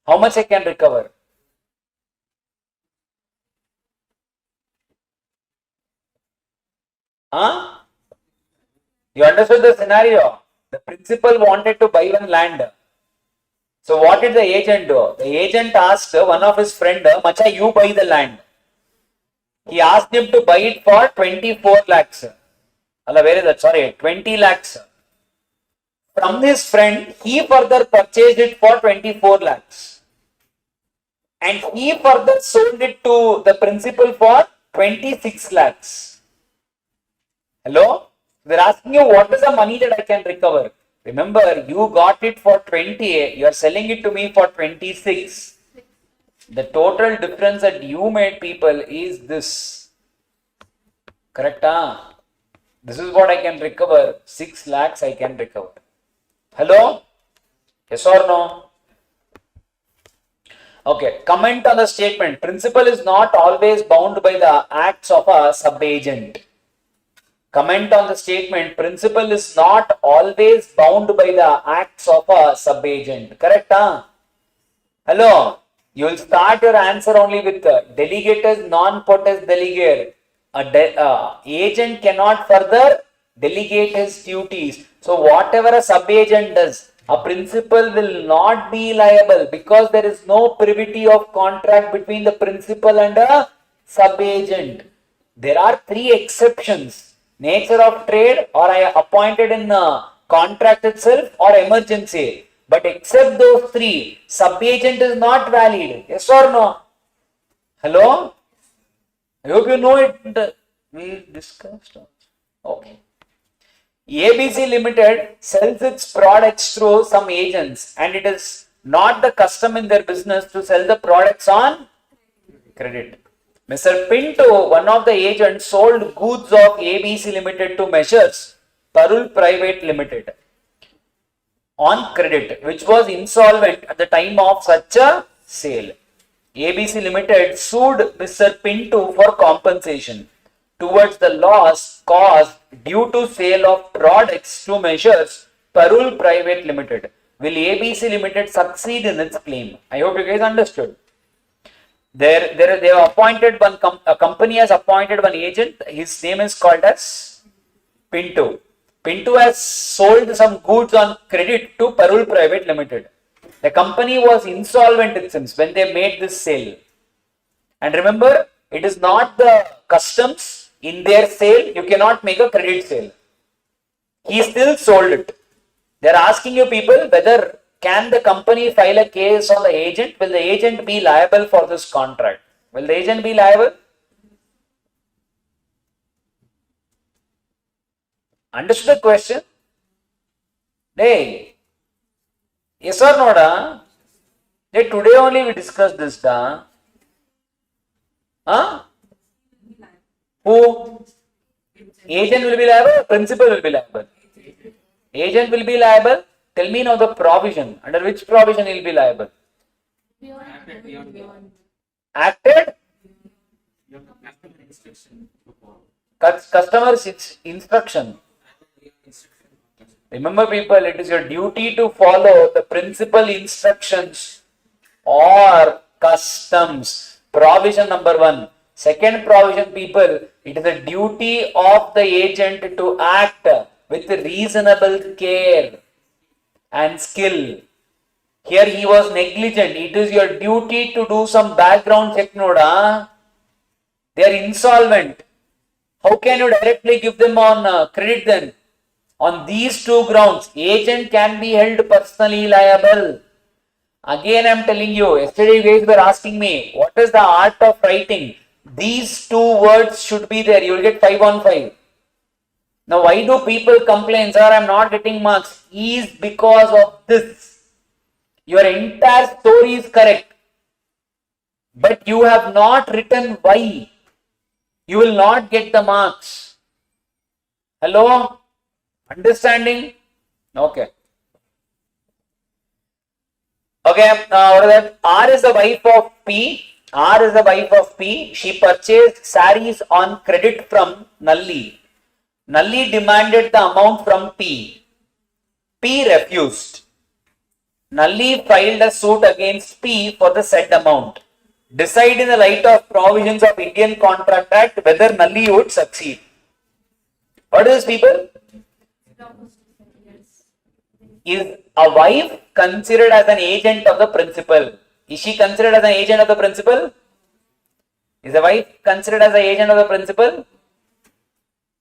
How much I can recover? Huh? You understood the scenario? The principal wanted to buy one land. So what did the agent do? The agent asked one of his friend, Macha, you buy the land. He asked him to buy it for 24 lakhs. Where is that? Sorry, 20 lakhs. From his friend, he further purchased it for 24 lakhs. And he further sold it to the principal for 26 lakhs. Hello? They're asking you what is the money that I can recover. Remember, you got it for 20, you are selling it to me for 26. The total difference that you made, people, is this. Correct? This is what I can recover. 6 lakhs I can recover. Hello? Yes or no? Okay. Comment on the statement. Principal is not always bound by the acts of a sub-agent. Comment on the statement. Principal is not always bound by the acts of a sub-agent. Correct? Hello? You will start your answer only with delegatus non potest delegare. Agent cannot further delegate his duties. So whatever a sub-agent does, a principal will not be liable because there is no privity of contract between the principal and a sub-agent. There are 3 exceptions. Nature of trade, or I appointed in contract itself, or emergency. But except those 3, sub-agent is not valid. Yes or no? Hello? I hope you know it. We discussed. Okay. ABC Limited sells its products through some agents, and it is not the custom in their business to sell the products on credit. Mr. Pinto, one of the agents, sold goods of ABC Limited to Measures Parul Private Limited on credit, which was insolvent at the time of such a sale. ABC Limited sued Mr. Pinto for compensation towards the loss caused due to sale of products to Measures Parul Private Limited. Will ABC Limited succeed in its claim? I hope you guys understood. They have appointed a company has appointed one agent. His name is called as Pinto. Pinto has sold some goods on credit to Parul Private Limited. The company was insolvent, it seems, when they made this sale. And remember, it is not the customs in their sale. You cannot make a credit sale. He still sold it. They are asking you people whether can the company file a case on the agent? Will the agent be liable for this contract? Will the agent be liable? Understood the question? Hey, yes or no? Hey, today only we discussed this. Who? Agent will be liable, principal will be liable. Agent will be liable, Tell me now the provision. Under which provision he will be liable? Acted beyond Acted customer instruction to follow. customer's instruction. Remember people, it is your duty to follow the principal instructions or customs. Provision number 1. Second provision people, it is the duty of the agent to act with reasonable care and skill. Here he was negligent. It is your duty to do some background check noda. They are insolvent. How can you directly give them on credit then? On these two grounds, agent can be held personally liable. Again I am telling you, yesterday you guys were asking me, what is the art of writing? These two words should be there. You will get 5 on 5. Now why do people complain, sir, I am not getting marks? Is because of this. Your entire story is correct. But you have not written why. You will not get the marks. Hello? Understanding? Okay. Okay, what is that? R is the wife of P. R is the wife of P. She purchased saris on credit from Nalli. Nalli demanded the amount from P. P refused. Nalli filed a suit against P for the said amount. Decide in the light of provisions of Indian Contract Act whether Nalli would succeed. What is this, people? Is a wife considered as an agent of the principal? Is she considered as an agent of the principal? Is a wife considered as an agent of the principal?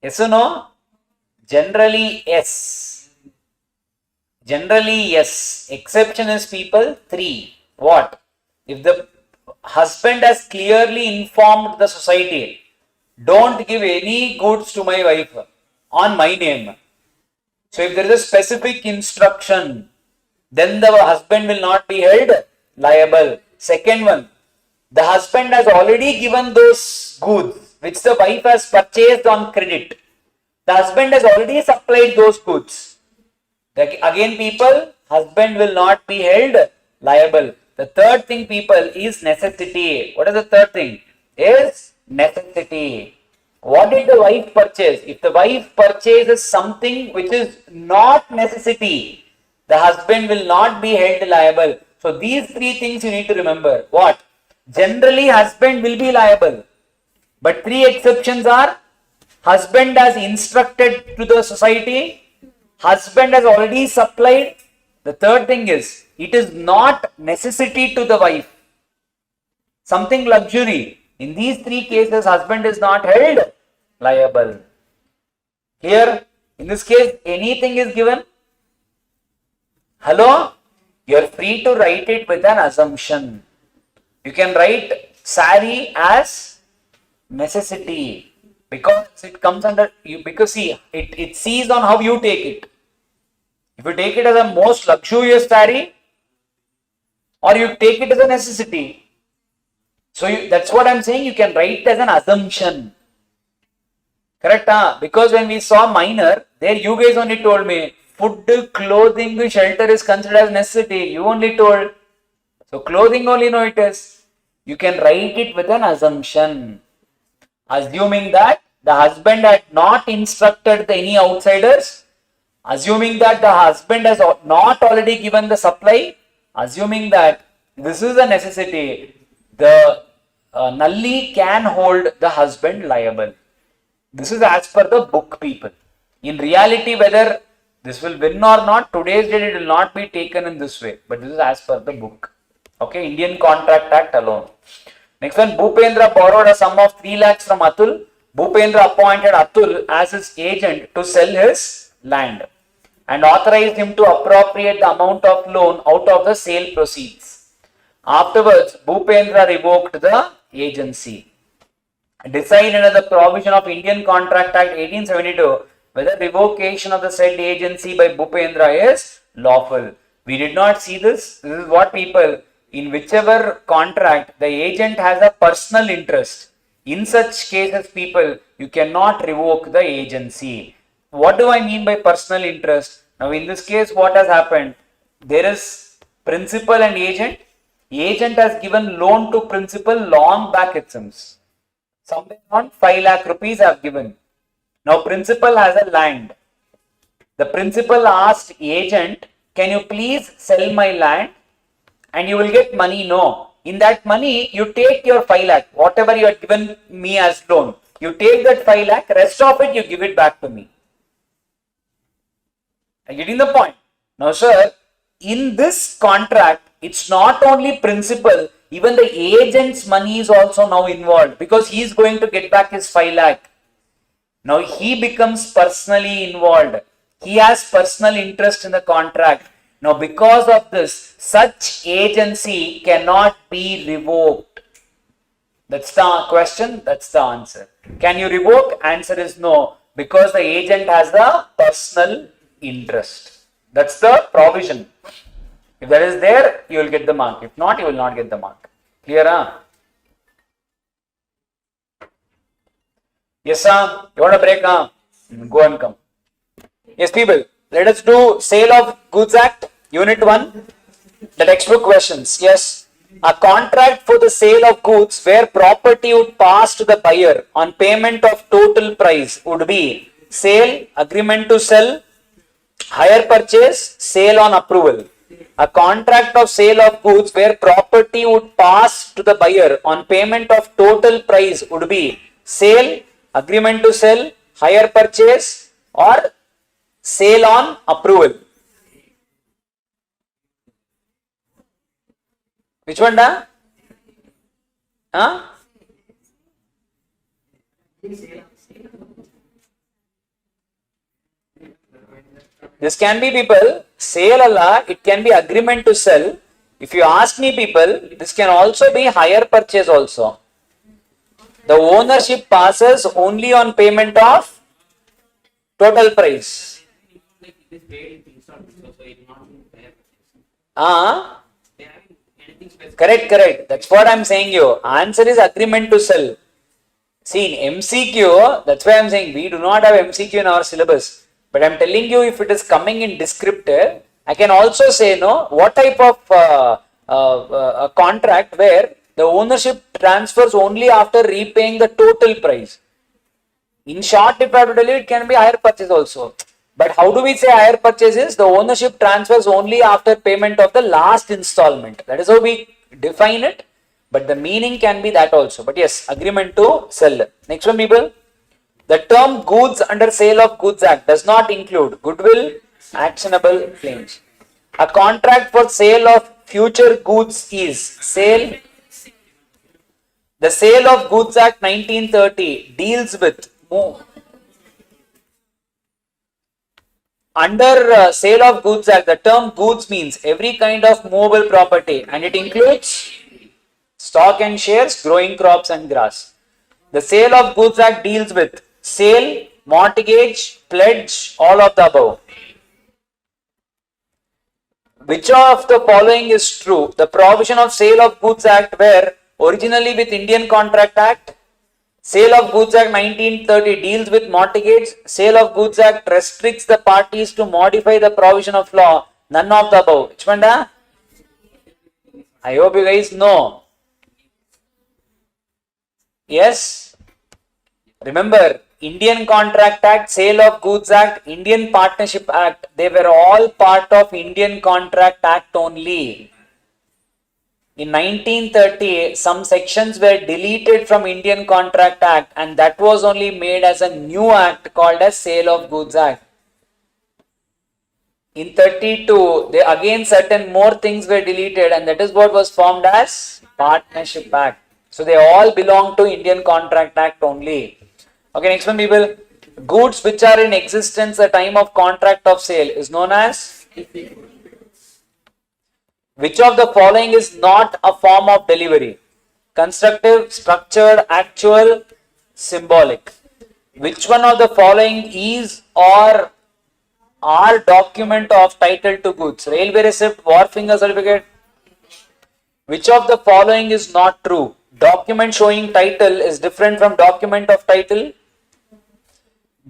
Yes or no? Generally, yes. Generally, yes. Exception is people 3. What? If the husband has clearly informed the society, don't give any goods to my wife on my name. So if there is a specific instruction, then the husband will not be held liable. Second one, the husband has already given those goods which the wife has purchased on credit. The husband has already supplied those goods. Again people, husband will not be held liable. The third thing people is necessity. What is the third thing? Is necessity. What did the wife purchase? If the wife purchases something which is not necessity, the husband will not be held liable. So these 3 things you need to remember. What? Generally husband will be liable. But 3 exceptions are, husband has instructed to the society, husband has already supplied. The third thing is, it is not necessity to the wife. Something luxury. In these 3 cases, husband is not held liable. Here, in this case, anything is given. Hello? You are free to write it with an assumption. You can write sari as necessity because it comes under you. Because see, it sees on how you take it. If you take it as a most luxurious sari, or you take it as a necessity. So that's what I'm saying. You can write it as an assumption. Correct? Because when we saw minor, there you guys only told me food, clothing, shelter is considered as necessity. You only told. So clothing only know it is. You can write it with an assumption. Assuming that the husband had not instructed any outsiders. Assuming that the husband has not already given the supply. Assuming that this is a necessity. The Nalli can hold the husband liable. This is as per the book, people. In reality, whether this will win or not, today's date it will not be taken in this way. But this is as per the book. Okay, Indian Contract Act alone. Next one, Bhupendra borrowed a sum of 3 lakhs from Atul. Bhupendra appointed Atul as his agent to sell his land and authorized him to appropriate the amount of loan out of the sale proceeds. Afterwards, Bhupendra revoked the agency. Decide under the provision of Indian Contract Act 1872 whether revocation of the said agency by Bhupendra is lawful. We did not see this. This is what people, in whichever contract the agent has a personal interest. In such cases, people, you cannot revoke the agency. What do I mean by personal interest? Now in this case, what has happened? There is principal and agent. Agent has given loan to principal long back it seems. Somewhere around 5 lakh rupees have given. Now principal has a land. The principal asked agent, can you please sell my land and you will get money? No. In that money, you take your 5 lakh, whatever you had given me as loan. You take that 5 lakh, rest of it you give it back to me. Are you getting the point? Now, sir, in this contract, it's not only principal, even the agent's money is also now involved because he is going to get back his 5 lakh. Now he becomes personally involved. He has personal interest in the contract. Now because of this, such agency cannot be revoked. That's the question, that's the answer. Can you revoke? Answer is no, because the agent has the personal interest. That's the provision. If that is there, you will get the mark. If not, you will not get the mark. Clear, huh? Yes, sir. You want a break, huh? Go and come. Yes, people. Let us do Sale of Goods Act, Unit 1. The textbook questions. Yes. A contract for the sale of goods where property would pass to the buyer on payment of total price would be sale, agreement to sell, hire purchase, sale on approval. A contract of sale of goods where property would pass to the buyer on payment of total price would be sale, agreement to sell, hire purchase, or sale on approval. Which one, da? Huh? This can be, people, sale Allah, it can be agreement to sell. If you ask me, people, this can also be hire purchase also. The ownership passes only on payment of total price. Like it is paid in installments, so it's not fair. Ah, They haven't anything specific. correct. That's what I'm saying you. Answer is agreement to sell. See, in MCQ, that's why I'm saying we do not have MCQ in our syllabus. But I'm telling you, if it is coming in descriptive, I can also say, no, what type of a contract where the ownership transfers only after repaying the total price. In short, if I have to tell you, it can be hire purchase also. But how do we say hire purchase is? The ownership transfers only after payment of the last installment. That is how we define it. But the meaning can be that also. But yes, agreement to sell. Next one, people. The term goods under Sale of Goods Act does not include goodwill, actionable claims. A contract for sale of future goods is sale. The Sale of Goods Act 1930 deals with under Sale of Goods Act, the term goods means every kind of movable property and it includes stock and shares, growing crops and grass. The Sale of Goods Act deals with sale, mortgage, pledge, all of the above. Which of the following is true? The provision of Sale of Goods Act were originally with Indian Contract Act. Sale of Goods Act 1930 deals with mortgage. Sale of Goods Act restricts the parties to modify the provision of law. None of the above. Which one, da? I hope you guys know. Yes? Remember, Indian Contract Act, Sale of Goods Act, Indian Partnership Act, they were all part of Indian Contract Act only. In 1930, some sections were deleted from Indian Contract Act and that was only made as a new act called as Sale of Goods Act. In 32, again certain more things were deleted and that is what was formed as Partnership Act. So they all belong to Indian Contract Act only. Okay, next one, people. Goods which are in existence at the time of contract of sale is known as? Which of the following is not a form of delivery? Constructive, structured, actual, symbolic. Which one of the following is or are document of title to goods? Railway receipt, wharfing certificate. Which of the following is not true? Document showing title is different from document of title.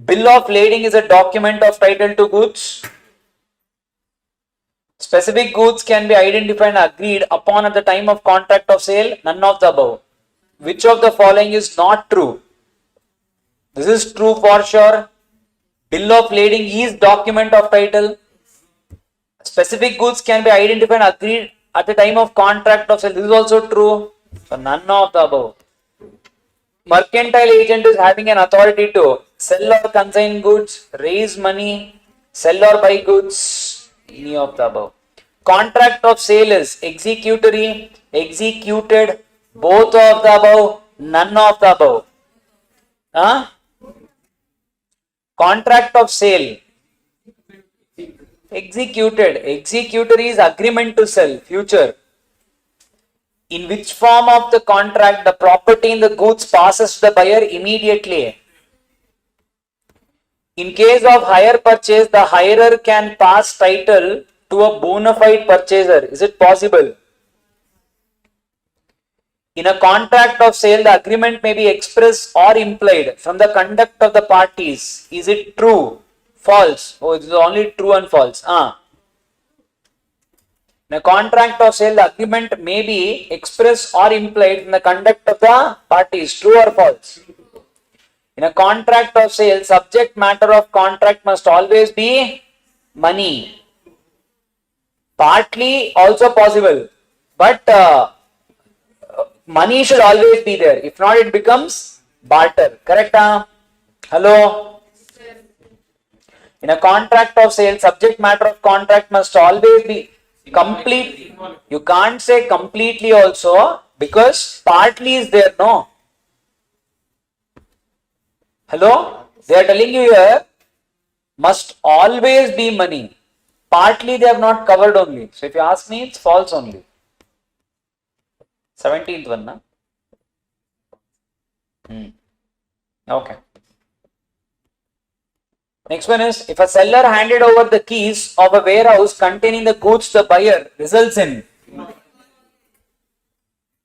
Bill of lading is a document of title to goods. Specific goods can be identified and agreed upon at the time of contract of sale. None of the above. Which of the following is not true? This is true for sure. Bill of lading is document of title. Specific goods can be identified and agreed at the time of contract of sale. This is also true. So none of the above. Mercantile agent is having an authority to sell or consign goods, raise money, sell or buy goods, any of the above. Contract of sale is executory, executed, both of the above, none of the above. Huh? Contract of sale, executed, executory is agreement to sell, future. In which form of the contract the property in the goods passes to the buyer immediately? In case of hire purchase, the hirer can pass title to a bona fide purchaser. Is it possible? In a contract of sale, the agreement may be expressed or implied from the conduct of the parties. Is it true? False. Oh, it is only true and false. In a contract of sale, the agreement may be expressed or implied in the conduct of the parties. True or false? In a contract of sale, subject matter of contract must always be money. Partly also possible, but money should always be there. If not, it becomes barter. Correct? Hello? In a contract of sale, subject matter of contract must always be complete. You can't say completely also because partly is there, no? Hello? They are telling you here must always be money. Partly they have not covered only. So if you ask me, it's false only. 17th one, na? Okay. Next one is, if a seller handed over the keys of a warehouse containing the goods to the buyer, results in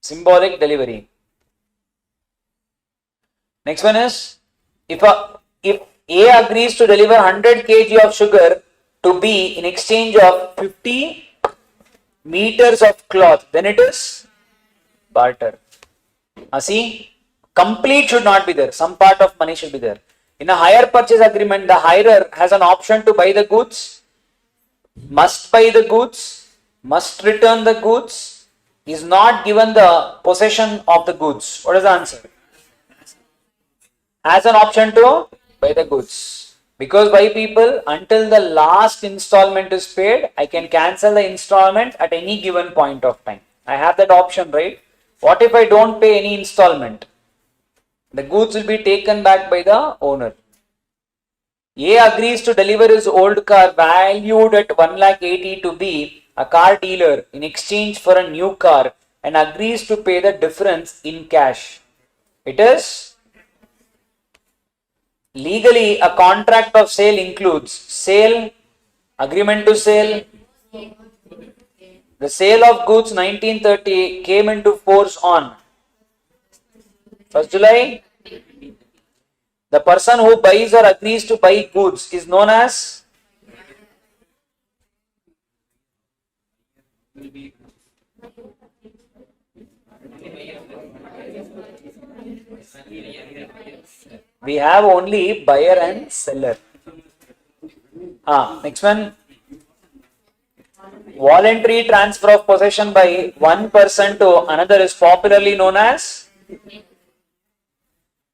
symbolic delivery. Next one is, if A agrees to deliver 100 kg of sugar to B in exchange of 50 meters of cloth, then it is barter. See, complete should not be there. Some part of money should be there. In a hire purchase agreement, the hirer has an option to buy the goods, must buy the goods, must return the goods, is not given the possession of the goods. What is the answer? Has an option to buy the goods. Because why, people, until the last installment is paid, I can cancel the installment at any given point of time. I have that option, right? What if I don't pay any installment? The goods will be taken back by the owner. A agrees to deliver his old car valued at 1,80,000 to B, a car dealer, in exchange for a new car, and agrees to pay the difference in cash. It is legally a contract of sale includes sale, agreement to sale. The sale of goods 1930 came into force on 1st July. The person who buys or agrees to buy goods is known as we have only buyer and seller. Next one. Voluntary transfer of possession by one person to another is popularly known as,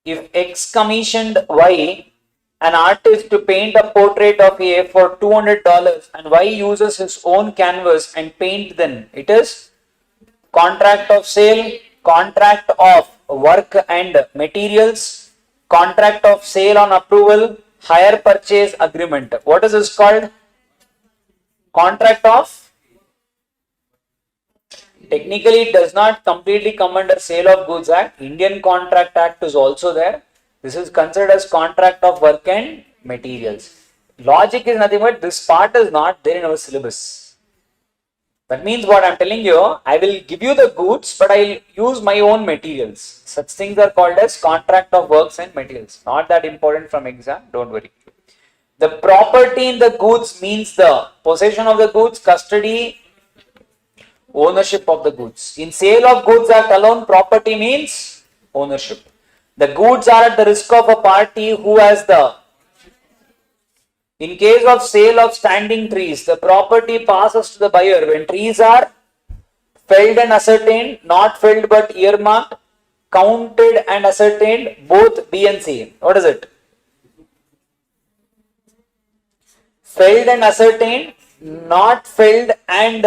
if X commissioned Y, an artist, to paint a portrait of A for $200 and Y uses his own canvas and paint, then it is contract of sale, contract of work and materials, contract of sale on approval, hire purchase agreement. What is this called? Contract of, technically it does not completely come under Sale of Goods Act. Indian Contract Act is also there. This is considered as contract of work and materials. Logic is nothing but this part is not there in our syllabus. That means what I am telling you, I will give you the goods, but I will use my own materials. Such things are called as contract of works and materials. Not that important from exam, don't worry. The property in the goods means the possession of the goods, custody, ownership of the goods. In Sale of Goods Act alone, property means ownership. The goods are at the risk of a party who has the. In case of sale of standing trees, the property passes to the buyer when trees are felled and ascertained, not felled but earmarked, counted and ascertained, both B and C. What is it? Felled and ascertained, not felled and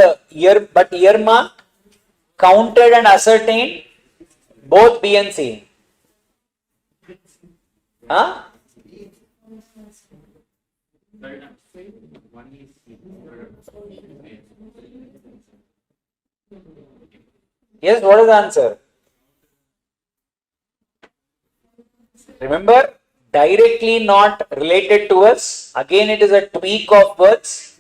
but earmarked, counted and ascertained, both B and C. Huh? Yes, what is the answer? Remember, directly not related to us. Again, it is a tweak of words.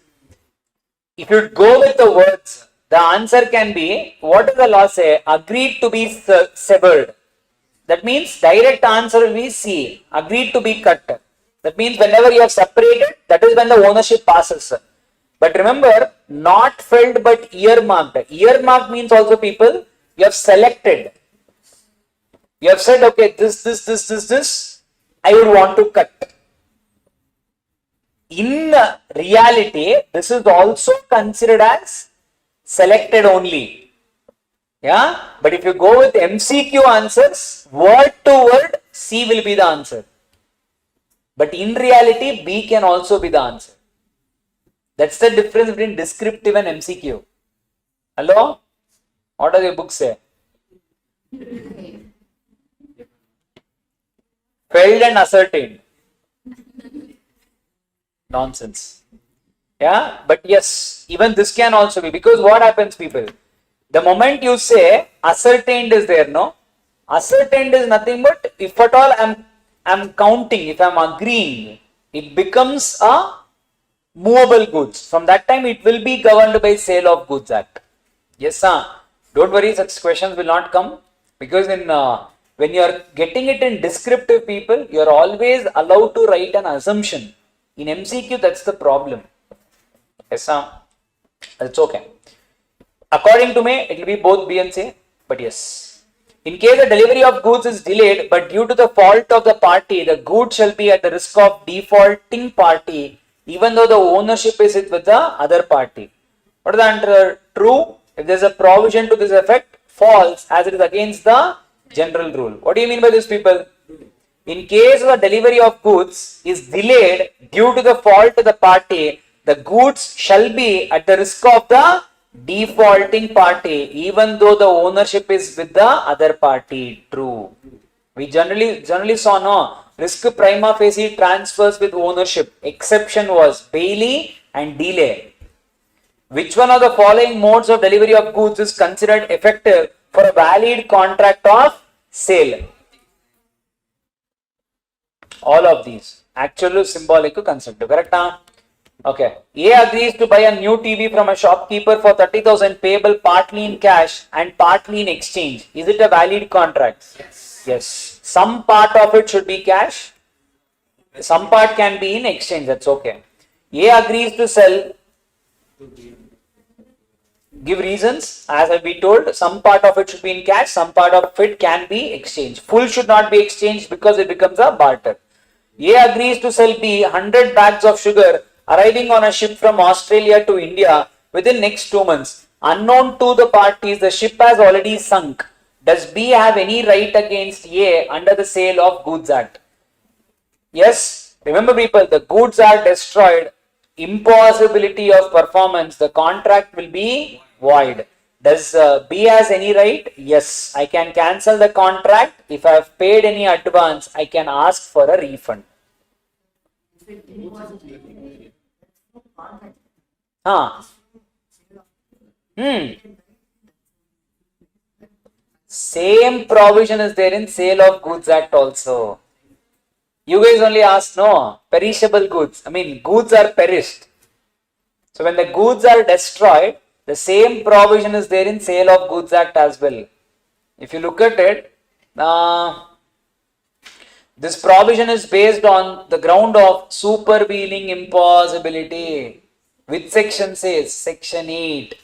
If you go with the words, the answer can be, what does the law say? Agreed to be severed. That means direct answer will be C. Agreed to be cut. That means whenever you have separated, that is when the ownership passes. But remember, not felled but earmarked. Earmarked means also, people, you have selected. You have said, okay, this, I would want to cut. In reality, this is also considered as selected only. Yeah, but if you go with MCQ answers, word to word, C will be the answer. But in reality, B can also be the answer. That's the difference between descriptive and MCQ. Hello? What does your book say? Felled and ascertained. Nonsense. Yeah, but yes, even this can also be, because what happens, people? The moment you say ascertained is there, no? Ascertained is nothing but, if at all I'm counting, if I'm agreeing, it becomes a movable goods. From that time, it will be governed by Sale of Goods Act. Yes, sir. Don't worry, such questions will not come, because when you are getting it in descriptive, people, you are always allowed to write an assumption. In MCQ, that's the problem. Yes, sir. That's okay. According to me, it will be both B and C, but yes. In case the delivery of goods is delayed, but due to the fault of the party, the goods shall be at the risk of defaulting party, even though the ownership is with the other party. What is the answer? True. If there is a provision to this effect, false, as it is against the general rule. What do you mean by this, people? In case the delivery of goods is delayed due to the fault of the party, the goods shall be at the risk of the defaulting party, even though the ownership is with the other party. True. We generally saw, no, risk prima facie transfers with ownership. Exception was Bailey and delay. Which one of the following modes of delivery of goods is considered effective for a valid contract of sale? All of these. Actual symbolic concept. Correct? Okay. A agrees to buy a new TV from a shopkeeper for 30,000 payable partly in cash and partly in exchange. Is it a valid contract? Yes. Yes. Some part of it should be cash. Some part can be in exchange. That's okay. A agrees to sell. Give reasons. As I've been told, some part of it should be in cash, some part of it can be exchanged. Full should not be exchanged because it becomes a barter. A agrees to sell B 100 bags of sugar arriving on a ship from Australia to India within next 2 months. Unknown to the parties, the ship has already sunk. Does B have any right against A under the Sale of Goods Act? Yes. Remember, people, the goods are destroyed. Impossibility of performance, the contract will be void. Does B has any right? Yes, I can cancel the contract. If I have paid any advance, I can ask for a refund. Same provision is there in Sale of Goods Act also. You guys only ask, no, perishable goods. I mean, goods are perished. So when the goods are destroyed, the same provision is there in Sale of Goods Act as well. If you look at it, This provision is based on the ground of supervening impossibility. Which section says? Section 8.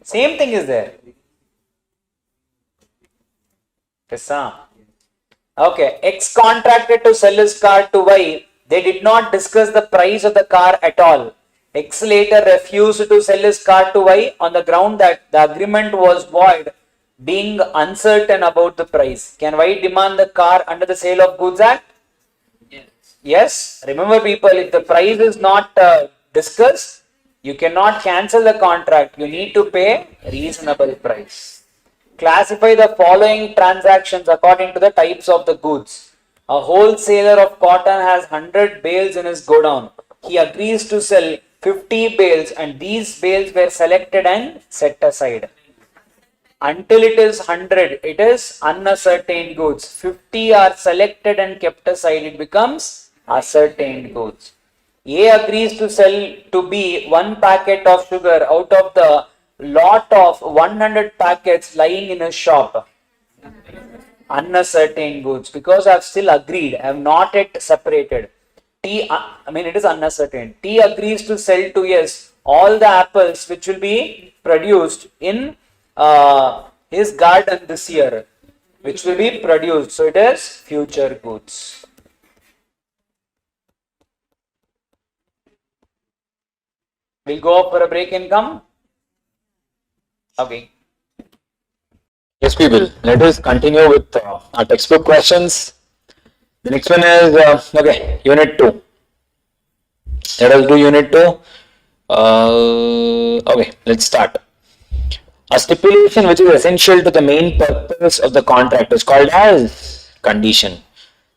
Same thing is there. Yes, sir. Okay. X contracted to sell his car to Y. They did not discuss the price of the car at all. X later refused to sell his car to Y on the ground that the agreement was void, being uncertain about the price. Can Y demand the car under the Sale of Goods Act? Yes. Yes. Remember, people, if the price is not discussed, you cannot cancel the contract. You need to pay reasonable price. Classify the following transactions according to the types of the goods. A wholesaler of cotton has 100 bales in his godown. He agrees to sell 50 bales and these bales were selected and set aside. Until it is 100, it is unascertained goods. 50 are selected and kept aside, it becomes ascertained goods. A agrees to sell to B 1 packet of sugar out of the lot of 100 packets lying in his shop. Unascertained goods, because I have still agreed, I have not yet separated. It is unascertain. T agrees to sell to S all the apples which will be produced in his garden this year, which will be produced. So it is future goods. We'll go for a break and come. Okay. Yes, people. Let us continue with our textbook questions. The next one is Unit 2. Let us do Unit 2. Let's start. A stipulation which is essential to the main purpose of the contract is called as condition.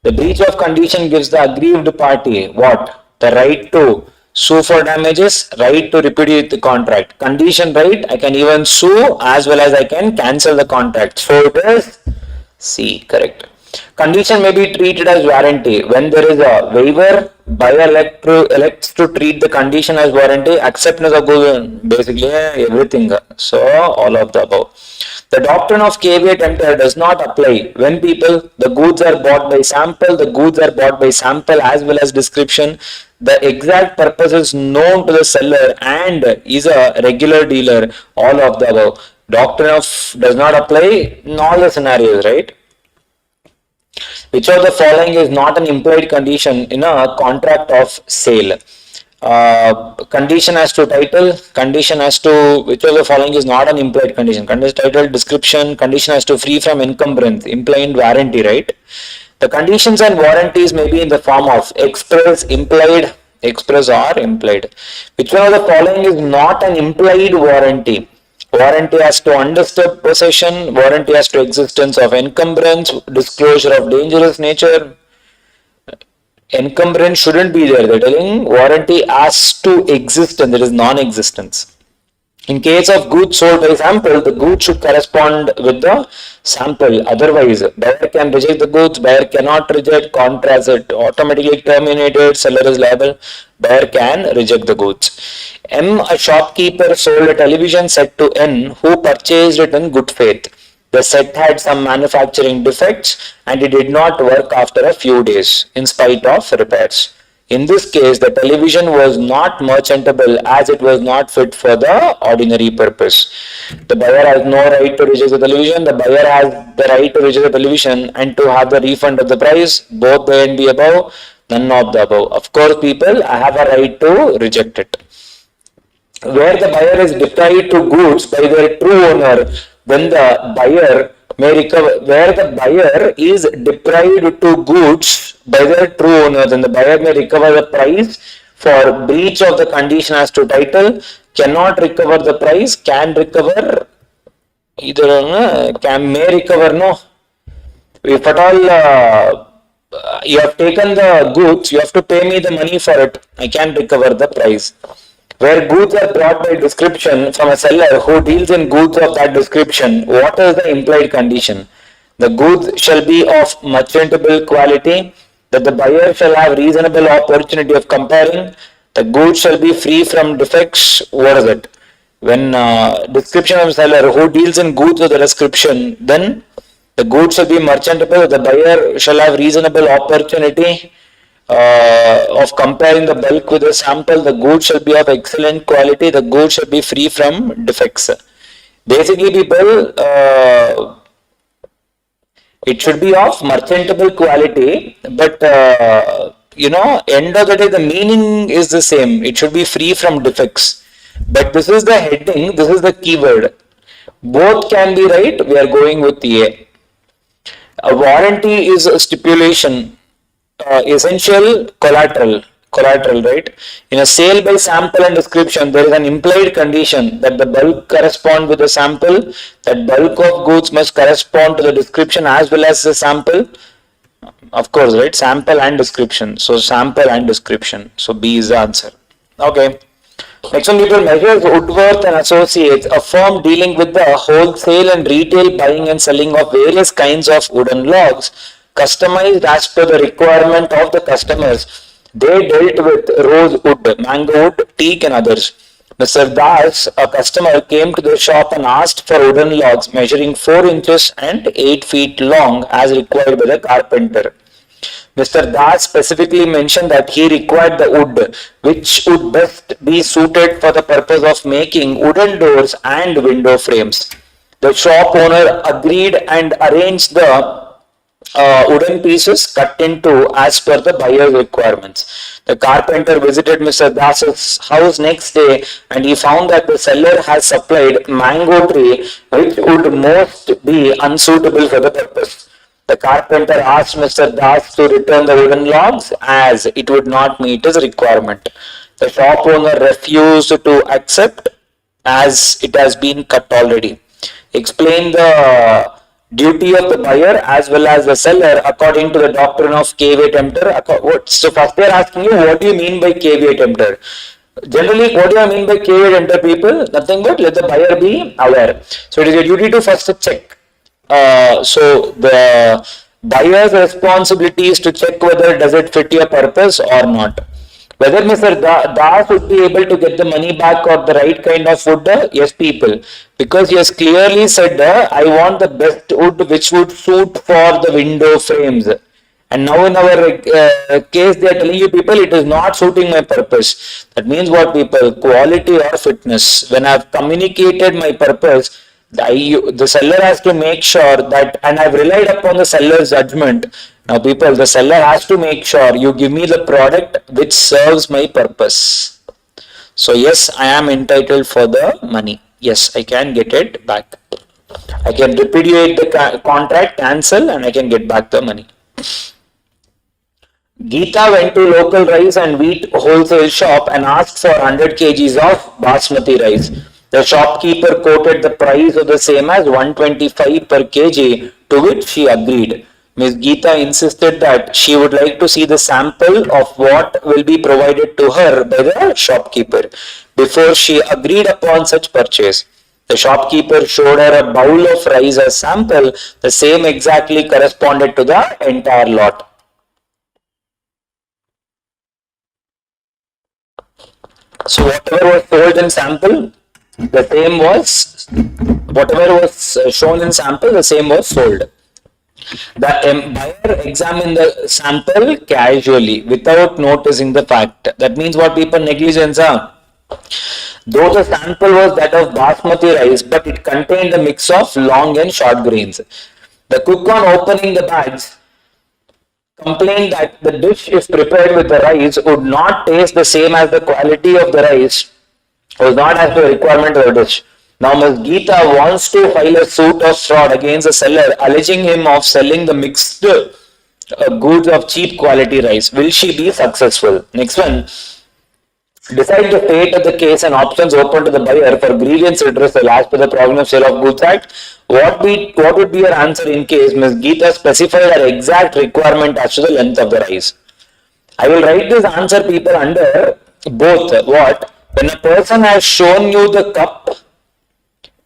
The breach of condition gives the aggrieved party what? The right to sue for damages, right to repudiate the contract. Condition right, I can even sue as well as I can cancel the contract. So it is C, correct. Condition may be treated as warranty. When there is a waiver, buyer elects to treat the condition as warranty, acceptance of goods, basically everything. So all of the above. The doctrine of caveat emptor does not apply when the goods are bought by sample, as well as description. The exact purpose is known to the seller and is a regular dealer. All of the above. Doctrine of does not apply in all the scenarios, right? Which of the following is not an implied condition in a contract of sale? Condition as to title, condition as to which of the following is not an implied condition? Condition, title, description, condition as to free from encumbrance, implied warranty, right? The conditions and warranties may be in the form of express, implied, express or implied. Which one of the following is not an implied warranty? Warranty as to undisturbed possession, warranty as to existence of encumbrance, disclosure of dangerous nature. Encumbrance shouldn't be there. They're telling warranty as to existence, there is non-existence. In case of goods sold by sample, the goods should correspond with the sample. Otherwise, buyer can reject the goods, buyer cannot reject, contrast it, automatically terminated, seller is liable, buyer can reject the goods. M, a shopkeeper sold a television set to N, who purchased it in good faith. The set had some manufacturing defects and it did not work after a few days in spite of repairs. In this case, the television was not merchantable as it was not fit for the ordinary purpose. The buyer has no right to reject the television. The buyer has the right to reject the television and to have the refund of the price. Both the and be above, none of the above. Of course, people, I have a right to reject it. Where the buyer is deprived to goods by their true owner, when the buyer may recover, where the buyer is deprived to goods by their true owner, then the buyer may recover the price for breach of the condition as to title, cannot recover the price, can recover, may recover, no. If at all you have taken the goods, you have to pay me the money for it, I can recover the price. Where goods are brought by description from a seller who deals in goods of that description, what is the implied condition? The goods shall be of merchantable quality, that the buyer shall have reasonable opportunity of comparing, the goods shall be free from defects. What is it? When description of seller who deals in goods of the description, then The goods shall be merchantable. The buyer shall have reasonable opportunity of comparing the bulk with the sample. The goods shall be of excellent quality. The goods shall be free from defects. Basically, people, it should be of merchantable quality, but end of the day, the meaning is the same. It should be free from defects. But this is the heading, this is the keyword. Both can be right, we are going with A. A warranty is a stipulation, essential collateral, right? In a sale by sample and description, there is an implied condition that the bulk correspond with the sample, that bulk of goods must correspond to the description as well as the sample. Of course, right? Sample and description. So sample and description. So B is the answer. Okay. Next one, people, measures Woodworth and Associates, a firm dealing with the wholesale and retail buying and selling of various kinds of wooden logs, customized as per the requirement of the customers. They dealt with rosewood, mango wood, teak and others. Mr. Das, a customer, came to the shop and asked for wooden logs measuring 4 inches and 8 feet long as required by the carpenter. Mr. Das specifically mentioned that he required the wood which would best be suited for the purpose of making wooden doors and window frames. The shop owner agreed and arranged the wooden pieces cut into as per the buyer's requirements. The carpenter visited Mr. Das's house next day and he found that the seller has supplied mango tree which would most be unsuitable for the purpose. The carpenter asked Mr. Das to return the wooden logs as it would not meet his requirement. The shop owner refused to accept as it has been cut already. Explain the duty of the buyer as well as the seller according to the doctrine of caveat emptor. So first they are asking you, what do you mean by caveat emptor? Generally, what do you mean by caveat emptor, people? Nothing but let the buyer be aware. So it is your duty to first check. So the buyer's responsibility is to check whether does it fit your purpose or not. Whether Mr. Das would be able to get the money back or the right kind of wood, yes, people, because he has clearly said, I want the best wood which would suit for the window frames. And now in our case, they are telling you, people, it is not suiting my purpose. That means what, people? Quality or fitness. When I have communicated my purpose, the seller has to make sure that, and I've relied upon the seller's judgment. Now, people, the seller has to make sure you give me the product which serves my purpose. So, yes, I am entitled for the money. Yes, I can get it back. I can repudiate the contract, cancel, and I can get back the money. Geeta went to local rice and wheat wholesale shop and asked for 100 kgs of basmati rice. The shopkeeper quoted the price of the same as 125 per kg, to which she agreed. Ms. Geeta insisted that she would like to see the sample of what will be provided to her by the shopkeeper before she agreed upon such purchase. The shopkeeper showed her a bowl of rice as sample. The same exactly corresponded to the entire lot. So whatever was sold in sample, the same was, whatever was shown in sample, the same was sold. The buyer examined the sample casually without noticing the fact. That means what, people? Negligence. Though the sample was that of basmati rice, but it contained a mix of long and short grains. The cook, on opening the bags, complained that the dish, if prepared with the rice, would not taste the same as the quality of the rice was not as per the requirement of the dish. Now Ms. Geeta wants to file a suit of fraud against the seller, alleging him of selling the mixed goods of cheap quality rice. Will she be successful? Next one. Decide the fate of the case and options open to the buyer for grievance redressal as per the Provision of Sale of Goods Act. What would be your answer in case Ms. Geeta specified her exact requirement as to the length of the rice? I will write this answer, people, under both. What? When a person has shown you the cup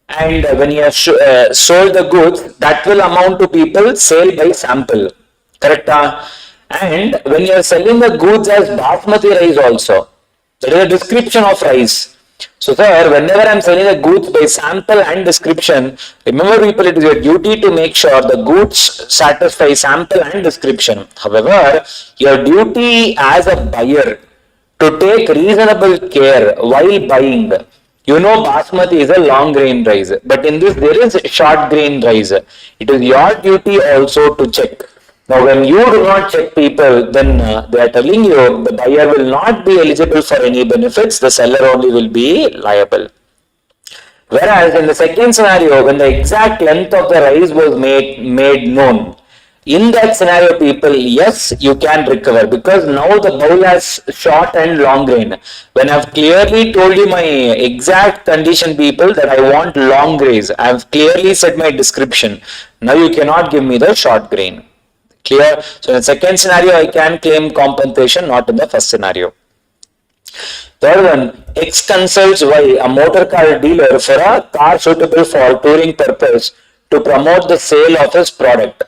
and when he has sold the goods, that will amount to, people, sale by sample. Correct? And when you are selling the goods as basmati rice also, there is a description of rice. So sir, whenever I'm selling the goods by sample and description, remember people, it is your duty to make sure the goods satisfy sample and description. However, your duty as a buyer to take reasonable care while buying. You know basmati is a long grain rice, but in this there is short grain rice. It is your duty also to check. Now when you do not check people, then they are telling you the buyer will not be eligible for any benefits, the seller only will be liable. Whereas in the second scenario, when the exact length of the rice was made known, in that scenario, people, yes, you can recover because now the bowl has short and long grain. When I've clearly told you my exact condition, people, that I want long grains, I've clearly said my description. Now you cannot give me the short grain. Clear? So in the second scenario, I can claim compensation, not in the first scenario. Third one, X consults Y, a motor car dealer, for a car suitable for touring purpose to promote the sale of his product.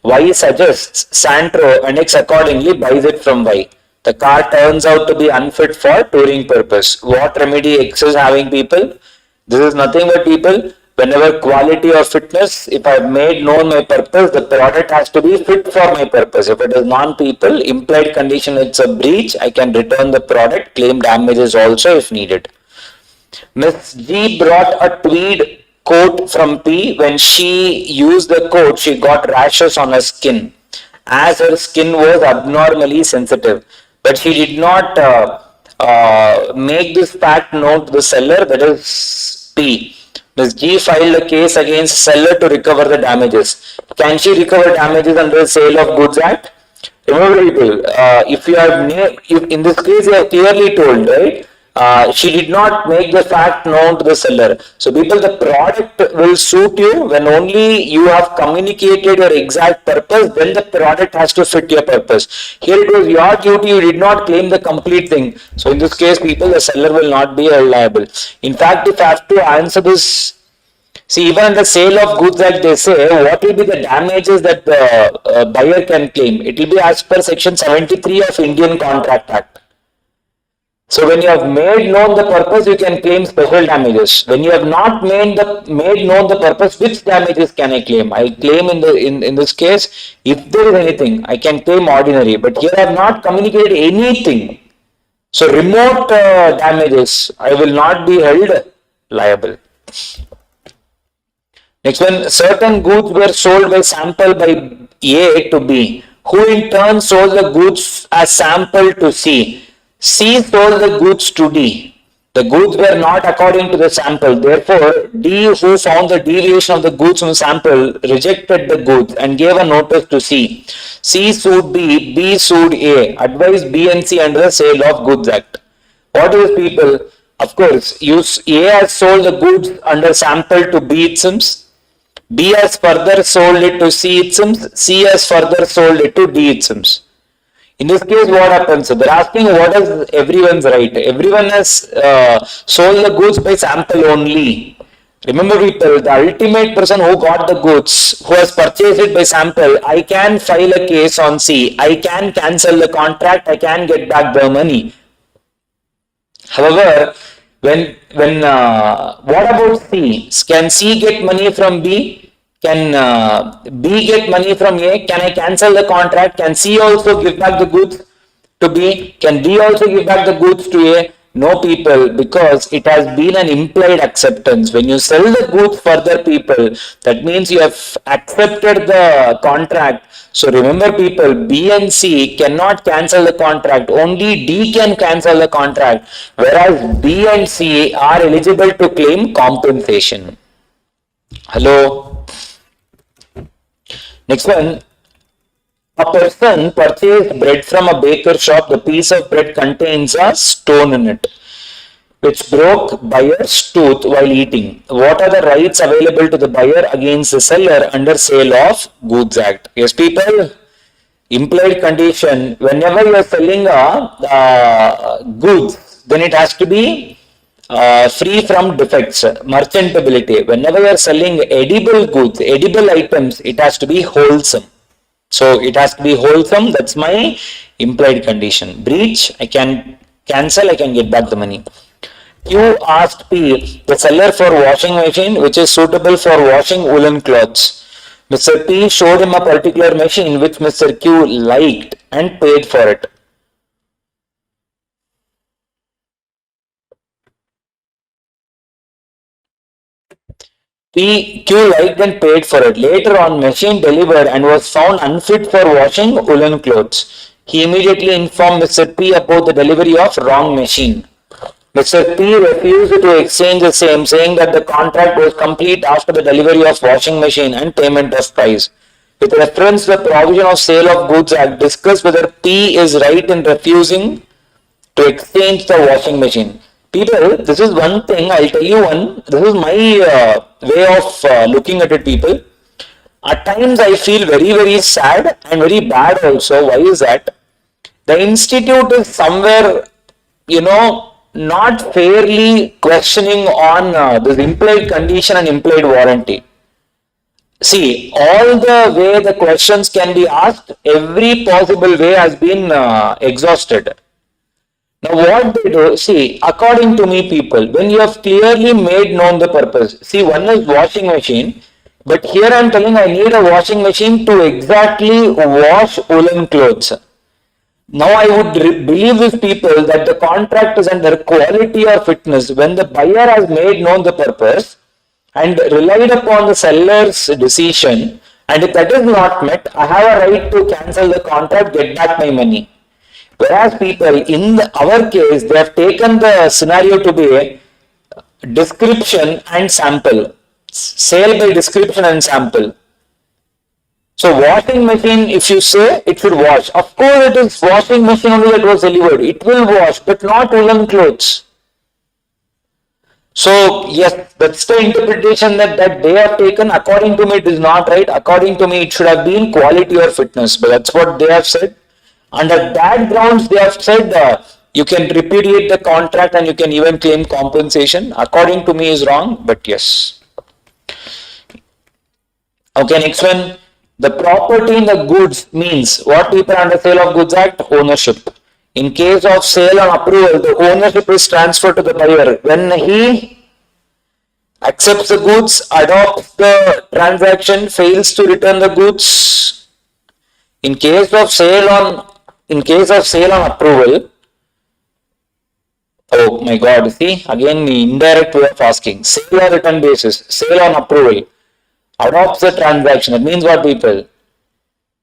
Y suggests Santro and X accordingly buys it from Y. The car turns out to be unfit for touring purpose. What remedy X is having, people? This is nothing but, people, whenever quality or fitness, if I have made known my purpose, the product has to be fit for my purpose. If it is non-people, implied condition, it's a breach, I can return the product, claim damages also if needed. Miss G brought a tweed coat from P. When she used the coat, she got rashes on her skin, as her skin was abnormally sensitive. But she did not make this fact known to the seller, that is P. Ms. G filed a case against seller to recover the damages. Can she recover damages under the Sale of Goods Act? Remember, people, if you have, in this case, you have clearly told, right? She did not make the fact known to the seller. So people, the product will suit you when only you have communicated your exact purpose, then the product has to fit your purpose. Here it was your duty, you did not claim the complete thing. So in this case, people, the seller will not be held liable. In fact, if I have to answer this, see, even in the Sale of Goods Act, they say what will be the damages that the buyer can claim. It will be as per section 73 of Indian Contract Act. So when you have made known the purpose, you can claim special damages. When you have not made known the purpose, which damages can I claim? I claim in this case, if there is anything, I can claim ordinary. But here I have not communicated anything. So remote damages, I will not be held liable. Next one, certain goods were sold by sample by A to B, who in turn sold the goods as sample to C. C sold the goods to D. The goods were not according to the sample. Therefore, D, who found the deviation of the goods from sample, rejected the goods and gave a notice to C. C sued B, B sued A. Advise B and C under the Sale of Goods Act. What is, people? Of course, A has sold the goods under sample to B, it seems. B has further sold it to C, it seems. C has further sold it to D, it seems. In this case, what happens? So they're asking what is everyone's right. Everyone has sold the goods by sample only. Remember, people, the ultimate person who got the goods, who has purchased it by sample, I can file a case on C. I can cancel the contract. I can get back the money. However, when what about C? Can C get money from B? Can B get money from A? Can I cancel the contract? Can C also give back the goods to B? Can B also give back the goods to A? No, people, because it has been an implied acceptance. When you sell the goods further, people, that means you have accepted the contract. So remember, people, B and C cannot cancel the contract. Only D can cancel the contract, whereas B and C are eligible to claim compensation. Hello? Next one, a person purchased bread from a baker shop. The piece of bread contains a stone in it, which broke buyer's tooth while eating. What are the rights available to the buyer against the seller under Sale of Goods Act? Yes, people, implied condition, whenever you are selling goods, then it has to be free from defects, merchantability. Whenever you are selling edible goods, edible items, it has to be wholesome. So it has to be wholesome. That's my implied condition. Breach, I can cancel, I can get back the money. Q asked P, the seller, for washing machine which is suitable for washing woolen clothes. Mr. P showed him a particular machine which Mr. Q liked and paid for it. Q liked and paid for it. Later on, machine delivered and was found unfit for washing woolen clothes. He immediately informed Mr. P about the delivery of wrong machine. Mr. P refused to exchange the same, saying that the contract was complete after the delivery of washing machine and payment of price. With reference to the provision of Sale of Goods Act, discuss whether P is right in refusing to exchange the washing machine. People, this is one thing, I'll tell you one, this is my way of looking at it, people. At times I feel very, very sad and very bad also. Why is that? The institute is somewhere, not fairly questioning on this implied condition and implied warranty. See, all the way the questions can be asked, every possible way has been exhausted. Now what they do, see, according to me, people, when you have clearly made known the purpose, see, one is washing machine, but here I am telling I need a washing machine to exactly wash woolen clothes. Now I would believe with people that the contract is under quality or fitness when the buyer has made known the purpose and relied upon the seller's decision, and if that is not met, I have a right to cancel the contract, get back my money. Whereas people, in our case, they have taken the scenario to be a description and sample. Sale by description and sample. So washing machine, if you say it should wash, of course it is washing machine only that was delivered. It will wash, but not woolen clothes. So yes, that's the interpretation that they have taken. According to me, it is not right. According to me, it should have been quality or fitness, but that's what they have said. Under that grounds, they have said you can repudiate the contract and you can even claim compensation. According to me is wrong, but yes. Okay, next one. The property in the goods means what people under Sale of Goods Act? Ownership. In case of sale on approval, the ownership is transferred to the buyer. When he accepts the goods, adopts the transaction, fails to return the goods. In case of sale on approval, oh my God, see, again the indirect way of asking. Sale or return basis, sale on approval, adopts the transaction. That means what, people?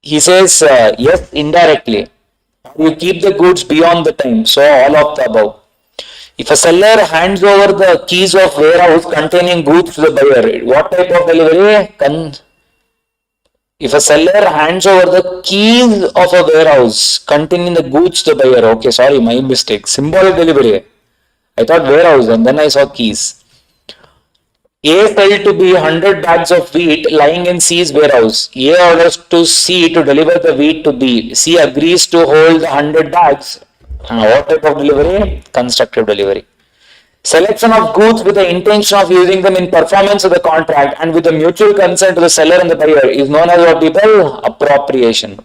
He says yes indirectly. You keep the goods beyond the time. So all of the above. If a seller hands over the keys of warehouse containing goods to the buyer, what type of delivery? If a seller hands over the keys of a warehouse containing the goods to the buyer, okay, sorry, my mistake. Symbolic delivery. I thought warehouse and then I saw keys. A felt to be 100 bags of wheat lying in C's warehouse. A orders to C to deliver the wheat to B. C agrees to hold the 100 bags. What type of delivery? Constructive delivery. Selection of goods with the intention of using them in performance of the contract and with the mutual consent to the seller and the buyer is known as what, people? Appropriation.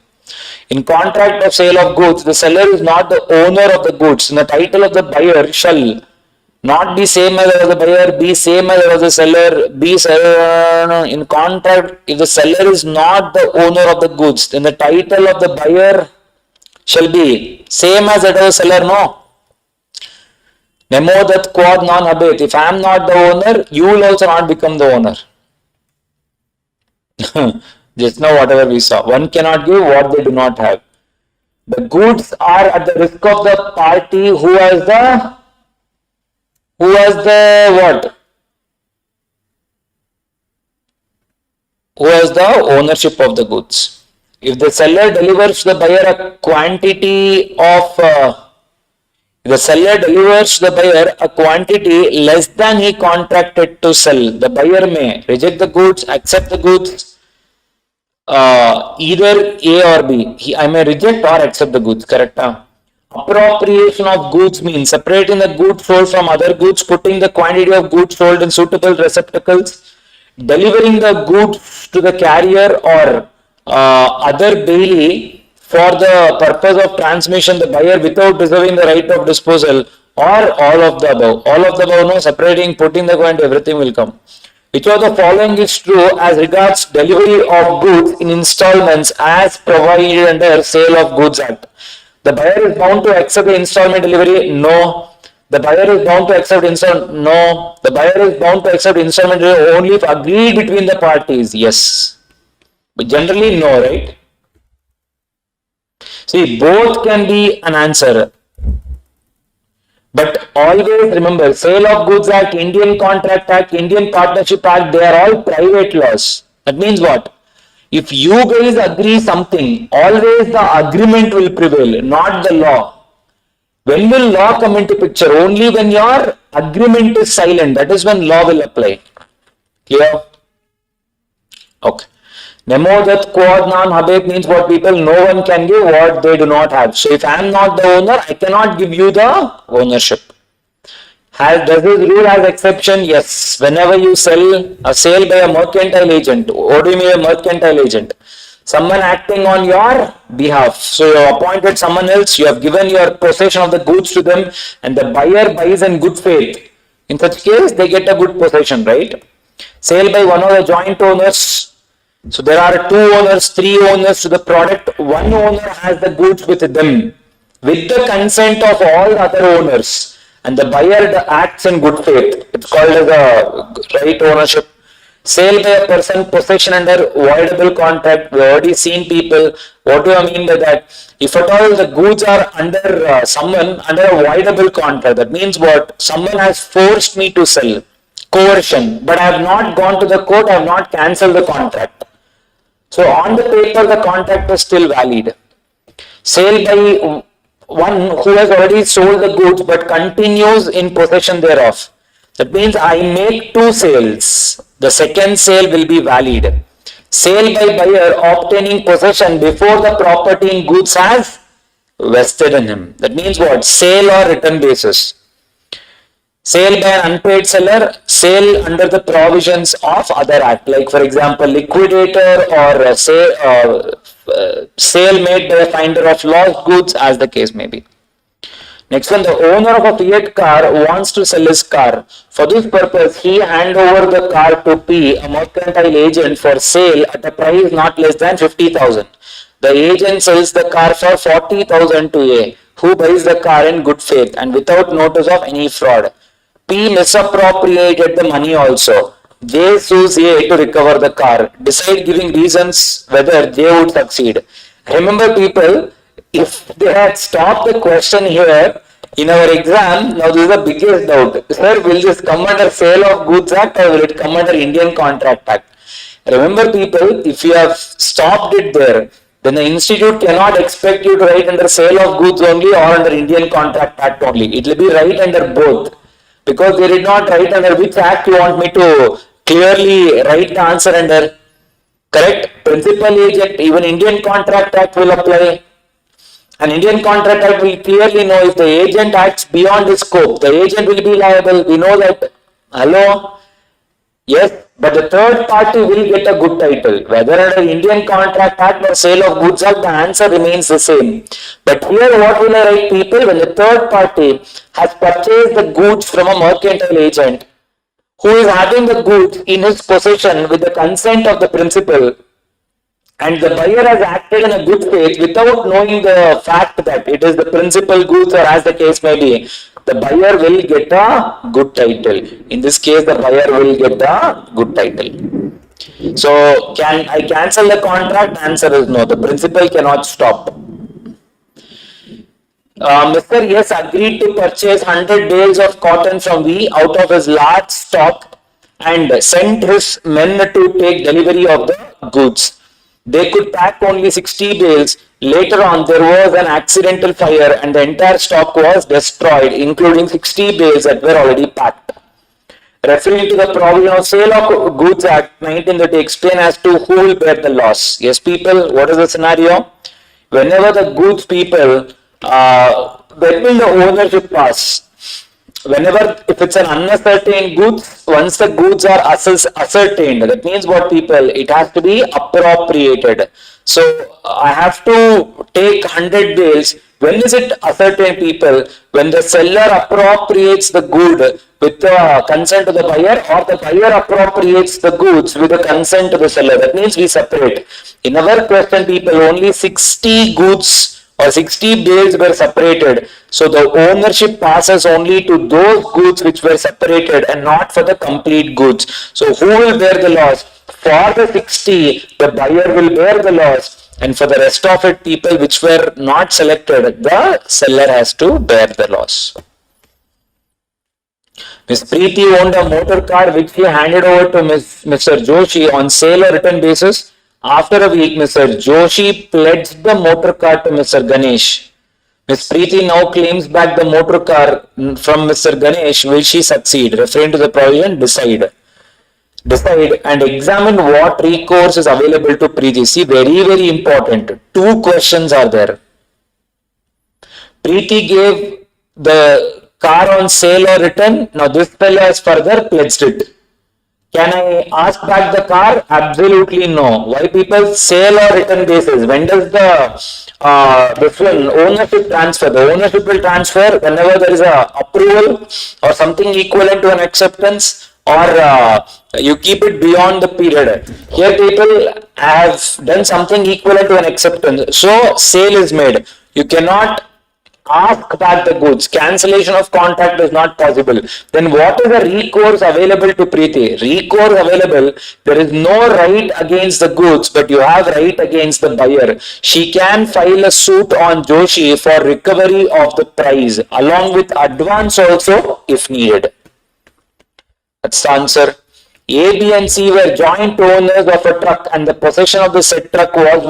In contract of sale of goods, the seller is not the owner of the goods. And the title of the buyer shall not be same as the buyer, be same as the seller, be seller. In contract, if the seller is not the owner of the goods, then the title of the buyer shall be same as that of the seller, no? Nemo that quod non habet. If I am not the owner, you will also not become the owner. Just now whatever we saw. One cannot give what they do not have. The goods are at the risk of the party who has the what? Who has the ownership of the goods. If the seller delivers the buyer a quantity less than he contracted to sell, the buyer may reject the goods, accept the goods, either A or B. I may reject or accept the goods, correct? Appropriation of goods means separating the goods sold from other goods, putting the quantity of goods sold in suitable receptacles, delivering the goods to the carrier or other bailee for the purpose of transmission the buyer without reserving the right of disposal or all of the above? All of the above, no, separating, putting the coin, everything will come. Which of the following is true as regards delivery of goods in installments as provided under Sale of Goods Act? The buyer is bound to accept the installment delivery? No. The buyer is bound to accept No. The buyer is bound to accept installment delivery only if agreed between the parties? Yes. But generally, no, right? See, both can be an answer. But always remember, Sale of Goods Act, Indian Contract Act, Indian Partnership Act, they are all private laws. That means what? If you guys agree something, always the agreement will prevail, not the law. When will law come into picture? Only when your agreement is silent. That is when law will apply. Clear? Okay. Nemo dat quod nam habet means what, people? No one can give what they do not have. So if I am not the owner, I cannot give you the ownership. Does this rule have exception? Yes. Whenever you sell a sale by a mercantile agent, what do you mean a mercantile agent? Someone acting on your behalf. So you have appointed someone else, you have given your possession of the goods to them, and the buyer buys in good faith. In such case, they get a good possession, right? Sale by one of the joint owners. So there are 2 owners, 3 owners to the product. One owner has the goods with them, with the consent of all the other owners, and the buyer acts in good faith. It's called as a right ownership. Sale by a person, possession under voidable contract. We've already seen people. What do I mean by that? If at all the goods are under someone under a voidable contract, that means what? Someone has forced me to sell. Coercion. But I have not gone to the court, I have not cancelled the contract. So on the paper, the contract is still valid. Sale by one who has already sold the goods but continues in possession thereof. That means I make 2 sales. The second sale will be valid. Sale by buyer obtaining possession before the property in goods has vested in him. That means what? Sale or return basis. Sale by an unpaid seller, sale under the provisions of other act, like for example liquidator or sale made by a finder of lost goods, as the case may be. Next one, the owner of a Fiat car wants to sell his car. For this purpose, he hand over the car to P, a mercantile agent, for sale at a price not less than 50,000. The agent sells the car for 40,000 to A, who buys the car in good faith and without notice of any fraud. P misappropriated the money also. J sues A to recover the car. Decide giving reasons whether J would succeed. Remember people, if they had stopped the question here in our exam, now this is the biggest doubt. Sir, will this come under Sale of Goods Act or will it come under Indian Contract Act? Remember people, if you have stopped it there, then the institute cannot expect you to write under Sale of Goods only or under Indian Contract Act only. It will be right under both. Because they did not write under which act you want me to clearly write the answer under. Correct? Principal agent, even Indian Contract Act will apply. An Indian Contract Act will clearly know if the agent acts beyond his scope, the agent will be liable. We know that. Hello? Yes, but the third party will get a good title. Whether under Indian Contract Act or Sale of Goods Act, the answer remains the same. But here what will I write people? When the third party has purchased the goods from a mercantile agent who is having the goods in his possession with the consent of the principal, and the buyer has acted in a good faith without knowing the fact that it is the principal goods or as the case may be, the buyer will get a good title. In this case, the buyer will get a good title. So, can I cancel the contract? Answer is no. The principal cannot stop. Mr. Yes agreed to purchase 100 bales of cotton from V out of his large stock and sent his men to take delivery of the goods. They could pack only 60 bales. Later on, there was an accidental fire and the entire stock was destroyed, including 60 bales that were already packed. Referring to the provision of Sale of Goods Act 1930, explain as to who will bear the loss. Yes, people, what is the scenario? Whenever the goods people, when will the ownership pass? Whenever, if it's an unascertained goods, once the goods are ascertained, that means what people, it has to be appropriated. So I have to take 100 bales When is it ascertained, people? When the seller appropriates the good with the consent of the buyer, or the buyer appropriates the goods with the consent of the seller. That means we separate. In our question, people, only 60 goods or 60 bales were separated. So the ownership passes only to those goods which were separated and not for the complete goods. So who will bear the loss? For the 60, the buyer will bear the loss. And for the rest of it, people which were not selected, the seller has to bear the loss. Miss Preeti owned a motor car which she handed over to Mr. Joshi on sale or return basis. After a week, Mr. Joshi pledged the motor car to Mr. Ganesh. Miss Preeti now claims back the motor car from Mr. Ganesh. Will she succeed? Referring to the provision, decide and examine what recourse is available to Preeti. See, very important. Two questions are there. Preeti gave the car on sale or return. Now this fellow has further pledged it. Can I ask back the car? Absolutely no. Why, people? Sale or return basis. When does this one ownership transfer? The ownership will transfer whenever there is a approval or something equivalent to an acceptance, or you keep it beyond the period. Here people have done something equivalent to an acceptance. So sale is made. You cannot ask back the goods. Cancellation of contract is not possible. Then what is the recourse available to Preeti? Recourse available, there is no right against the goods, but you have right against the buyer. She can file a suit on Joshi for recovery of the price along with advance also if needed. That's the answer. A, B and C were joint owners of a truck and the possession of the said truck was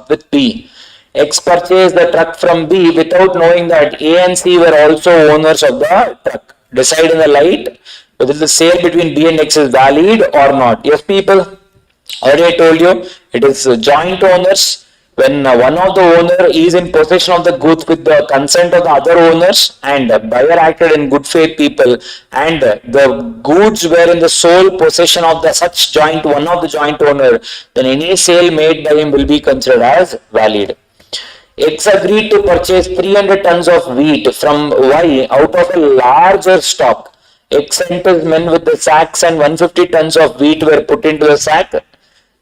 with B. X purchased the truck from B without knowing that A and C were also owners of the truck. Decide in the light whether the sale between B and X is valid or not. Yes, people, already I told you, it is joint owners. When one of the owner is in possession of the goods with the consent of the other owners and buyer acted in good faith, people, and the goods were in the sole possession of the such joint one of the joint owner, then any sale made by him will be considered as valid. X agreed to purchase 300 tons of wheat from Y out of a larger stock. X sent his men with the sacks and 150 tons of wheat were put into the sack.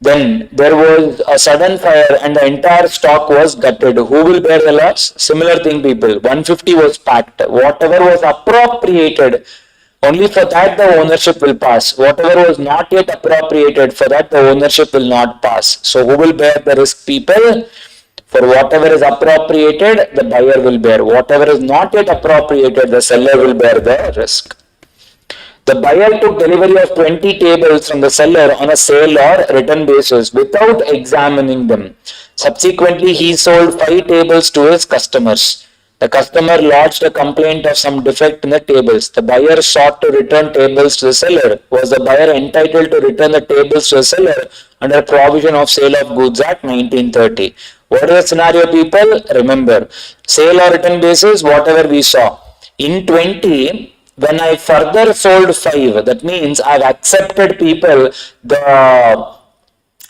Then there was a sudden fire and the entire stock was gutted. Who will bear the loss? Similar thing, people. 150 was packed. Whatever was appropriated, only for that the ownership will pass. Whatever was not yet appropriated, for that the ownership will not pass. So who will bear the risk, people? For whatever is appropriated, the buyer will bear. Whatever is not yet appropriated, the seller will bear the risk. The buyer took delivery of 20 tables from the seller on a sale or return basis without examining them. Subsequently, he sold 5 tables to his customers. The customer lodged a complaint of some defect in the tables. The buyer sought to return tables to the seller. Was the buyer entitled to return the tables to the seller under provision of Sale of Goods Act 1930? What is the scenario, people? Remember, sale or return basis, whatever we saw. In 20, when I further sold 5, that means I've accepted, people, the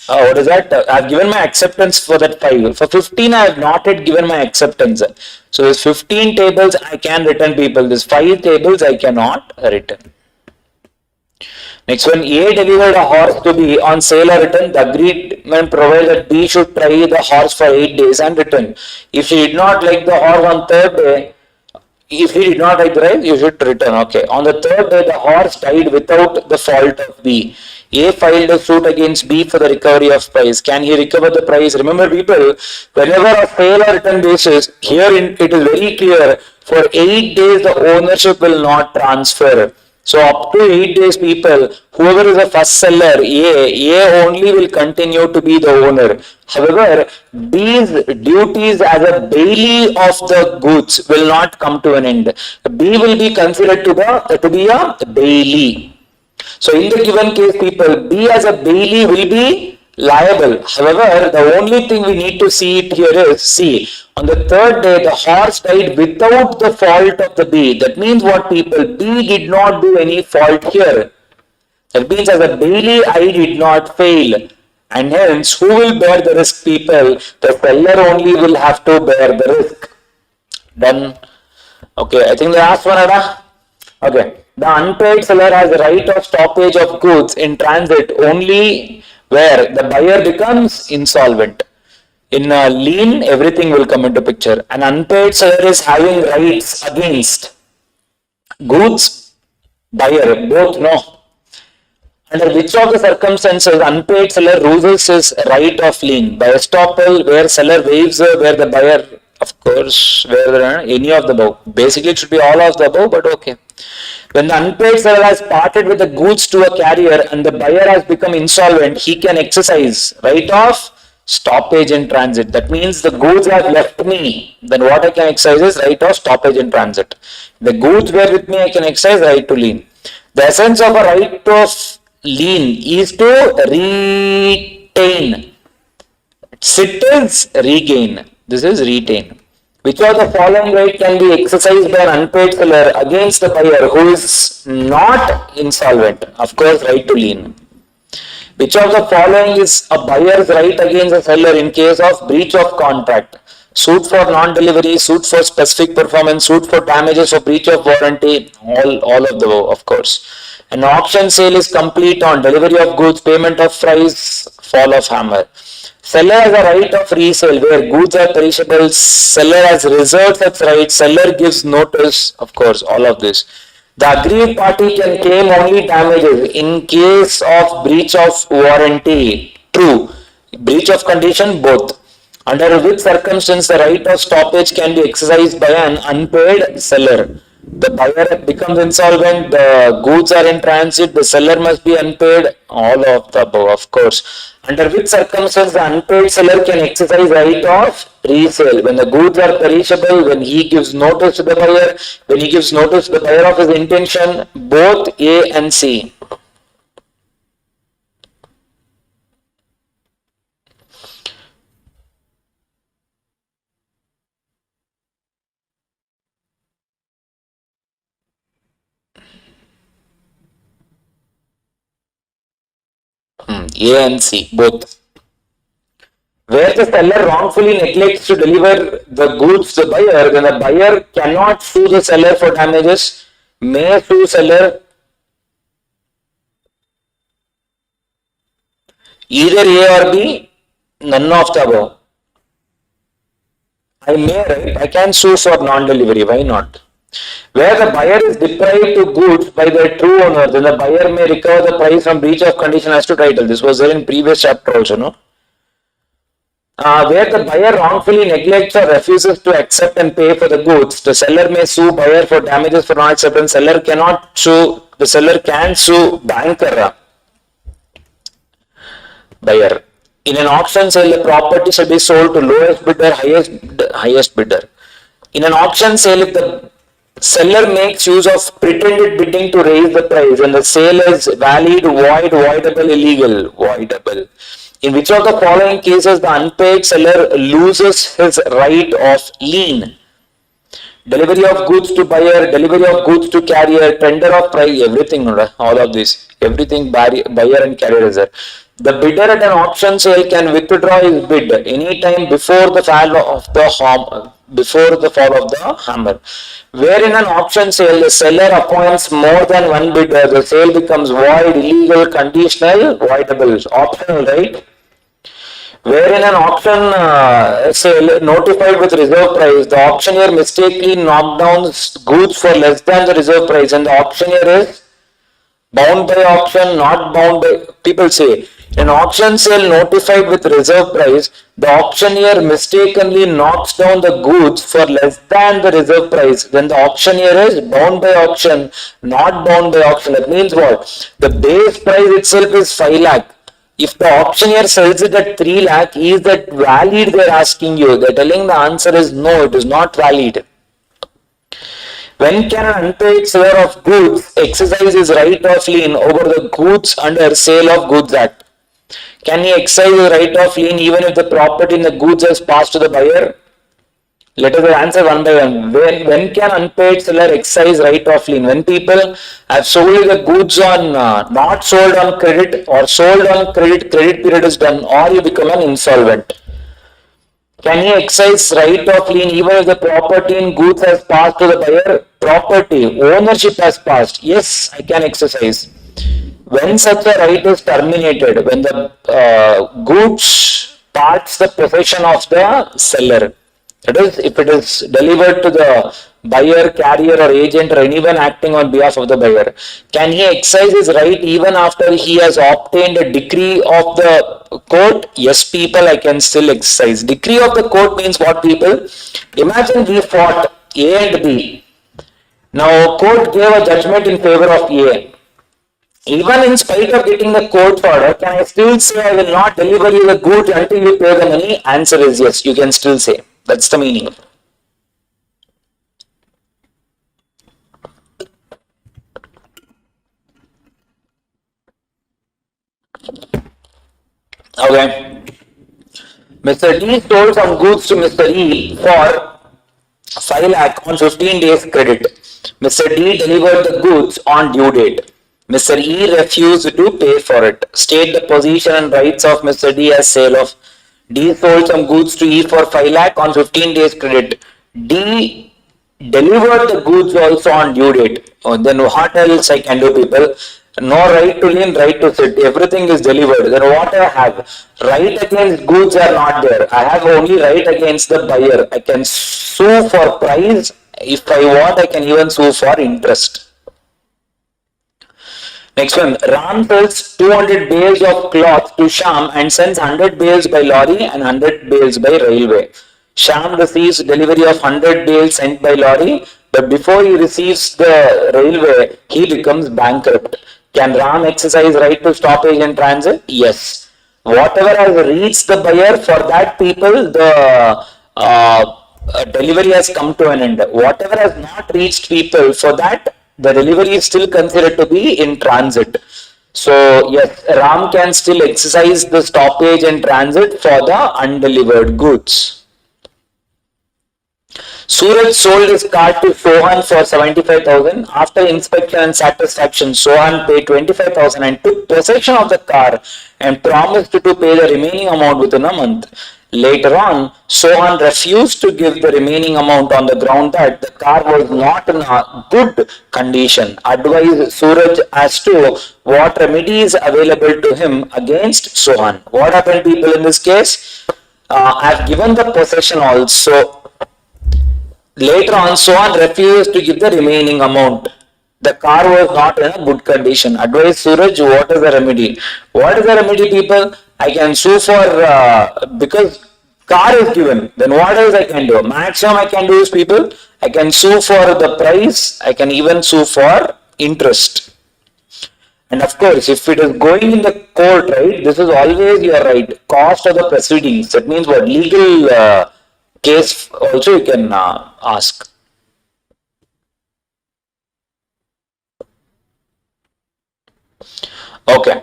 what is that? I've given my acceptance for that 5. For 15, I have not yet given my acceptance. So this 15 tables I can return, people. This 5 tables I cannot return. Next one, A delivered a horse to B on sale or return. The agreement provided that B should try the horse for 8 days and return. If he did not like the horse on 3rd day, if he did not like the ride, you should return. Okay. On the 3rd day, the horse died without the fault of B. A filed a suit against B for the recovery of price. Can he recover the price? Remember, people, whenever a sale or return basis, here it is very clear, for 8 days the ownership will not transfer. So up to 8 days, people, whoever is the first seller, A only will continue to be the owner. However, B's duties as a bailee of the goods will not come to an end. B will be considered to be a bailee. So in the given case, people, B as a bailee will be liable. However, the only thing we need to see it here is, see, on the 3rd day, the horse died without the fault of the B. That means what, people? B did not do any fault here. That means as a bailee, I did not fail. And hence, who will bear the risk, people? The seller only will have to bear the risk. Done. Okay, I think the last one, Ada. Okay, the unpaid seller has the right of stoppage of goods in transit only where the buyer becomes insolvent. In a lien, everything will come into picture. An unpaid seller is having rights against goods, buyer, both no. Under which of the circumstances unpaid seller loses his right of lien? By estoppel, where seller waives, where the buyer, of course, where any of the above. Basically, it should be all of the above, but okay. When the unpaid seller has parted with the goods to a carrier and the buyer has become insolvent, he can exercise right of stoppage in transit. That means the goods have left me. Then what I can exercise is right of stoppage in transit. The goods were with me, I can exercise right to lien. The essence of a right of lien is to retain. Sit is regain. This is retain. Which of the following right can be exercised by an unpaid seller against the buyer who is not insolvent? Of course, right to lien. Which of the following is a buyer's right against a seller in case of breach of contract? Suit for non-delivery, suit for specific performance, suit for damages or breach of warranty, all of the above, of course. An auction sale is complete on delivery of goods, payment of price, fall of hammer. Seller has a right of resale where goods are perishable. Seller has reserved such right. Seller gives notice. Of course, all of this. The aggrieved party can claim only damages in case of breach of warranty. True. Breach of condition, both. Under which circumstance the right of stoppage can be exercised by an unpaid seller? The buyer becomes insolvent, the goods are in transit, the seller must be unpaid, all of the above, of course. Under which circumstance the unpaid seller can exercise right of resale? When the goods are perishable, when he gives notice to the buyer, when he gives notice to the buyer of his intention, both A and C. A and C, both. Where the seller wrongfully neglects to deliver the goods to the buyer, then the buyer cannot sue the seller for damages, may sue seller either A or B, none of the above. I may, right? I can sue for non-delivery, why not? Where the buyer is deprived to goods by the true owner, then the buyer may recover the price from breach of condition as to title. This was there in previous chapter also, no? Where the buyer wrongfully neglects or refuses to accept and pay for the goods, the seller may sue buyer for damages for non-acceptance. Seller cannot sue, the seller can sue banker, buyer. In an auction sale, the property shall be sold to lowest bidder, highest bidder. In an auction sale, if the seller makes use of pretended bidding to raise the price and the sale is valid, void, voidable, illegal, voidable. In which of the following cases the unpaid seller loses his right of lien? Delivery of goods to buyer, delivery of goods to carrier, tender of price, everything, all of this, everything buyer and carrier is there. The bidder at an auction sale can withdraw his bid any time before the fall of the hammer. Where in an auction sale the seller appoints more than one bidder, the sale becomes void, illegal, conditional, voidable, optional, right? Where in an auction sale notified with reserve price, the auctioneer mistakenly knocked down goods for less than the reserve price, and the auctioneer is bound by auction, not bound by, people say. In auction sale notified with reserve price, the auctioneer mistakenly knocks down the goods for less than the reserve price. Then the auctioneer is bound by auction, not bound by auction. That means what? The base price itself is 5 lakh. If the auctioneer sells it at 3 lakh, is that valid? They're asking you. They're telling the answer is no, it is not valid. When can an unpaid seller of goods exercise his right of lien over the goods under Sale of Goods Act? Can he exercise his right of lien even if the property in the goods has passed to the buyer? Let us answer one by one. When can unpaid seller exercise right of lien? When people have sold the goods on not sold on credit or sold on credit period is done, or you become an insolvent. Can he exercise right of lien even if the property in goods has passed to the buyer? Property, ownership has passed. Yes, I can exercise. When such a right is terminated, when the goods parts the possession of the seller, that is, if it is delivered to the buyer, carrier or agent or anyone acting on behalf of the buyer, can he exercise his right even after he has obtained a decree of the court? Yes, people, I can still exercise. Decree of the court means what, people? Imagine we fought A and B. Now court gave a judgment in favor of A. Even in spite of getting the court order, can I still say I will not deliver you the goods until you pay the money? Answer is yes, you can still say. That's the meaning. Okay. Mr. D sold some goods to Mr. E for 5 lakh on 15 days credit. Mr. D delivered the goods on due date. Mr. E refused to pay for it. State the position and rights of Mr. D as sale of. D sold some goods to E for 5 lakh on 15 days credit. D delivered the goods also on due date. Then what else I can do, people? No right to lien, right to sit. Everything is delivered. Then what I have? Right against goods are not there. I have only right against the buyer. I can sue for price. If I want, I can even sue for interest. Next one, Ram sells 200 bales of cloth to Sham and sends 100 bales by lorry and 100 bales by railway. Sham receives delivery of 100 bales sent by lorry, but before he receives the railway, he becomes bankrupt. Can Ram exercise right to stoppage in transit? Yes. Whatever has reached the buyer, for that people, the delivery has come to an end. Whatever has not reached people, for that, the delivery is still considered to be in transit. So yes, Ram can still exercise the stoppage in transit for the undelivered goods. Suraj sold his car to Sohan for 75,000. After inspection and satisfaction, Sohan paid 25,000 and took possession of the car and promised to pay the remaining amount within a month. Later on, Sohan refused to give the remaining amount on the ground that the car was not in a good condition. Advise Suraj as to what remedy is available to him against Sohan. What happened, people, in this case? I have given the possession also. Later on, Sohan refused to give the remaining amount. The car was not in a good condition. Advise Suraj, what is the remedy? What is the remedy, people? I can sue for, because car is given, then what else I can do? Maximum I can do is, people, I can sue for the price, I can even sue for interest. And of course, if it is going in the court, right, this is always your right. Cost of the proceedings, that means what? Legal case also you can ask. Okay.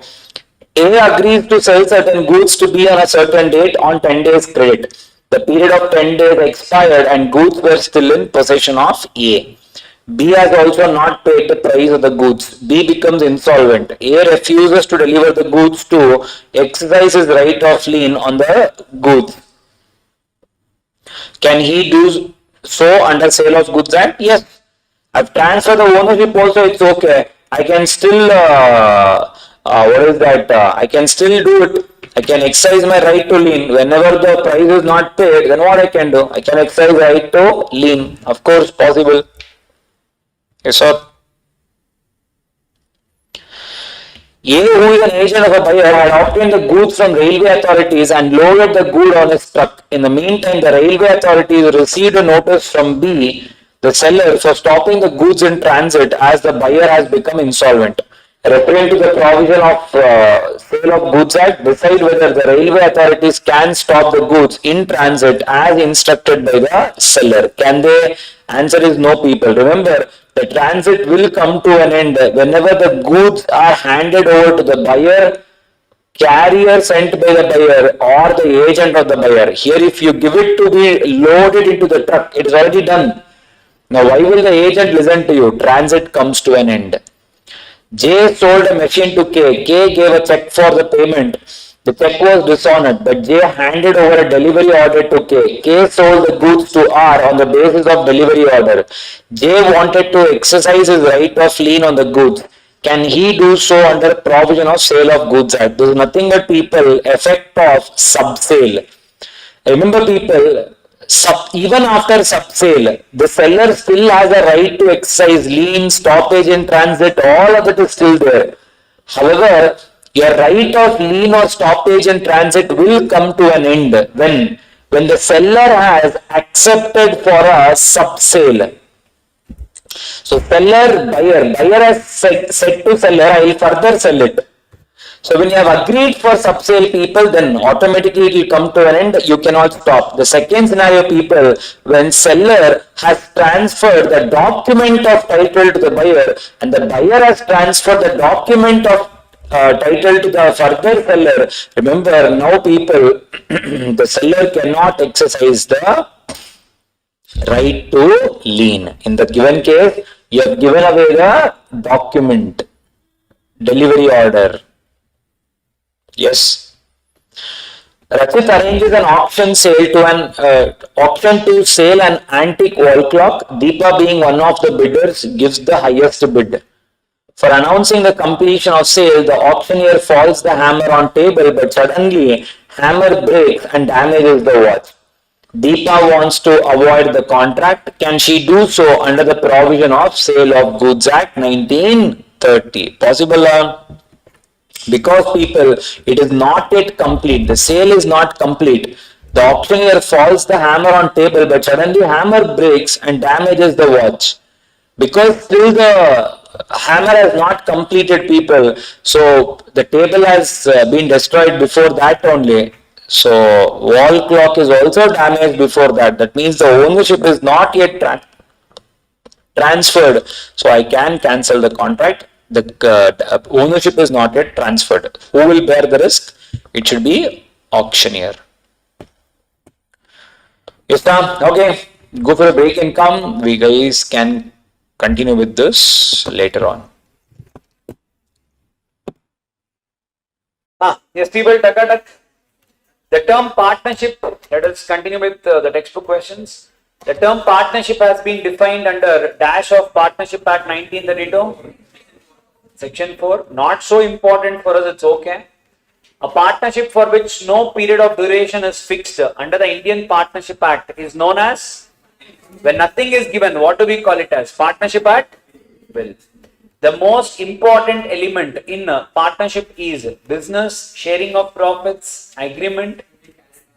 A agrees to sell certain goods to B on a certain date on 10 days credit. The period of 10 days expired and goods were still in possession of A. B has also not paid the price of the goods. B becomes insolvent. A refuses to deliver the goods to exercise his right of lien on the goods. Can he do so under Sale of Goods Act? Yes. I've transferred the ownership also, it's okay. I can still I can still do it. I can exercise my right to lien. Whenever the price is not paid, then what I can do? I can exercise right to lien. Of course, possible. Yes, sir. A, who is an agent of a buyer, had obtained the goods from railway authorities and loaded the good on his truck. In the meantime, the railway authorities received a notice from B, the seller, for stopping the goods in transit as the buyer has become insolvent. Referring to the provision of Sale of Goods Act, decide whether the railway authorities can stop the goods in transit as instructed by the seller. Can they? Answer is no, people. Remember, the transit will come to an end whenever the goods are handed over to the buyer, carrier sent by the buyer, or the agent of the buyer. Here, if you give it to be loaded into the truck, it is already done. Now, why will the agent listen to you? Transit comes to an end. J sold a machine to K. K gave a check for the payment. The check was dishonored, but J handed over a delivery order to K. K sold the goods to R on the basis of delivery order. J wanted to exercise his right of lien on the goods. Can he do so under provision of Sale of Goods Act? This is nothing but people effect of subsale. Remember people, even after subsale, the seller still has a right to exercise lien, stoppage in transit, all of it is still there. However, your right of lien or stoppage in transit will come to an end when the seller has accepted for a subsale. So buyer has said to seller, I will further sell it. So when you have agreed for subsale people, then automatically it will come to an end. You cannot stop. The second scenario, people, when seller has transferred the document of title to the buyer and the buyer has transferred the document of title to the further seller. Remember now, people, the seller cannot exercise the right to lien. In the given case, you have given away the document, delivery order. Yes. Rachit arranges an auction to sell an antique wall clock. Deepa, being one of the bidders, gives the highest bid. For announcing the completion of sale, the auctioneer falls the hammer on table, but suddenly hammer breaks and damages the watch. Deepa wants to avoid the contract. Can she do so under the provision of Sale of Goods Act 1930? Possible? Because people, it is not yet complete. The sale is not complete. The auctioneer falls the hammer on table, but suddenly hammer breaks and damages the watch. Because still the hammer has not completed, people. So the table has been destroyed before that only. So wall clock is also damaged before that. That means the ownership is not yet transferred. So I can cancel the contract. The ownership is not yet transferred. Who will bear the risk? It should be auctioneer. Yes, ma'am. Okay. Go for a break and come. We guys can continue with this later on. Yes, people, the term partnership, let us continue with the textbook questions. The term partnership has been defined under dash of Partnership Act 1932. Section 4, not so important for us, it's okay. A partnership for which no period of duration is fixed under the Indian Partnership Act is known as, when nothing is given, what do we call it as? Partnership at will. The most important element in a partnership is business, sharing of profits, agreement,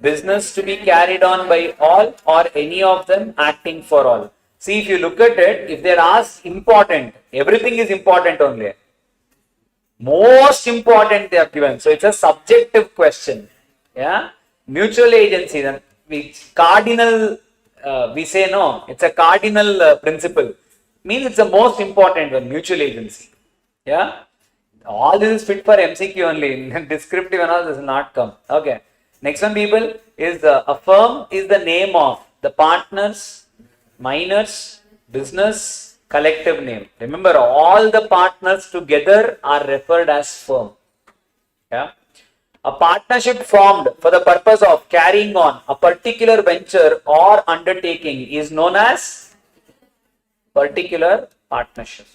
business to be carried on by all or any of them acting for all. See, if you look at it, if they're asked important, everything is important only. Most important they have given. So it's a subjective question. Yeah. Mutual agency, then cardinal, we say no, it's a cardinal principle. Means it's the most important one, mutual agency. Yeah. All this is fit for MCQ only. Descriptive and all this will not come. Okay. Next one, people, is a firm is the name of the partners, minors, business, collective name. Remember, all the partners together are referred as firm. Yeah. A partnership formed for the purpose of carrying on a particular venture or undertaking is known as particular partnership.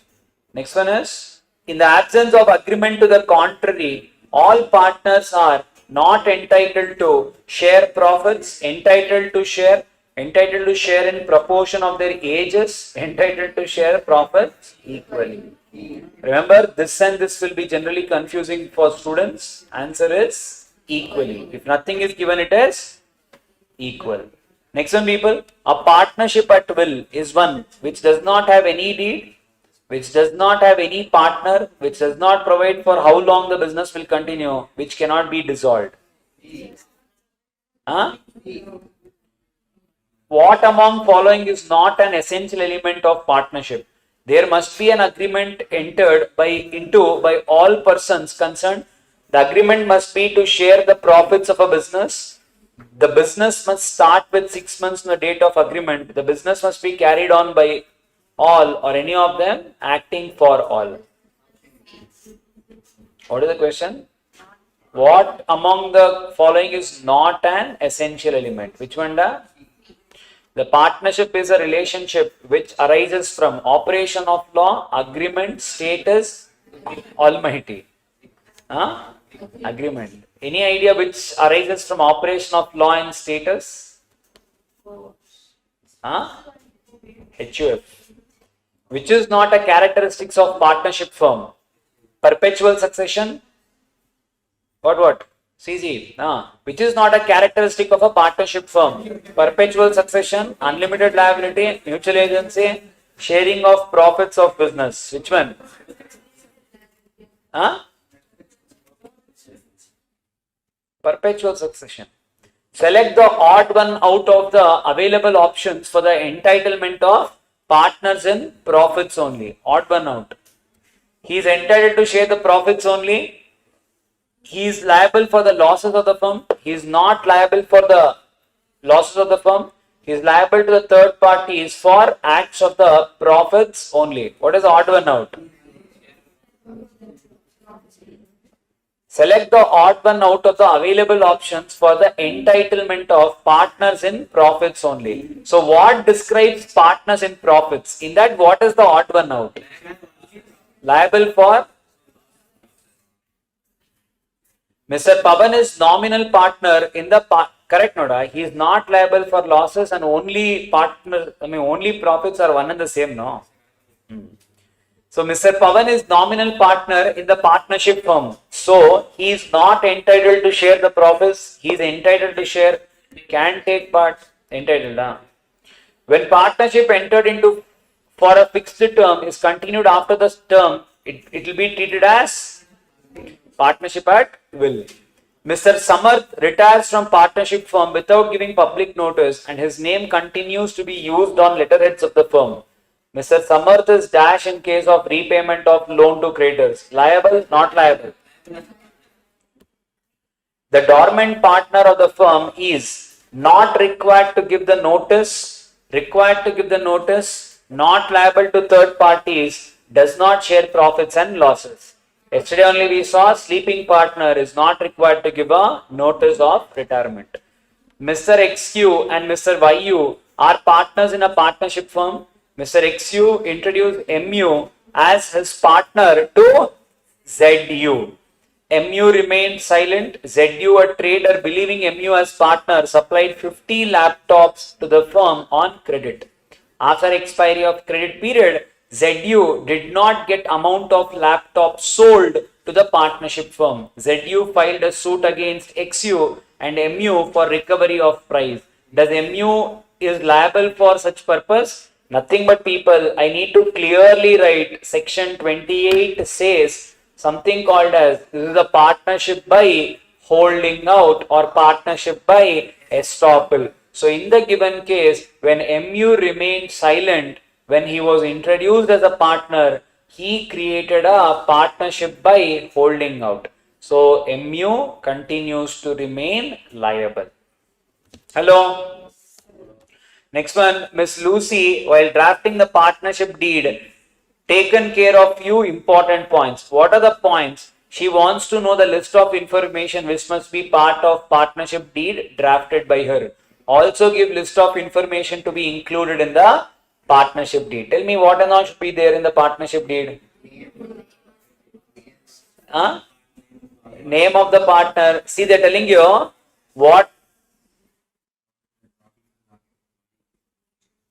Next one is, in the absence of agreement to the contrary, all partners are not entitled to share profits, entitled to share in proportion of their ages, entitled to share profits equally. Remember, this and this will be generally confusing for students. Answer is equally. If nothing is given, it is equal. Next one, people, a partnership at will is one which does not have any deed, which does not have any partner, which does not provide for how long the business will continue, which cannot be dissolved. Huh? What among following is not an essential element of partnership? There must be an agreement entered into by all persons concerned. The agreement must be to share the profits of a business. The business must start with 6 months from the date of agreement. The business must be carried on by all or any of them acting for all. What is the question? What among the following is not an essential element? Which one? The partnership is a relationship which arises from operation of law, agreement, status, almighty. Huh? Agreement. Any idea which arises from operation of law and status? Huh? HUF. Which is not a characteristics of partnership firm? Perpetual succession. What? CG. Which is not a characteristic of a partnership firm? Perpetual succession, unlimited liability, mutual agency, sharing of profits of business. Which one? Perpetual succession. Select the odd one out of the available options for the entitlement of partners in profits only. Odd one out. He is entitled to share the profits only. He is liable for the losses of the firm. He is not liable for the losses of the firm. He is liable to the third parties for acts of the profits only. What is the odd one out? Select the odd one out of the available options for the entitlement of partners in profits only. So what describes partners in profits? In that, what is the odd one out? Liable for? Mr. Pavan is nominal partner in the correct Noda. He is not liable for losses and only only profits are one and the same, no? So Mr. Pavan is nominal partner in the partnership firm. So he is not entitled to share the profits. He is entitled to share, can take part, entitled. When partnership entered into for a fixed term is continued after the term, it will be treated as partnership at will. Mr. Samarth retires from partnership firm without giving public notice and his name continues to be used on letterheads of the firm. Mr. Samarth is dash in case of repayment of loan to creditors. Liable, not liable. The dormant partner of the firm is not required to give the notice, not liable to third parties, does not share profits and losses. Yesterday only we saw sleeping partner is not required to give a notice of retirement. Mr. XU and Mr. YU are partners in a partnership firm. Mr. XU introduced MU as his partner to ZU. MU remained silent. ZU, a trader believing MU as partner, supplied 50 laptops to the firm on credit. After expiry of credit period, ZU did not get amount of laptops sold to the partnership firm. ZU filed a suit against XU and MU for recovery of price. Does MU is liable for such purpose? Nothing but people. I need to clearly write section 28 says something called as this is a partnership by holding out or partnership by estoppel. So in the given case, when MU remained silent, when he was introduced as a partner, he created a partnership by holding out. So MU continues to remain liable. Hello. Next one, Miss Lucy, while drafting the partnership deed, taken care of few important points. What are the points? She wants to know the list of information which must be part of partnership deed drafted by her. Also give list of information to be included in the partnership deed. Tell me what and all should be there in the partnership deed. Name of the partner. See, they're telling you what.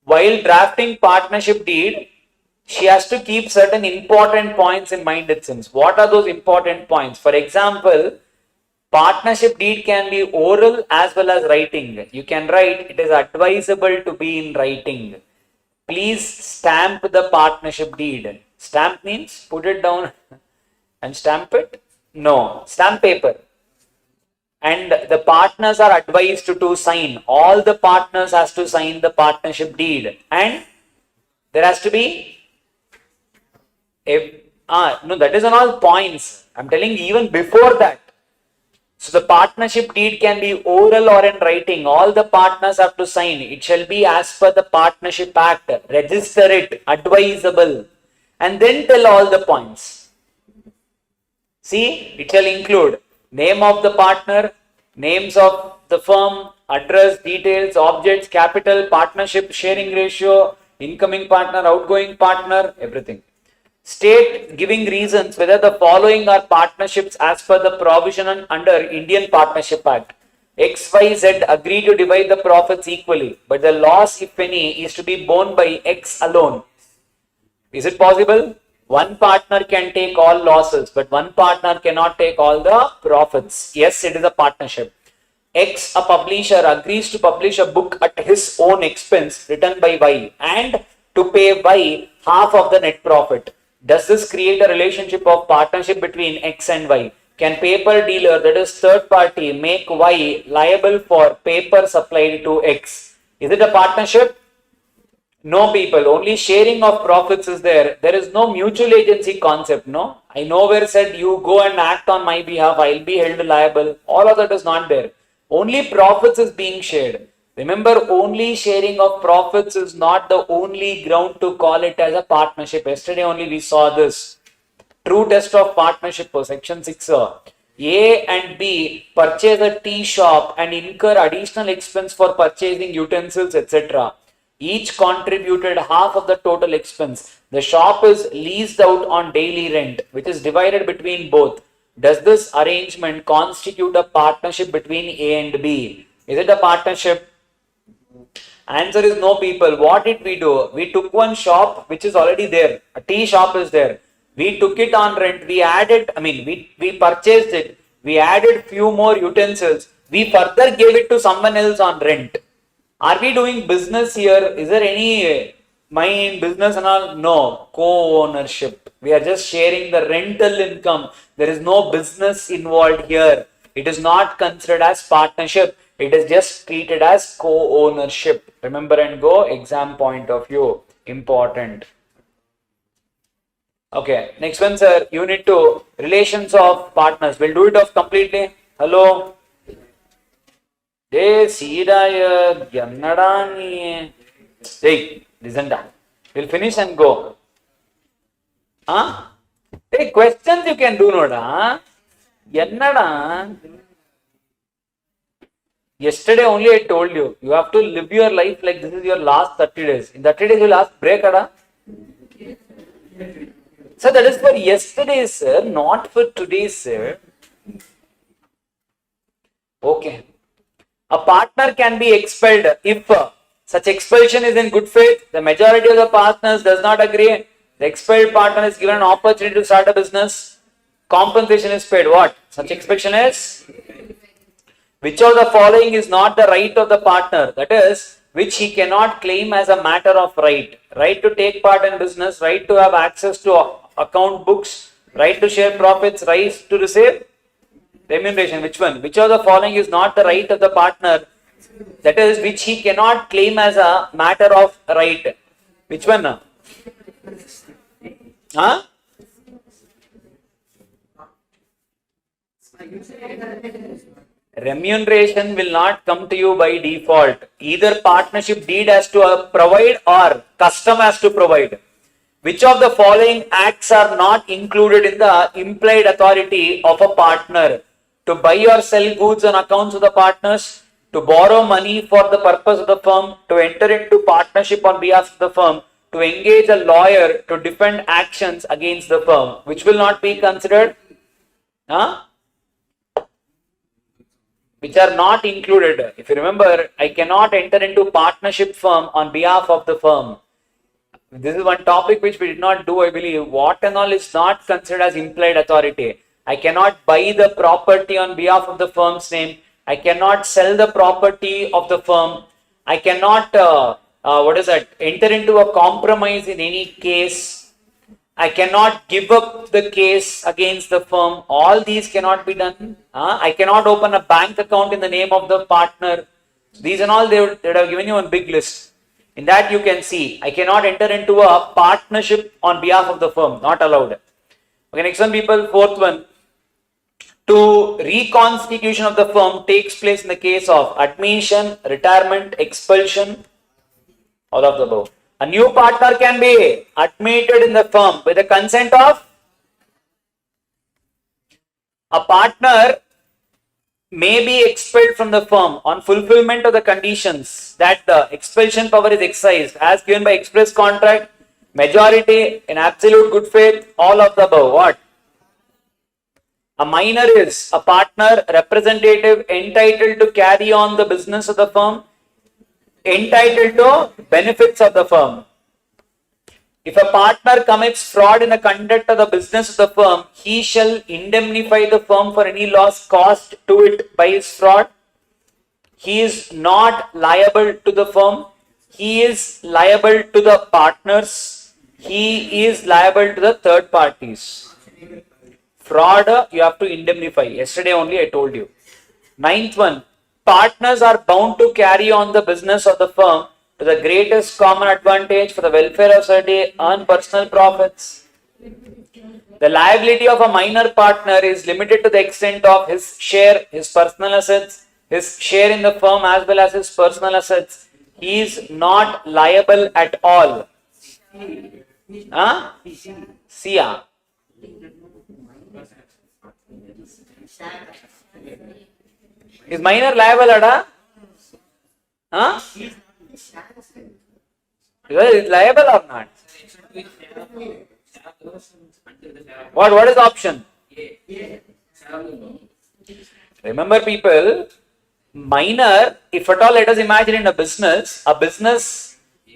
While drafting partnership deed, she has to keep certain important points in mind, it seems. What are those important points? For example, partnership deed can be oral as well as writing. You can write, it is advisable to be in writing. Please stamp the partnership deed. Stamp means put it down and stamp it? No, stamp paper. And the partners are advised to sign. All the partners has to sign the partnership deed. And there has to be no, that is on all points. I'm telling you even before that. So the partnership deed can be oral or in writing. All the partners have to sign. It shall be as per the Partnership Act. Register it, advisable. And then tell all the points. See, it shall include name of the partner, names of the firm, address, details, objects, capital, partnership, sharing ratio, incoming partner, outgoing partner, everything. State giving reasons whether the following are partnerships as per the provision under Indian Partnership Act. XYZ agree to divide the profits equally, but the loss, if any, is to be borne by X alone. Is it possible? One partner can take all losses, but one partner cannot take all the profits. Yes, it is a partnership. X, a publisher, agrees to publish a book at his own expense written by Y and to pay Y half of the net profit. Does this create a relationship of partnership between X and Y? Can paper dealer, that is third party, make Y liable for paper supplied to X? Is it a partnership? No, people, only sharing of profits is there. There is no mutual agency concept, no. I nowhere said you go and act on my behalf, I'll be held liable. All of that is not there. Only profits is being shared. Remember, only sharing of profits is not the only ground to call it as a partnership. Yesterday only we saw this. True test of partnership for section 6. A and B purchase a tea shop and incur additional expense for purchasing utensils, etc. Each contributed half of the total expense. The shop is leased out on daily rent, which is divided between both. Does this arrangement constitute a partnership between A and B? Is it a partnership? Answer is no, people. What did we do? We took one shop which is already there. A tea shop is there. We took it on rent. We added, we purchased it. We added few more utensils. We further gave it to someone else on rent. Are we doing business here? Is there any mine business and all? No, co-ownership. We are just sharing the rental income. There is no business involved here. It is not considered as partnership. It is just treated as co-ownership. Remember and go, exam point of view. Important. Okay, next one, sir. Unit 2, relations of partners. We'll do it off completely. Hello. Hey, Sida, Yanadani. Hey, listen down. We'll finish and go. Huh? Hey, questions you can do, Noda. Yanada. Yesterday only I told you, you have to live your life like this is your last 30 days. In 30 days, you'll ask break, Ada. So that is for yesterday, sir, not for today, sir. Okay. A partner can be expelled if such expulsion is in good faith. The majority of the partners does not agree. The expelled partner is given an opportunity to start a business. Compensation is paid. What? Such expulsion is? Which of the following is not the right of the partner? That is, which he cannot claim as a matter of right. Right to take part in business, right to have access to account books, right to share profits, right to receive remuneration. Which one? Which of the following is not the right of the partner? That is, which he cannot claim as a matter of right. Which one? Huh? Remuneration will not come to you by default. Either partnership deed has to provide or custom has to provide. Which of the following acts are not included in the implied authority of a partner? To buy or sell goods on accounts of the partners, to borrow money for the purpose of the firm, to enter into partnership on behalf of the firm, to engage a lawyer to defend actions against the firm. Which will not be considered? Huh? Which are not included. If you remember, I cannot enter into partnership firm on behalf of the firm. This is one topic which we did not do, I believe. What and all is not considered as implied authority. I cannot buy the property on behalf of the firm's name. I cannot sell the property of the firm. I cannot, enter into a compromise in any case. I cannot give up the case against the firm. All these cannot be done. I cannot open a bank account in the name of the partner. These and all, they would have given you a big list. In that you can see, I cannot enter into a partnership on behalf of the firm. Not allowed. Okay, next one, people. Fourth one. To reconstitution of the firm takes place in the case of admission, retirement, expulsion, all of the above. A new partner can be admitted in the firm with the consent of a partner may be expelled from the firm on fulfillment of the conditions that the expulsion power is exercised as given by express contract, majority, in absolute good faith, all of the above. What? A minor is a partner representative entitled to carry on the business of the firm, entitled to benefits of the firm. If a partner commits fraud in the conduct of the business of the firm, he shall indemnify the firm for any loss caused to it by his fraud. He is not liable to the firm. He is liable to the partners. He is liable to the third parties. Fraud, you have to indemnify. Yesterday only I told you. Ninth one, partners are bound to carry on the business of the firm to the greatest common advantage for the welfare of society, earn personal profits. The liability of a minor partner is limited to the extent of his share, his personal assets, his share in the firm as well as his personal assets. He is not liable at all. Huh? Sia. Is minor liable, Ada? Huh? Is liable or not? What is the option? Remember people, minor, if at all, let us imagine in a business,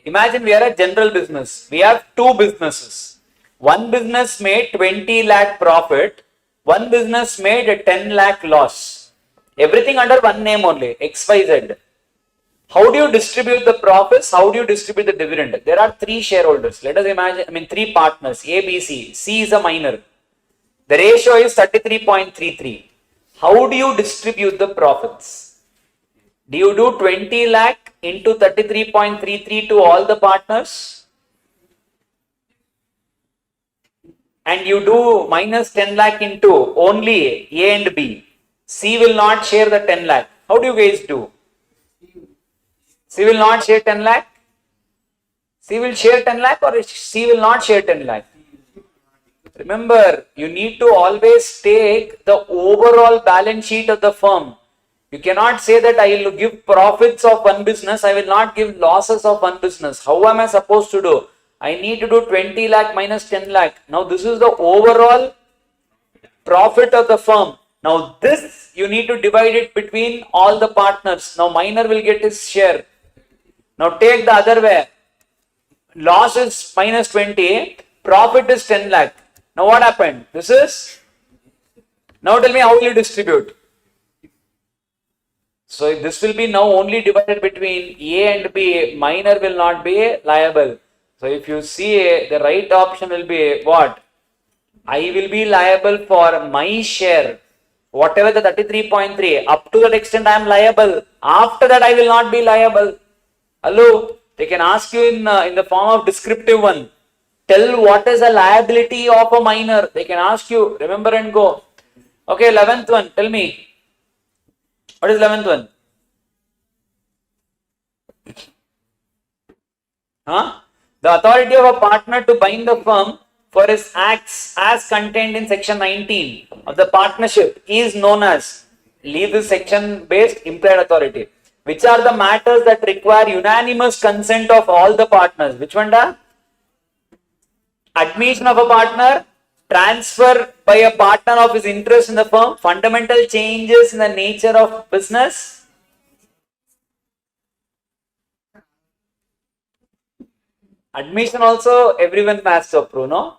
imagine we are a general business. We have two businesses. One business made 20 lakh profit, one business made a 10 lakh loss. Everything under one name only, XYZ. How do you distribute the profits? How do you distribute the dividend? There are three shareholders. Let us imagine, three partners, A, B, C. C is a minor. The ratio is 33.33. How do you distribute the profits? Do you do 20 lakh into 33.33 to all the partners? And you do minus 10 lakh into only A and B. C will not share the 10 lakh. How do you guys do? C will not share 10 lakh? C will share 10 lakh or C will not share 10 lakh? Remember, you need to always take the overall balance sheet of the firm. You cannot say that I will give profits of one business, I will not give losses of one business. How am I supposed to do? I need to do 20 lakh minus 10 lakh. Now this is the overall profit of the firm. Now this you need to divide it between all the partners. Now minor will get his share. Now take the other way. Loss is minus 20, profit is 10 lakh. Now what happened? This is, now tell me how will you distribute? So this will be now only divided between A and B, minor will not be liable. So if you see the right option will be what? I will be liable for my share. Whatever the 33.3, up to that extent I am liable. After that I will not be liable. Hello, they can ask you in the form of descriptive one. Tell what is the liability of a minor. They can ask you, remember and go. Okay, 11th one, tell me. What is 11th one? Huh? The authority of a partner to bind the firm for his acts as contained in section 19 of the partnership is known as, leave this section based, implied authority. Which are the matters that require unanimous consent of all the partners? Which one da? Admission of a partner, transfer by a partner of his interest in the firm, fundamental changes in the nature of business. Admission also everyone has to approve, no?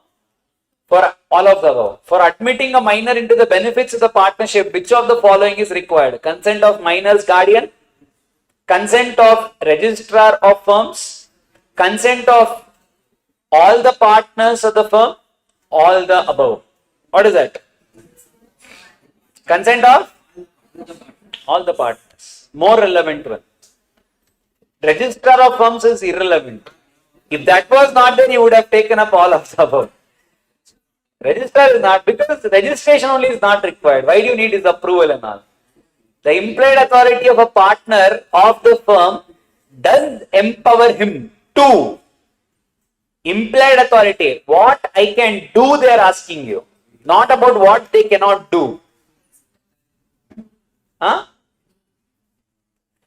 For all of the above. For admitting a minor into the benefits of the partnership, which of the following is required? Consent of minor's guardian, consent of registrar of firms, consent of all the partners of the firm, all the above. What is that? Consent of all the partners. More relevant one. Registrar of firms is irrelevant. If that was not there, you would have taken up all of the above. Registrar is not, because registration only is not required. Why do you need his approval and all? The implied authority of a partner of the firm does empower him to. Implied authority, what I can do they are asking you, not about what they cannot do. Huh?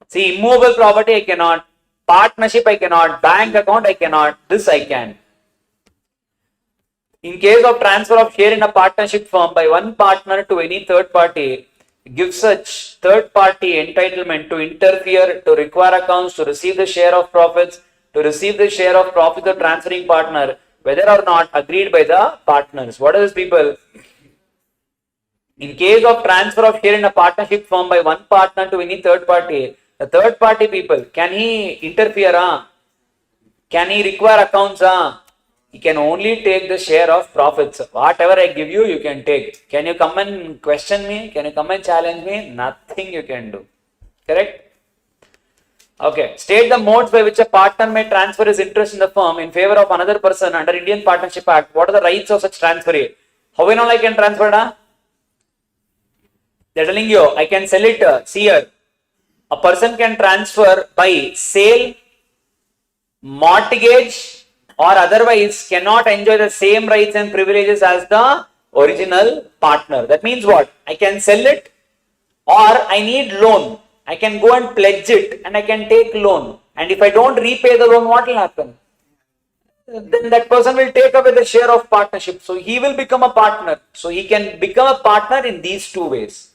See, immovable property I cannot, partnership I cannot, bank account I cannot, this I can. In case of transfer of share in a partnership firm by one partner to any third party, gives such third party entitlement to interfere, to require accounts, to receive the share of profits, to receive the share of profits of transferring partner, whether or not agreed by the partners. What are these people? In case of transfer of share in a partnership firm by one partner to any third party, the third party people, can he interfere? Can he require accounts? He can only take the share of profits. Whatever I give you, you can take. Can you come and question me? Can you come and challenge me? Nothing you can do. Correct? Okay. State the modes by which a partner may transfer his interest in the firm in favor of another person under Indian Partnership Act. What are the rights of such transfer? How and all I can transfer? They're telling you, I can sell it. See here. A person can transfer by sale, mortgage, or otherwise cannot enjoy the same rights and privileges as the original partner. That means what? I can sell it, or I need loan. I can go and pledge it and I can take loan. And if I don't repay the loan, what will happen? Then that person will take away the share of partnership. So he will become a partner. So he can become a partner in these two ways.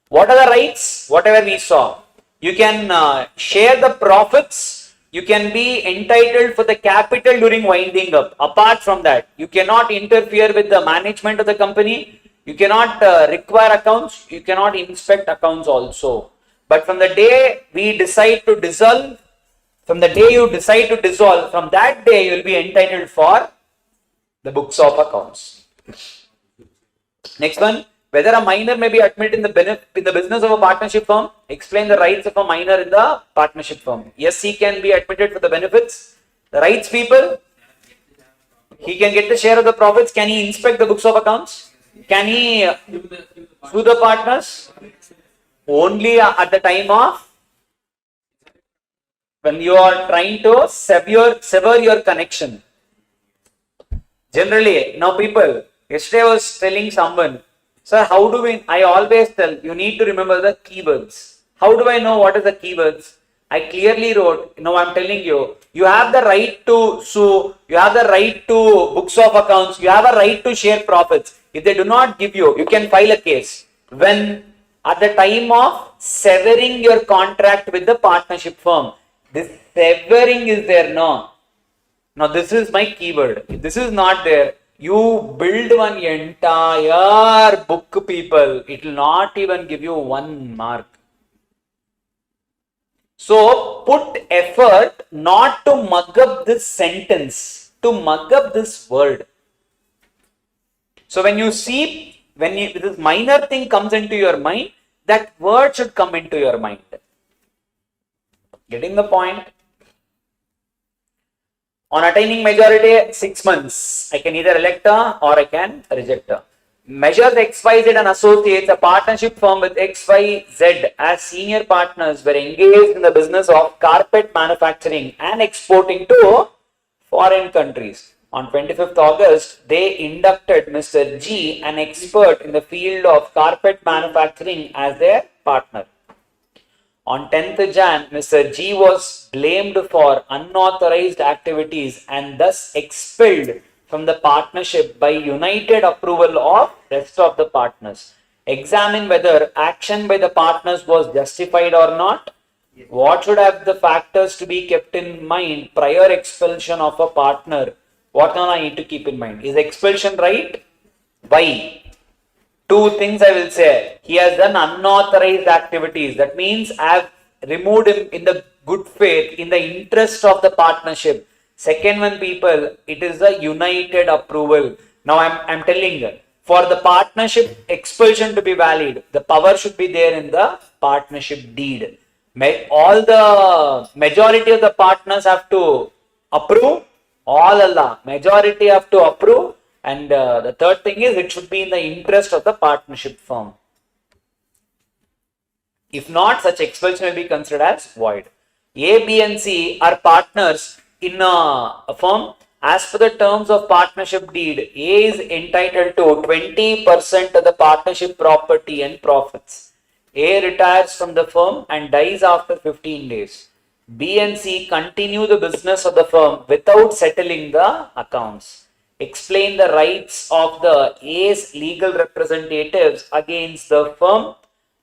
What are the rights? Whatever we saw. You can share the profits. You can be entitled for the capital during winding up. Apart from that, you cannot interfere with the management of the company. You cannot require accounts. You cannot inspect accounts also. But from the day we decide to dissolve, from the day you decide to dissolve, from that day you will be entitled for the books of accounts. Next one. Whether a minor may be admitted in the business of a partnership firm. Explain the rights of a minor in the partnership firm. Yes, he can be admitted for the benefits. The rights people, he can get the share of the profits. Can he inspect the books of accounts? Can he sue the partners? Only at the time of when you are trying to sever your connection. Generally, now people, yesterday I was telling someone, sir, how do we, I always tell, you need to remember the keywords. How do I know what is the keywords? I clearly wrote, now I'm telling you, you have the right to sue, you have the right to books of accounts, you have a right to share profits. If they do not give you, you can file a case. When at the time of severing your contract with the partnership firm, this severing is there, no. Now this is my keyword. If this is not there, you build one entire book, people. It will not even give you 1 mark. So put effort not to mug up this sentence, to mug up this word. So when you see, when this minor thing comes into your mind, that word should come into your mind. Getting the point? On attaining majority, 6 months. I can either elect her or I can reject her. Measures XYZ and associates, a partnership firm with XYZ as senior partners were engaged in the business of carpet manufacturing and exporting to foreign countries. On 25th August, they inducted Mr. G, an expert in the field of carpet manufacturing, as their partner. On 10th Jan, Mr. G was blamed for unauthorized activities and thus expelled from the partnership by united approval of rest of the partners. Examine whether action by the partners was justified or not. What should have the factors to be kept in mind prior expulsion of a partner? What all I need to keep in mind? Is expulsion right? Why? 2 things I will say. He has done unauthorized activities. That means I have removed him in the good faith, in the interest of the partnership. Second one, people, it is a united approval. Now I'm telling, for the partnership expulsion to be valid, the power should be there in the partnership deed. All the majority of the partners have to approve. All Allah, majority have to approve. And the third thing is, it should be in the interest of the partnership firm. If not, such expulsion will be considered as void. A, B and C are partners in a firm. As per the terms of partnership deed, A is entitled to 20% of the partnership property and profits. A retires from the firm and dies after 15 days. B and C continue the business of the firm without settling the accounts. Explain the rights of the A's legal representatives against the firm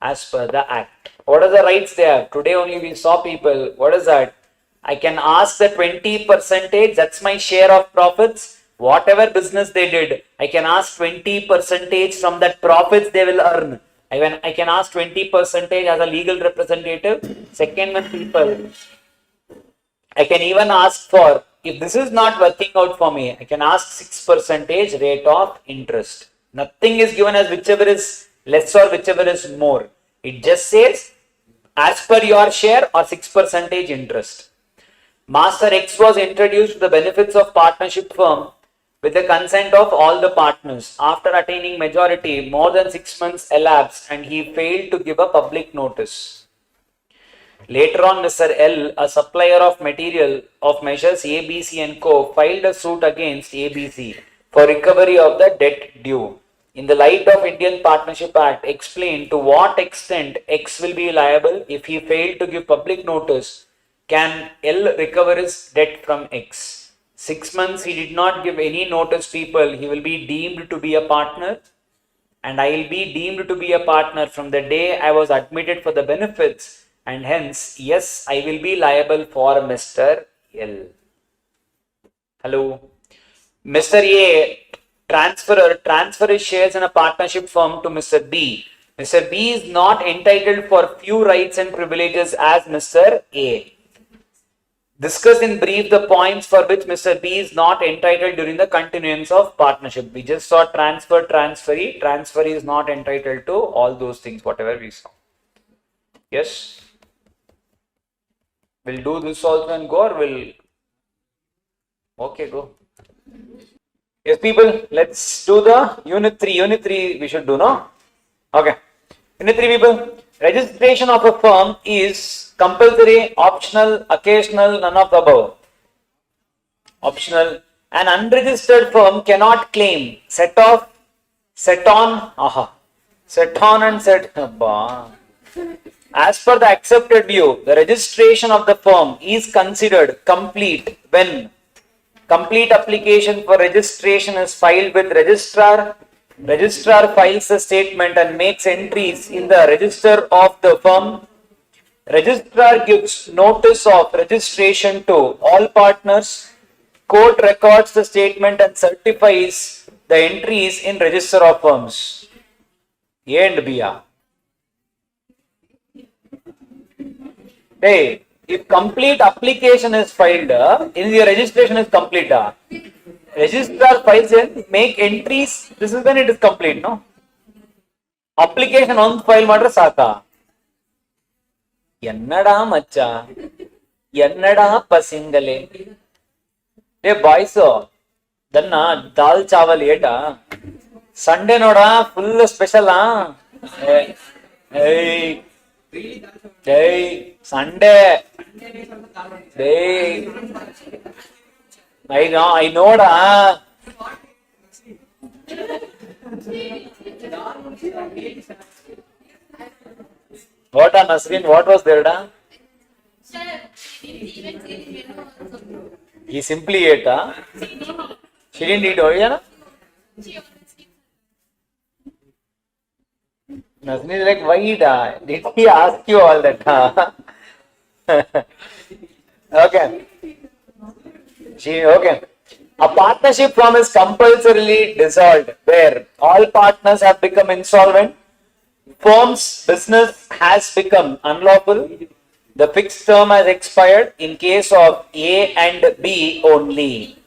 as per the act. What are the rights they have? Today only we saw people. What is that? I can ask the 20%, that's my share of profits. Whatever business they did, I can ask 20% from that profits they will earn. I can ask 20% as a legal representative. Second one, people, I can even ask for, if this is not working out for me, I can ask 6% rate of interest. Nothing is given as whichever is less or whichever is more. It just says as per your share or 6% interest. Master X was introduced to the benefits of partnership firm with the consent of all the partners. After attaining majority, more than 6 months elapsed and he failed to give a public notice. Later on, Mr. L, a supplier of material of measures ABC and Co., filed a suit against ABC for recovery of the debt due. In the light of Indian Partnership Act, explain to what extent X will be liable if he failed to give public notice. Can L recover his debt from X? 6 months he did not give any notice, people. He will be deemed to be a partner, and I will be deemed to be a partner from the day I was admitted for the benefits, and hence, yes, I will be liable for Mr. L. Hello. Mr. A, transfer his shares in a partnership firm to Mr. B. Mr. B is not entitled for few rights and privileges as Mr. A. Discuss in brief the points for which Mr. B is not entitled during the continuance of partnership. We just saw transferee. Transferee is not entitled to all those things, whatever we saw. Yes? We'll do this also and go, or will... Okay, go. Yes, people, let's do the unit 3. Unit 3 we should do, no? Okay. Unit 3, people. Registration of a firm is compulsory, optional, occasional, none of the above. Optional. An unregistered firm cannot claim set on and set. As per the accepted view, the registration of the firm is considered complete when complete application for registration is filed with registrar. Registrar files the statement and makes entries in the register of the firm. Registrar gives notice of registration to all partners. Court records the statement and certifies the entries in register of firms. A and B. Hey, if complete application is filed, in the registration is complete. Registrar files and make entries. This is when it is complete, no? Application on file matter saka. Yannada macha. Yannada pasingale. Hey boys, danna dal chawal yeta. Sunday noda full special Hey. Hey, Sunday. Hey. I know da. What on Nasrin? What was there da? He simply ate She didn't eat oil, na? Nasrin is like, why da? Did he ask you all that? Okay. Okay. A partnership firm is compulsorily dissolved where all partners have become insolvent, firm's business has become unlawful, the fixed term has expired in case of A and B only.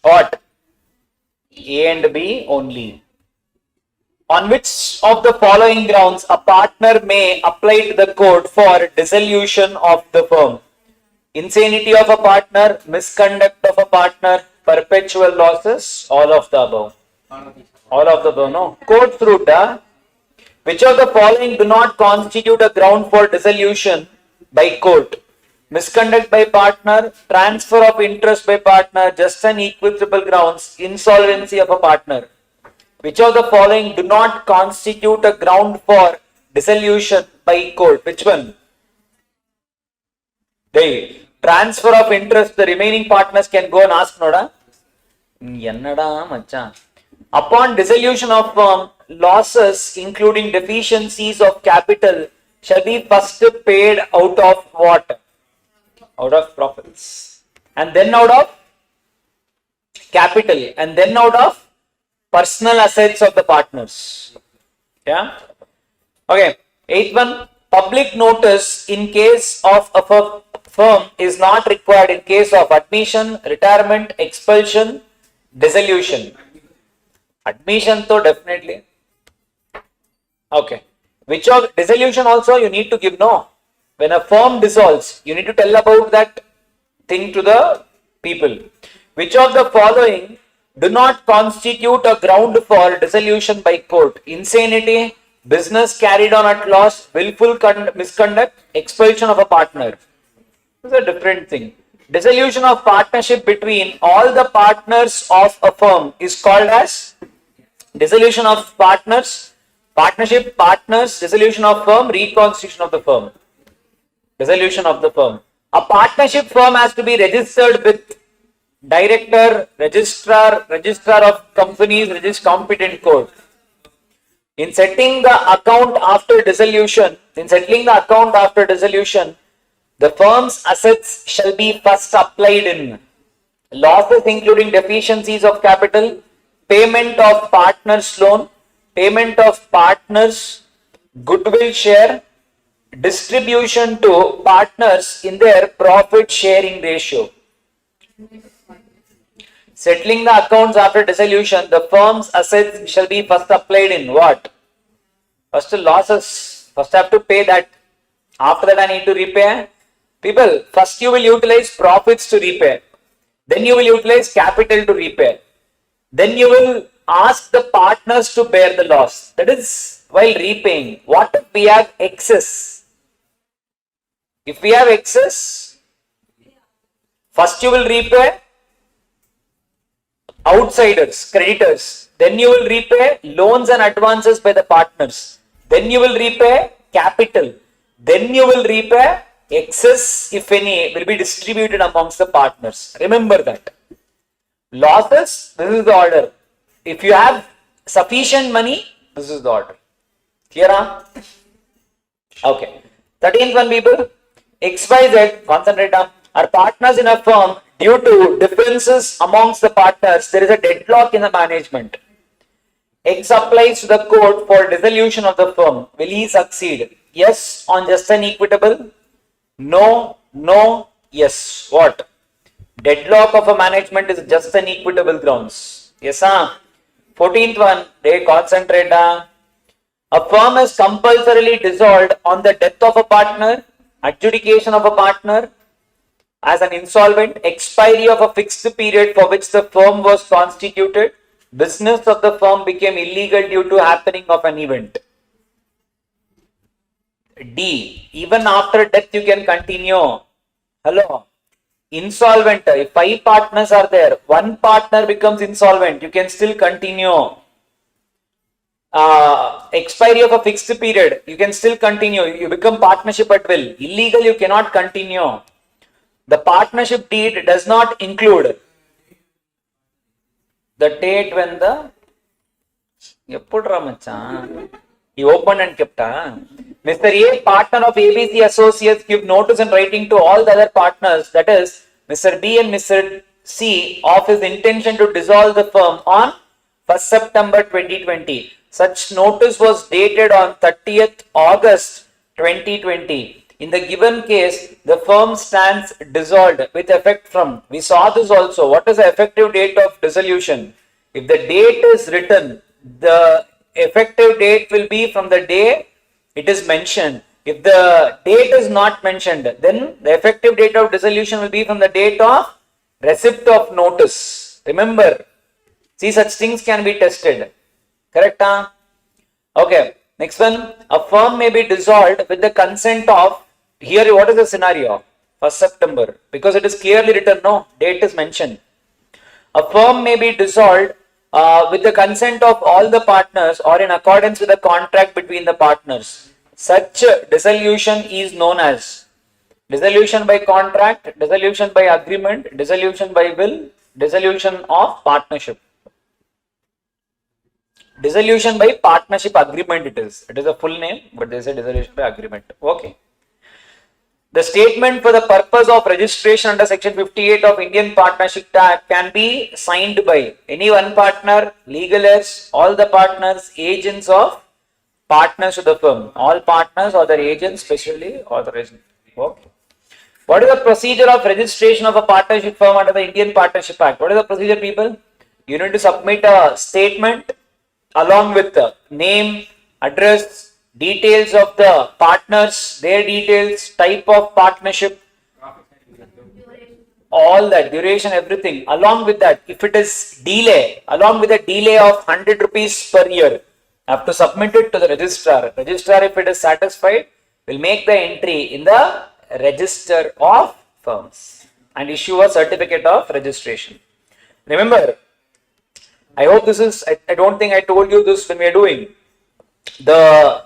What? A and B only. On which of the following grounds a partner may apply to the court for dissolution of the firm? Insanity of a partner, misconduct of a partner, perpetual losses, all of the above. All of the above, no? Court route, which of the following do not constitute a ground for dissolution by court? Misconduct by partner, transfer of interest by partner, just and equitable grounds, insolvency of a partner. Which of the following do not constitute a ground for dissolution by court. Which one? They transfer of interest, the remaining partners can go and ask Noda. Yannada macha. Upon dissolution of firm, losses including deficiencies of capital shall be first paid out of what? Out of profits. And then out of capital. And then out of personal assets of the partners. Yeah. Okay. Eighth one. Public notice in case of a firm is not required in case of admission, retirement, expulsion, dissolution. Admission though definitely. Okay. Which of dissolution also you need to give no. When a firm dissolves, you need to tell about that thing to the people. Which of the following do not constitute a ground for dissolution by court? Insanity, business carried on at loss, willful misconduct, expulsion of a partner. This is a different thing. Dissolution of partnership between all the partners of a firm is called as dissolution of partners, partnership, partners, dissolution of firm, reconstitution of the firm. Dissolution of the firm. A partnership firm has to be registered with director, registrar of companies, competent court. In settling the account after dissolution, the firm's assets shall be first applied in losses including deficiencies of capital, payment of partners' loan, payment of partners' goodwill share, distribution to partners in their profit sharing ratio. Settling the accounts after dissolution, the firm's assets shall be first applied in what? First losses. First I have to pay that. After that I need to repay. People, first you will utilize profits to repay. Then you will utilize capital to repay. Then you will ask the partners to bear the loss. That is while repaying. What if we have excess? If we have excess, first you will repay outsiders, creditors. Then you will repay loans and advances by the partners. Then you will repay capital. Then you will repay excess, if any, will be distributed amongst the partners. Remember that. Losses, this is the order. If you have sufficient money, this is the order. Clear? Huh? Okay. 13th one, people. XYZ, concentrate on, are partners in a firm. Due to differences amongst the partners, there is a deadlock in the management. X applies to the court for dissolution of the firm. Will he succeed? Yes on just and equitable. No, no, yes. What? Deadlock of a management is just and equitable grounds. Yes, huh? 14th one, they concentrate. A firm is compulsorily dissolved on the death of a partner, adjudication of a partner, as an insolvent, expiry of a fixed period for which the firm was constituted, business of the firm became illegal due to happening of an event. D. Even after death you can continue. Hello. Insolvent. If 5 partners are there, one partner becomes insolvent, you can still continue. Expiry of a fixed period, you can still continue. You become partnership at will. Illegal, you cannot continue. The partnership deed does not include the date when the he opened and kept. Mr. A, partner of ABC Associates, give notice in writing to all the other partners, that is Mr. B and Mr. C, of his intention to dissolve the firm on 1st September 2020. Such notice was dated on 30th August 2020. In the given case, the firm stands dissolved with effect from. We saw this also. What is the effective date of dissolution? If the date is written, the effective date will be from the day it is mentioned. If the date is not mentioned, then the effective date of dissolution will be from the date of receipt of notice. Remember, see, such things can be tested. Correct? Huh? Okay. Next one. A firm may be dissolved with the consent of. Here, what is the scenario? 1st September. Because it is clearly written, no, date is mentioned. A firm may be dissolved with the consent of all the partners or in accordance with the contract between the partners. Such dissolution is known as dissolution by contract, dissolution by agreement, dissolution by will, dissolution of partnership. Dissolution by partnership agreement it is. It is a full name, but they say dissolution by agreement. Okay. The statement for the purpose of registration under section 58 of Indian Partnership Act can be signed by any one partner, legal heirs, all the partners, agents of partners of the firm. All partners or their agents specially authorized. Okay. What is the procedure of registration of a partnership firm under the Indian Partnership Act? What is the procedure, people? You need to submit a statement along with the name, address, details of the partners, their details, type of partnership, all that, duration, everything. Along with that, if it is delay, along with a delay of 100 rupees per year, have to submit it to the registrar. Registrar, if it is satisfied, will make the entry in the register of firms and issue a certificate of registration. Remember, I hope this is, I don't think I told you this when we are doing. The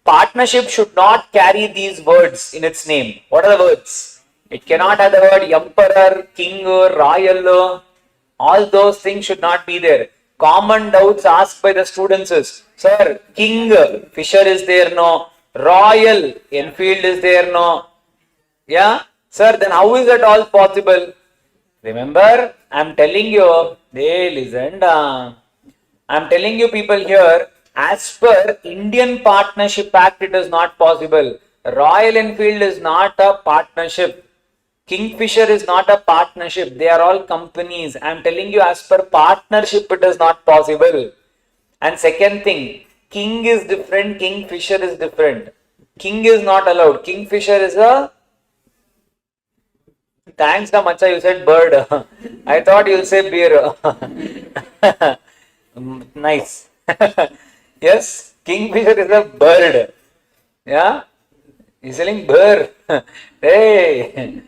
partnership should not carry these words in its name. What are the words? It cannot have the word emperor, king, royal, all those things should not be there. Common doubts asked by the students is, sir, king, Fisher is there, no. Royal Enfield is there, no. Yeah, sir, then how is that all possible? Remember, I am telling you, they listen. I am telling you people here, as per Indian Partnership Act, it is not possible. Royal Enfield is not a partnership. Kingfisher is not a partnership. They are all companies. I am telling you, as per partnership, it is not possible. And second thing, king is different, Kingfisher is different. King is not allowed. Kingfisher is a... Thanks, Macha, you said bird. I thought you'll say beer. Nice. Yes, Kingfisher is a bird. Yeah? He's selling bird. Hey.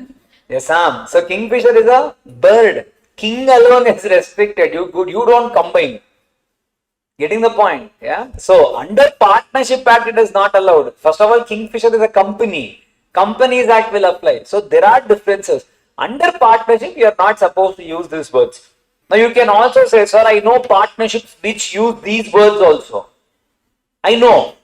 Yes, Sam. So Kingfisher is a bird. King alone is restricted. You don't combine. Getting the point? Yeah. So under Partnership Act, it is not allowed. First of all, Kingfisher is a company. Companies Act will apply. So there are differences. Under partnership, you are not supposed to use these words. Now you can also say, sir, I know partnerships which use these words also. I know.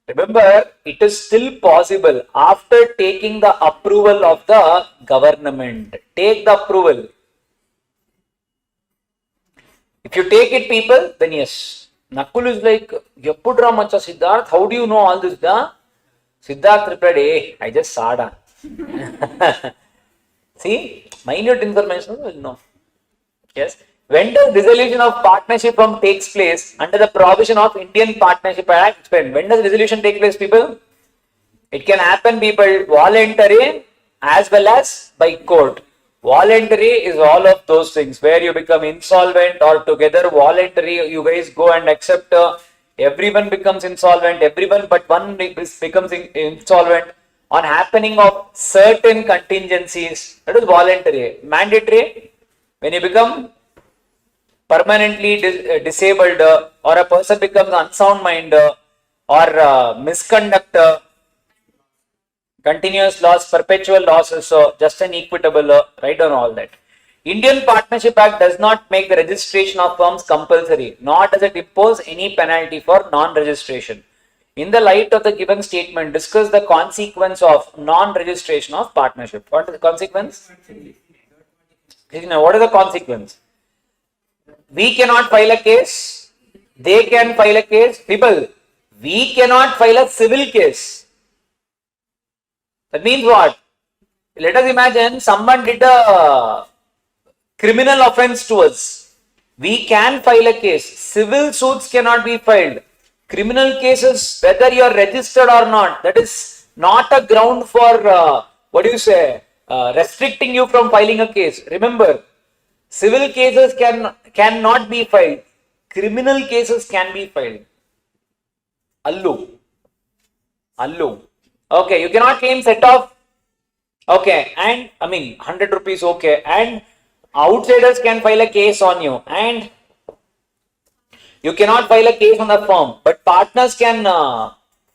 Remember, it is still possible after taking the approval of the government. Take the approval. If you take it, people, then yes. Nakul is like, Yapudra Macha Siddharth, how do you know all this? Siddharth replied, hey, I just saw. See, minute information will know. Yes. When does dissolution of partnership firm takes place under the provision of Indian Partnership Act? Explain. When does dissolution take place, people? It can happen, people, voluntary as well as by court. Voluntary is all of those things where you become insolvent or together. Voluntary, you guys go and accept. Everyone becomes insolvent. Everyone but one becomes insolvent on happening of certain contingencies. That is voluntary. Mandatory, when you become permanently disabled or a person becomes unsound mind or misconduct, continuous loss, perpetual losses, so just an equitable, write down all that. Indian Partnership Act does not make the registration of firms compulsory, nor does it impose any penalty for non-registration. In the light of the given statement, discuss the consequence of non-registration of partnership. What is the consequence? What is the consequence? We cannot file a case. They can file a case. People, we cannot file a civil case. That means what? Let us imagine someone did a criminal offense to us. We can file a case. Civil suits cannot be filed. Criminal cases, whether you are registered or not, that is not a ground for, restricting you from filing a case. Remember, civil cases cannot be filed. Criminal cases can be filed. Allu. Okay, you cannot claim set off. Okay, and 100 rupees. Okay, and outsiders can file a case on you, and you cannot file a case on the firm, but partners can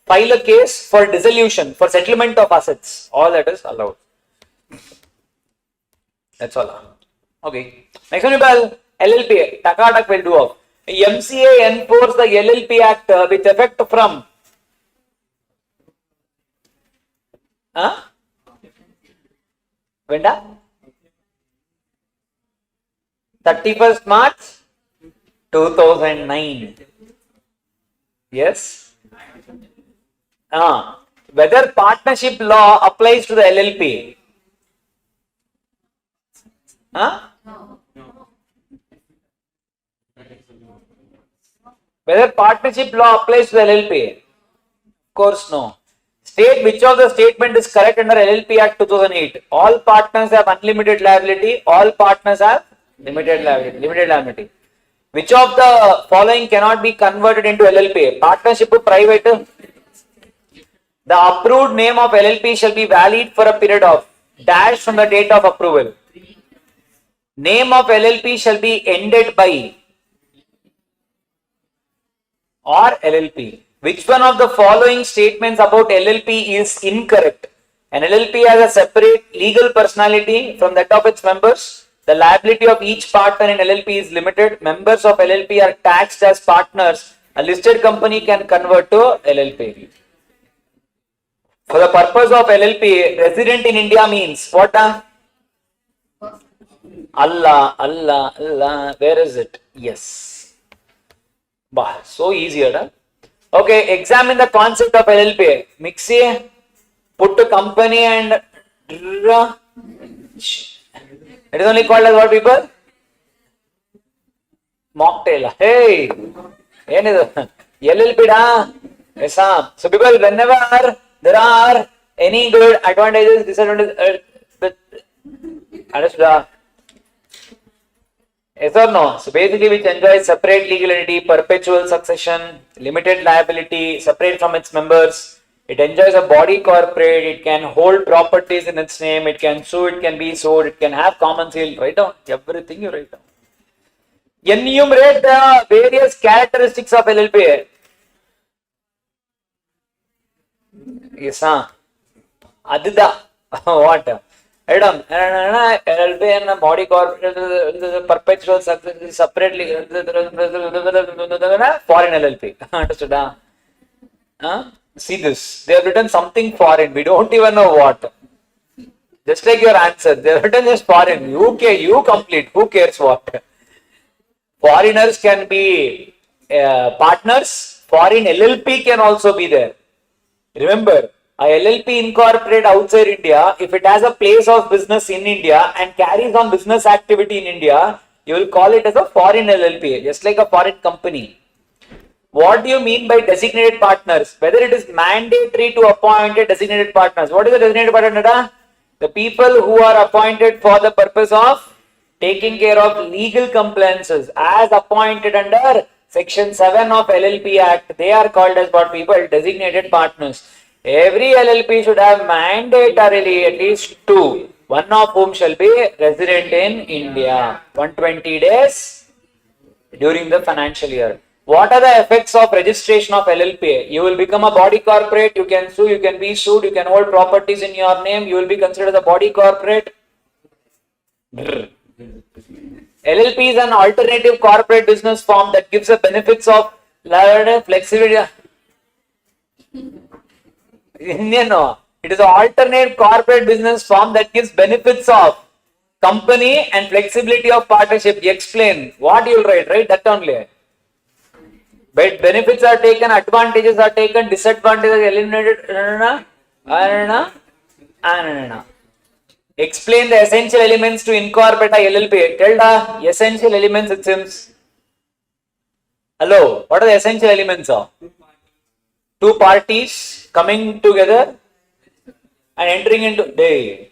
file a case for dissolution, for settlement of assets. All that is allowed. That's all. Okay. Next one, LLP. Takatak will do off. MCA enforce the LLP Act with effect from. Huh? When? 31st March 2009. Yes. Whether partnership law applies to the LLP? Whether partnership law applies to the LLP? Of course, no. State which of the statement is correct under LLP Act 2008. All partners have unlimited liability. All partners have limited liability. Limited liability. Which of the following cannot be converted into LLP? Partnership private. The approved name of LLP shall be valid for a period of dash from the date of approval. Name of LLP shall be ended by or LLP. Which one of the following statements about LLP is incorrect? An LLP has a separate legal personality from that of its members. The liability of each partner in LLP is limited. Members of LLP are taxed as partners. A listed company can convert to LLP. For the purpose of LLP, resident in India means what? Allah. Where is it? Yes. Bah, so easy, huh? Okay, examine the concept of LLP. Mixie, put to company and it is only called as what, people? Mocktail. Hey, LLP da. Yes, so people, whenever there are any good advantages, disadvantages, understood? Yes or no? So basically which enjoys separate legal entity, perpetual succession, limited liability, separate from its members. It enjoys a body corporate, it can hold properties in its name, it can sue, it can be sued, it can have common sale. Write down everything you write down. Enumerate the various characteristics of LLP. Yes, Adida. What? Write down. LLP and body corporate, perpetual success, separately foreign LLP. Understood? See this. They have written something foreign. We don't even know what. Just like your answer. They have written just foreign. You complete. Who cares what? Foreigners can be partners. Foreign LLP can also be there. Remember, a LLP incorporate outside India, if it has a place of business in India and carries on business activity in India, you will call it as a foreign LLP, just like a foreign company. What do you mean by designated partners? Whether it is mandatory to appoint designated partners. What is a designated partner? The people who are appointed for the purpose of taking care of legal compliances as appointed under Section 7 of LLP Act. They are called as what people? Designated partners. Every LLP should have mandatorily at least two, one of whom shall be resident in India. 120 days during the financial year. What are the effects of registration of LLP? You will become a body corporate, you can sue, you can be sued, you can hold properties in your name, you will be considered a body corporate. LLP is an alternative corporate business form that gives the benefits of flexibility. No, it is an alternate corporate business form that gives benefits of company and flexibility of partnership. You explain what you will write, right? That only. But benefits are taken, advantages are taken, disadvantages are eliminated. Explain the essential elements to incorporate a LLP. Tell the essential elements it seems. Hello, what are the essential elements of? Two parties coming together and entering into day.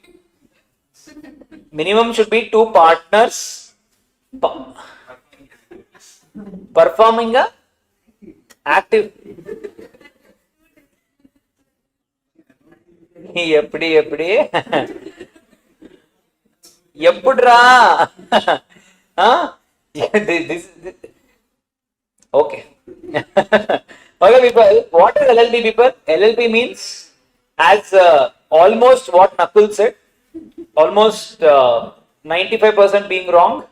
Minimum should be two partners performing a active. Eppudra? Huh? Okay. Okay, people, what is LLP, people? LLP means, as almost what Nakul said, almost 95% being wrong.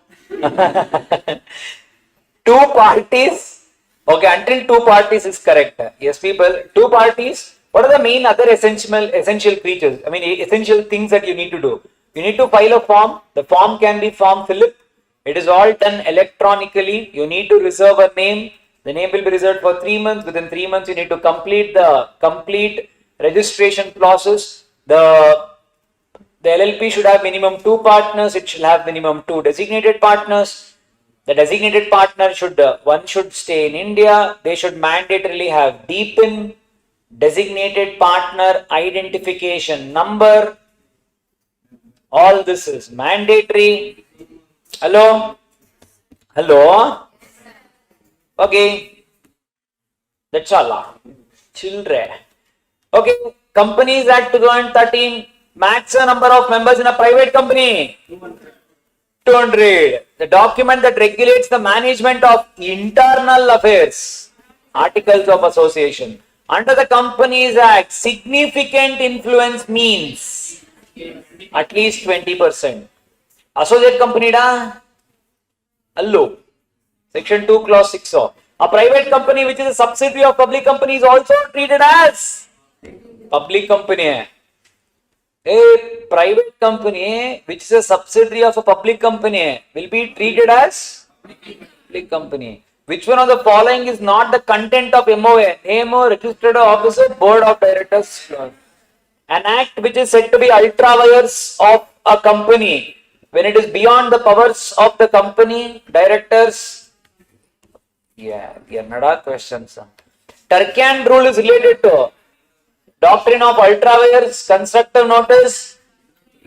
Two parties, okay, until two parties is correct. Yes, people, two parties. What are the main other essential features? I mean, essential things that you need to do. You need to file a form. The form can be form fill-up. It is all done electronically. You need to reserve a name. The name will be reserved for 3 months. Within 3 months, you need to complete the complete registration process. The LLP should have minimum 2 partners. It should have minimum 2 designated partners. The designated partner should one should stay in India. They should mandatorily have DPIN, designated partner identification number. All this is mandatory. Hello? Hello? Okay. That's all. Children. Okay. Companies Act 2013. Maximum number of members in a private company. 200. The document that regulates the management of internal affairs. Articles of Association. Under the Companies Act, significant influence means at least 20%. Associate company da? Hello. Section 2, clause 6. A private company which is a subsidiary of public company is also treated as public company. A private company which is a subsidiary of a public company will be treated as public company. Which one of the following is not the content of MOA? Name or registered officer, board of directors. An act which is said to be ultra vires of a company when it is beyond the powers of the company directors. Yeah, nada questions. Turkan rule is related to doctrine of ultra vires, constructive notice,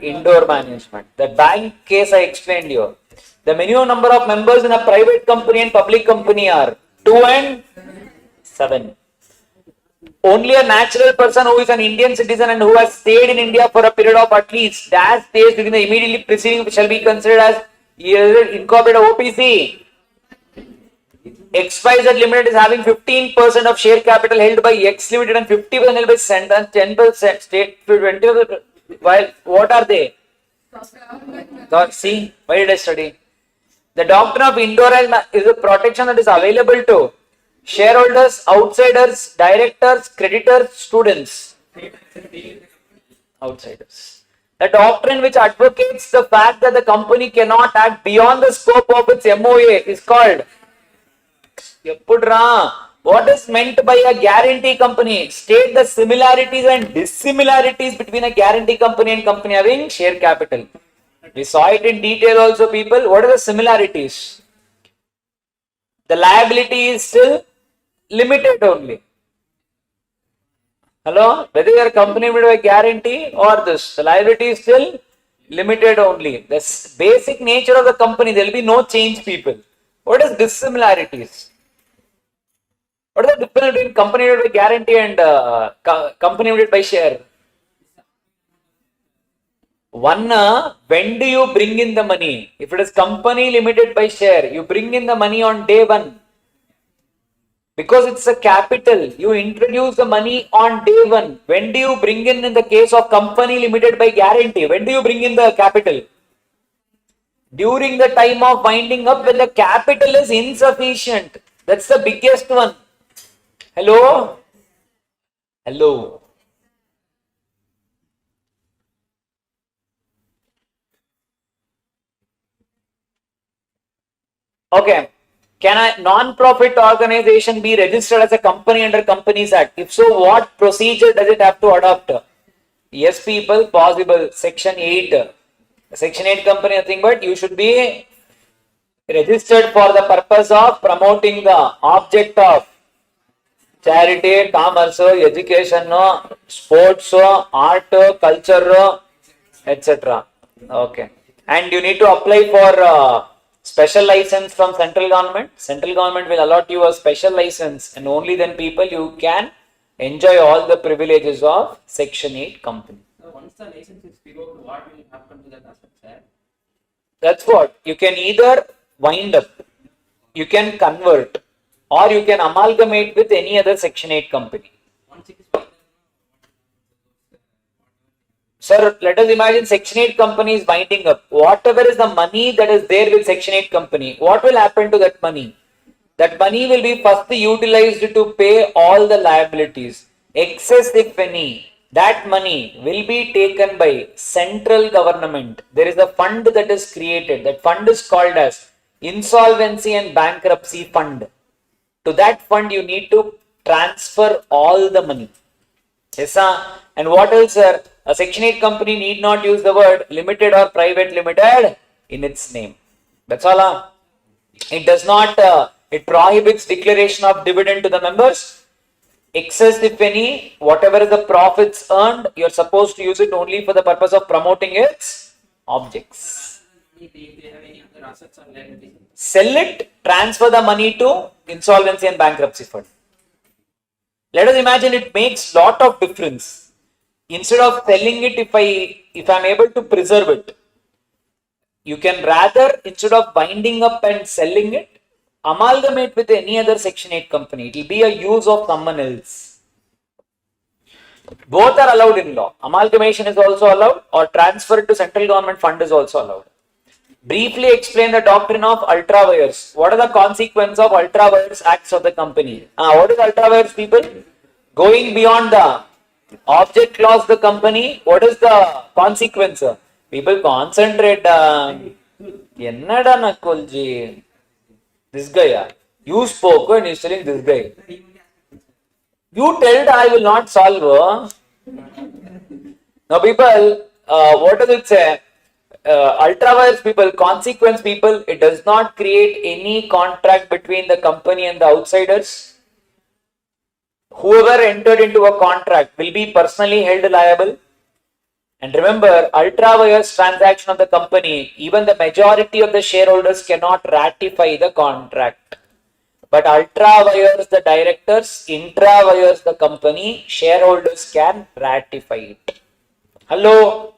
indoor management. The bank case I explained you. The minimum number of members in a private company and public company are 2 and 7. Only a natural person who is an Indian citizen and who has stayed in India for a period of at least dash days within the immediately preceding shall be considered as either incorporated OPC. XYZ Limited is having 15% of share capital held by X Limited and 50% held by Cent and 10% state 20%. While what are they? See, why did I study? The doctrine of indoor is a protection that is available to shareholders, outsiders, directors, creditors, students. Outsiders. The doctrine which advocates the fact that the company cannot act beyond the scope of its MOA is called. What is meant by a guarantee company? State the similarities and dissimilarities between a guarantee company and company having share capital. We saw it in detail also, people. What are the similarities? The liability is still limited only. Hello? Whether you are company with a guarantee or this, the liability is still limited only. The basic nature of the company, there will be no change, people. What is dissimilarities? What is the difference between company limited by guarantee and company limited by share? One, when do you bring in the money? If it is company limited by share, you bring in the money on day one. Because it's a capital, you introduce the money on day one. When do you bring in the case of company limited by guarantee? When do you bring in the capital? During the time of winding up when the capital is insufficient. That's the biggest one. Hello? Hello? Okay. Can a non-profit organization be registered as a company under Companies Act? If so, what procedure does it have to adopt? Yes, people, possible. Section 8. Section 8 company, nothing but you should be registered for the purpose of promoting the object of charity, commerce, education, sports, art, culture, etc. Okay. And you need to apply for special license from central government. Central government will allot you a special license and only then people you can enjoy all the privileges of Section 8 company. So once the license is revoked, what will happen to that asset, sir? That's what. You can either wind up, you can convert, or you can amalgamate with any other Section 8 company. Once it is filed, Sir, let us imagine Section 8 company is winding up. Whatever is the money that is there with Section 8 company, what will happen to that money? That money will be first utilized to pay all the liabilities. Excess, if any, that money will be taken by central government. There is a fund that is created. That fund is called as Insolvency and Bankruptcy Fund. To that fund, you need to transfer all the money. Yes, sir. And what else, sir? A Section 8 company need not use the word limited or private limited in its name. That's all. It does not, it prohibits declaration of dividend to the members. Excess, if any, whatever is the profits earned, you're supposed to use it only for the purpose of promoting its objects. if they have any other assets or liabilities. Sell it, transfer the money to insolvency and bankruptcy fund. Let us imagine it makes lot of difference. Instead of selling it, if I'm able to preserve it, you can rather, instead of binding up and selling it, amalgamate with any other Section 8 company. It will be a use of someone else. Both are allowed in law. Amalgamation is also allowed, or transfer to central government fund is also allowed. Briefly explain the doctrine of ultra vires. What are the consequences of ultra vires acts of the company? What is ultra vires, people? Going beyond the object clause of the company, what is the consequence? People concentrate. Ennada Nakolji. This guy, you spoke and he's telling this guy. You tell I will not solve. Now, people, what does it say? Ultra vires people, consequence people, it does not create any contract between the company and the outsiders. Whoever entered into a contract will be personally held liable. And remember, ultra vires transaction of the company, even the majority of the shareholders cannot ratify the contract. But ultra vires the directors, intra vires the company, shareholders can ratify it. Hello?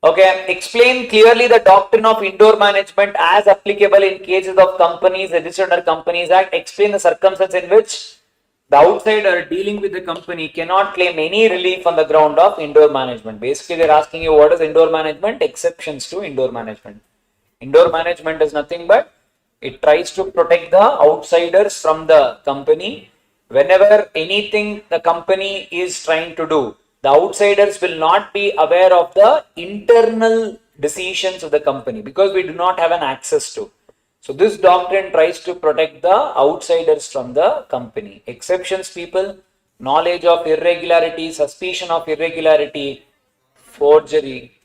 Okay, explain clearly the doctrine of indoor management as applicable in cases of companies registered under Companies Act. Explain the circumstance in which the outsider dealing with the company cannot claim any relief on the ground of indoor management. Basically, they're asking you what is indoor management? Exceptions to indoor management. Indoor management is nothing but it tries to protect the outsiders from the company. Whenever anything the company is trying to do, the outsiders will not be aware of the internal decisions of the company because we do not have an access to. So this doctrine tries to protect the outsiders from the company. Exceptions, people, knowledge of irregularity, suspicion of irregularity, forgery,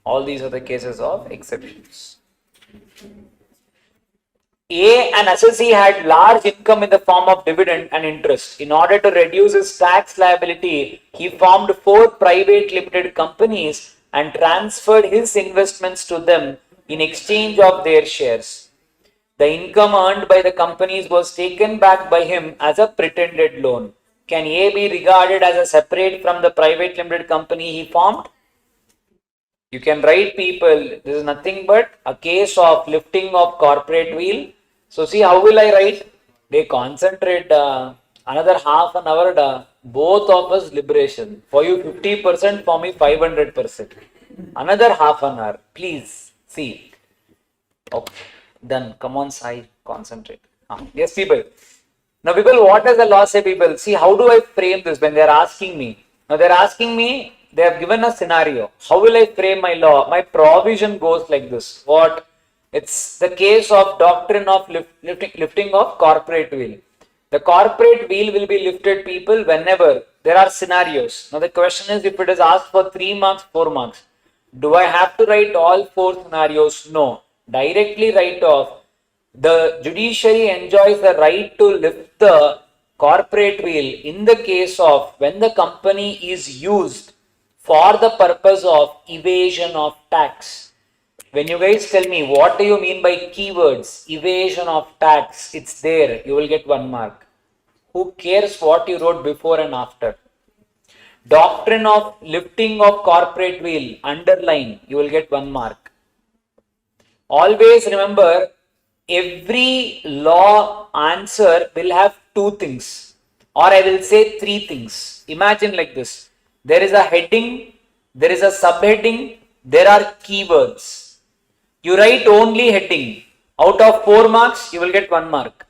all these are the cases of exceptions. An assessee had large income in the form of dividend and interest. In order to reduce his tax liability, he formed 4 private limited companies and transferred his investments to them in exchange of their shares. The income earned by the companies was taken back by him as a pretended loan. Can A be regarded as a separate from the private limited company he formed? You can write, people, this is nothing but a case of lifting of corporate wheel. So see, how will I write? They concentrate another half an hour, both of us liberation. For you 50%, for me 500%. Another half an hour, please see. Okay, done. Come on, Sai, concentrate. Yes, people. Now, people, what does the law say, people? See, how do I frame this when they are asking me? Now, they are asking me, they have given a scenario. How will I frame my law? My provision goes like this. What? It's the case of doctrine of lifting of corporate wheel. The corporate wheel will be lifted, people, whenever there are scenarios. Now, the question is, if it is asked for 3 marks, 4 marks, do I have to write all 4 scenarios? No. Directly write off. The judiciary enjoys the right to lift the corporate wheel in the case of when the company is used for the purpose of evasion of tax. When you guys tell me what do you mean by keywords, evasion of tax, it's there, you will get 1 mark. Who cares what you wrote before and after? Doctrine of lifting of corporate wheel, underline, you will get 1 mark. Always remember, every law answer will have two things, or I will say three things. Imagine like this. There is a heading, there is a subheading, there are keywords. You write only heading. Out of 4 marks, you will get 1 mark.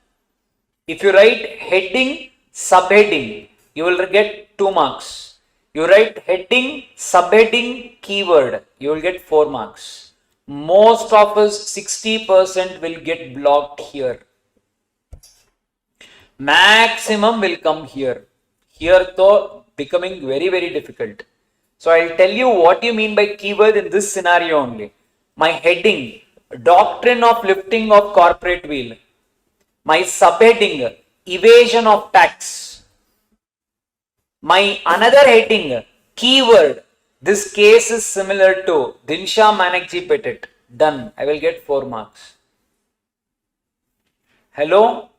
If you write heading, subheading, you will get 2 marks. You write heading, subheading, keyword, you will get 4 marks. Most of us, 60% will get blocked here. Maximum will come here. Here though becoming very, very difficult. So I'll tell you what you mean by keyword in this scenario only. My heading, doctrine of lifting of corporate wheel. My subheading, evasion of tax. My another heading, keyword. This case is similar to Dinsha Manekji Petit. Done. I will get 4 marks. Hello?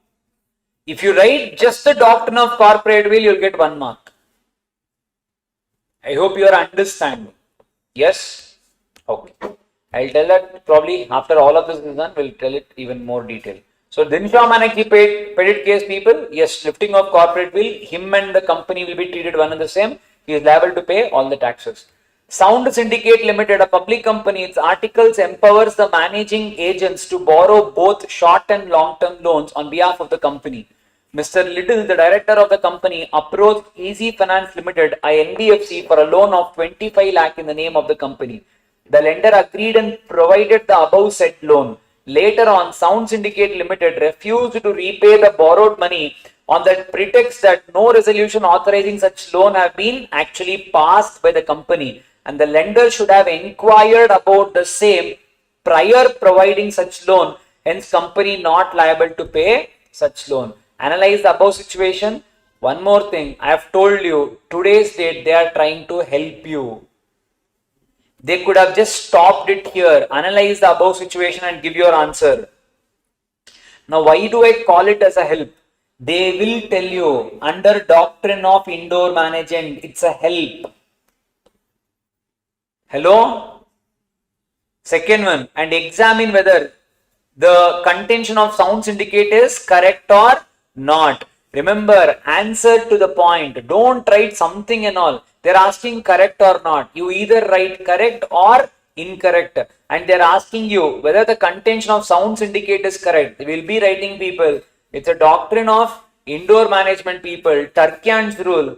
If you write just the doctrine of corporate wheel, you will get 1 mark. I hope you are understanding. Yes? Okay. I'll tell that probably after all of this is done, we'll tell it even more detail. So Dinsha Manekji Petit case people, yes, lifting of corporate wheel, him and the company will be treated one and the same. He is liable to pay all the taxes. Sound Syndicate Limited, a public company, its articles empowers the managing agents to borrow both short and long-term loans on behalf of the company. Mr. Little, the director of the company, approached Easy Finance Limited, a NBFC, for a loan of 25 lakh in the name of the company. The lender agreed and provided the above said loan. Later on, Sound Syndicate Limited refused to repay the borrowed money on the pretext that no resolution authorizing such loan have been actually passed by the company, and the lender should have inquired about the same prior providing such loan, hence company not liable to pay such loan. Analyze the above situation. One more thing, I have told you, today's date they are trying to help you. They could have just stopped it here, analyze the above situation and give your answer. Now why do I call it as a help? They will tell you under doctrine of indoor management, it's a help. Hello? Second one, and examine whether the contention of Sound Syndicate is correct or not. Remember, answer to the point. Don't write something and all. They're asking correct or not. You either write correct or incorrect. And they're asking you whether the contention of Sound Syndicate is correct. They will be writing people. It's a doctrine of indoor management people. Turkian's rule.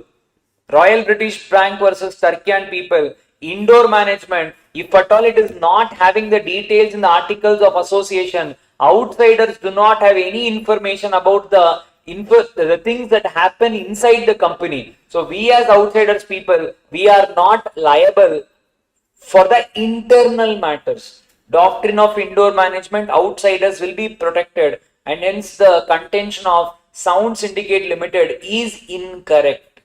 Royal British Bank versus Turkian people. Indoor management. If at all it is not having the details in the articles of association, outsiders do not have any information about the things that happen inside the company. So we as outsiders people, we are not liable for the internal matters. Doctrine of indoor management, outsiders will be protected, and hence the contention of Sound Syndicate Limited is incorrect.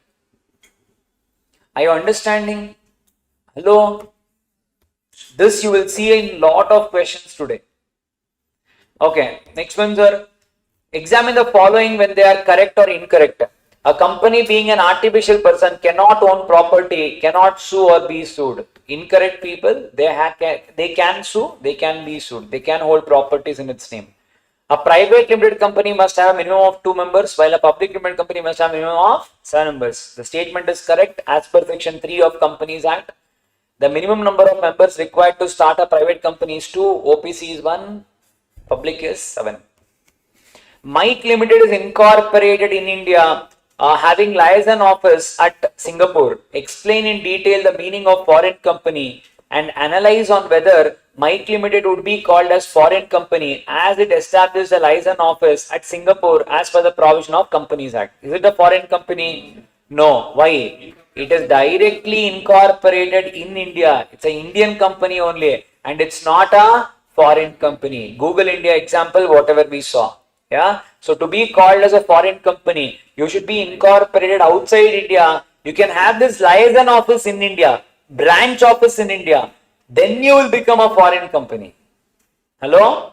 Are you understanding? Hello? This you will see in lot of questions today. Okay, next one, sir. Examine the following when they are correct or incorrect. A company being an artificial person cannot own property, cannot sue or be sued. Incorrect people, they can sue, they can be sued, they can hold properties in its name. A private limited company must have a minimum of 2 members, while a public limited company must have a minimum of 7 members. The statement is correct as per section 3 of Companies Act. The minimum number of members required to start a private company is 2, OPC is 1, public is 7. Mike Limited is incorporated in India, having liaison office at Singapore. Explain in detail the meaning of foreign company and analyze on whether Mike Limited would be called as foreign company as it established a liaison office at Singapore as per the provision of Companies Act. Is it a foreign company? No. Why? It is directly incorporated in India. It's an Indian company only, and it's not a foreign company. Google India example, whatever we saw. Yeah. So to be called as a foreign company, you should be incorporated outside India. You can have this liaison office in India, branch office in India. Then you will become a foreign company. Hello?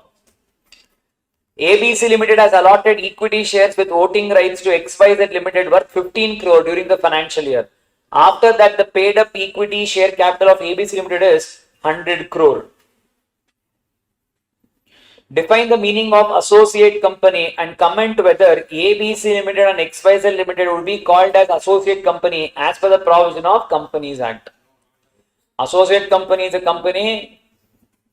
ABC Limited has allotted equity shares with voting rights to XYZ Limited worth 15 crore during the financial year. After that, the paid up equity share capital of ABC Limited is 100 crore. Define the meaning of associate company and comment whether ABC Limited and XYZ Limited would be called as associate company as per the provision of Companies Act. Associate company is a company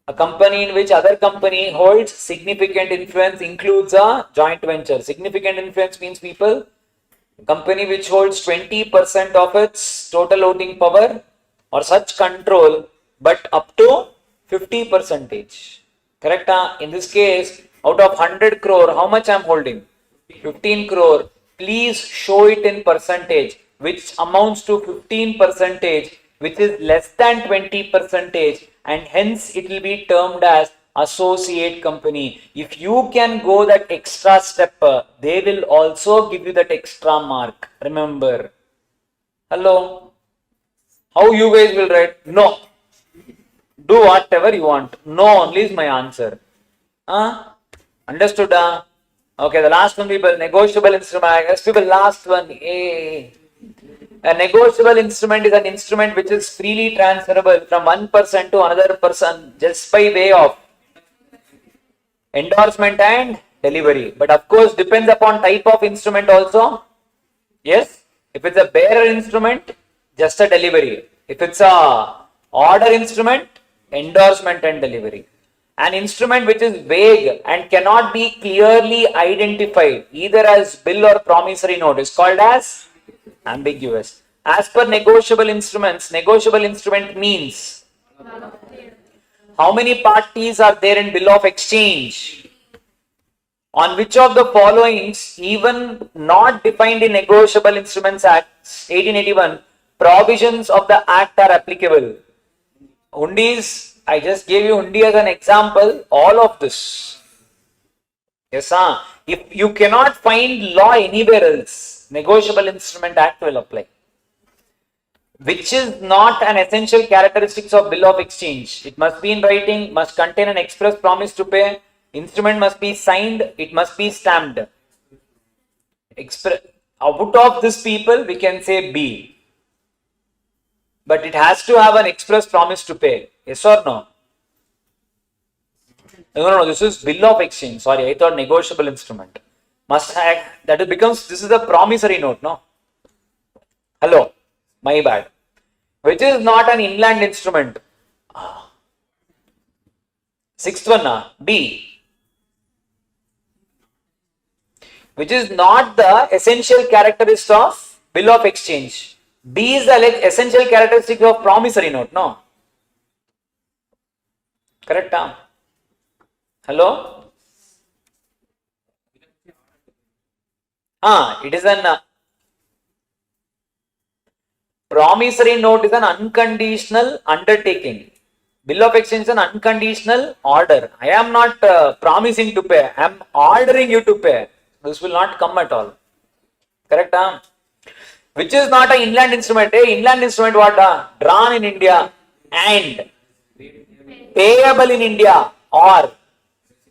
in which other company holds significant influence, includes a joint venture. Significant influence means people, company which holds 20% of its total voting power or such control, but up to 50%. Correct? In this case, out of 100 crore, how much I am holding? 15 crore. Please show it in percentage, which amounts to 15%, which is less than 20%, and hence it will be termed as associate company. If you can go that extra step, they will also give you that extra mark. Remember. Hello? How you guys will write? No. Do whatever you want. No only is my answer. Understood? Okay, the last one, people. Negotiable instrument. Yes, people, last one. A negotiable instrument is an instrument which is freely transferable from one person to another person just by way of endorsement and delivery. But of course, depends upon type of instrument also. Yes, if it's a bearer instrument, just a delivery. If it's a order instrument, endorsement and delivery. An instrument which is vague and cannot be clearly identified either as bill or promissory note is called as ambiguous. As per negotiable instruments, negotiable instrument means how many parties are there in bill of exchange? On which of the followings, even not defined in Negotiable Instruments Act 1881, provisions of the act are applicable? Hundis, I just gave you hundi as an example, all of this. Yes, if you cannot find law anywhere else, Negotiable Instrument Act will apply. Which is not an essential characteristics of bill of exchange. It must be in writing, must contain an express promise to pay, instrument must be signed, it must be stamped. Out of this people, we can say B. But it has to have an express promise to pay. Yes or no? No, this is bill of exchange. Sorry, I thought negotiable instrument. Must have, that it becomes, this is a promissory note, no? Hello, my bad. Which is not an inland instrument. Sixth one, B. Which is not the essential characteristic of bill of exchange. B is the essential characteristic of promissory note, no? Correct? Hello? It is an promissory note is an unconditional undertaking. Bill of exchange is an unconditional order. I am not promising to pay. I am ordering you to pay. This will not come at all. Correct? Which is not an inland instrument. Inland instrument what? Drawn in India and payable in India, or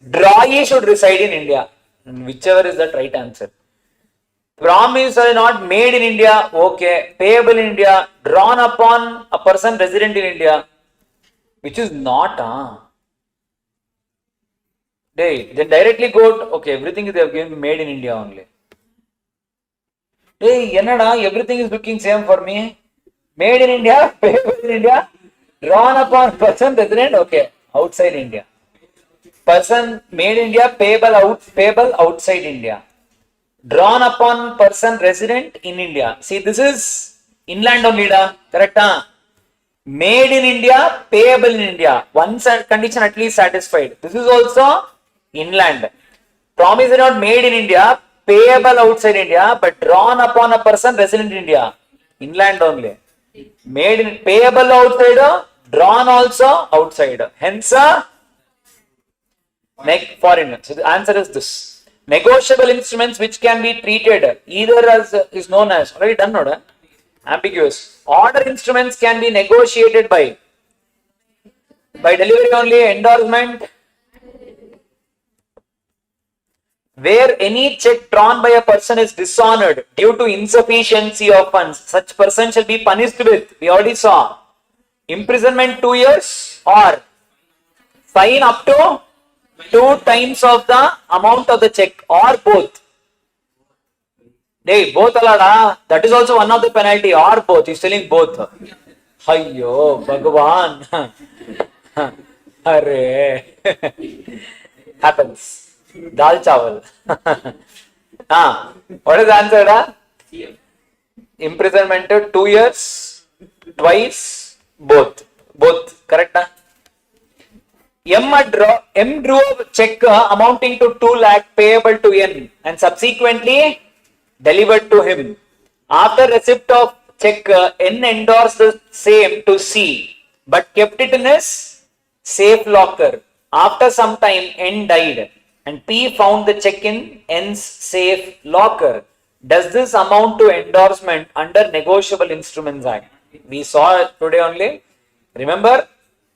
drawee should reside in India. Whichever is the right answer. Promise are not made in India, okay. Payable in India, drawn upon a person resident in India, which is not. Then directly go to, okay, everything they have given made in India only. Hey, everything is looking same for me. Made in India, payable in India, drawn upon person resident, okay, outside India. Person made in India, payable outside India. Drawn upon person resident in India. See, this is inland only, correct? Made in India, payable in India. One condition at least satisfied. This is also inland. Promise is not made in India, payable outside India, but drawn upon a person resident in India. Inland only. Made in payable outside, drawn also outside. Hence, foreign. So the answer is this. Negotiable instruments which can be treated either as is known as already done, no? Ambiguous. Order instruments can be negotiated by delivery only, endorsement. Where any check drawn by a person is dishonored due to insufficiency of funds, such person shall be punished with, we already saw, imprisonment 2 years or fine up to 2 times of the amount of the check or both. Hey, both alada. That is also one of the penalty or both. He's telling both. Ayyo, Bhagwan. Arre. Happens. Dal chawal. What is the answer? Imprisonment 2 years, twice, both. Both. Correct? M drew a check amounting to 2 lakh payable to N and subsequently delivered to him. After receipt of check, N endorsed the same to C but kept it in his safe locker. After some time, N died and P found the check in N's safe locker. Does this amount to endorsement under Negotiable Instruments Act? We saw it today only. Remember,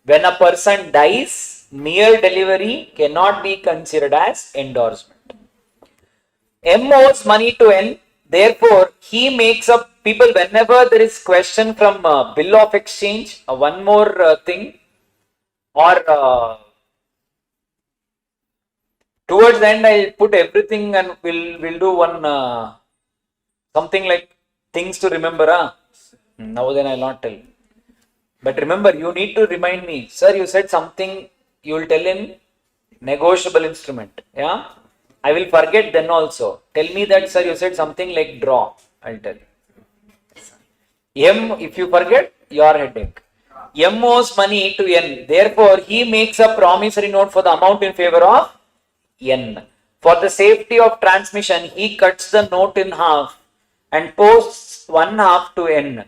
when a person dies, mere delivery cannot be considered as endorsement. M owes money to N, therefore he makes up people whenever there is question from bill of exchange, one more thing, or towards the end I'll put everything and we'll do one something like things to remember. Now then I'll not tell. But remember, you need to remind me, sir, you said something you will tell in negotiable instrument. Yeah, I will forget then also. Tell me that, sir, you said something like draw. I'll tell you. M, if you forget, your headache. M owes money to N. Therefore, he makes a promissory note for the amount in favor of N. For the safety of transmission, he cuts the note in half and posts one half to N.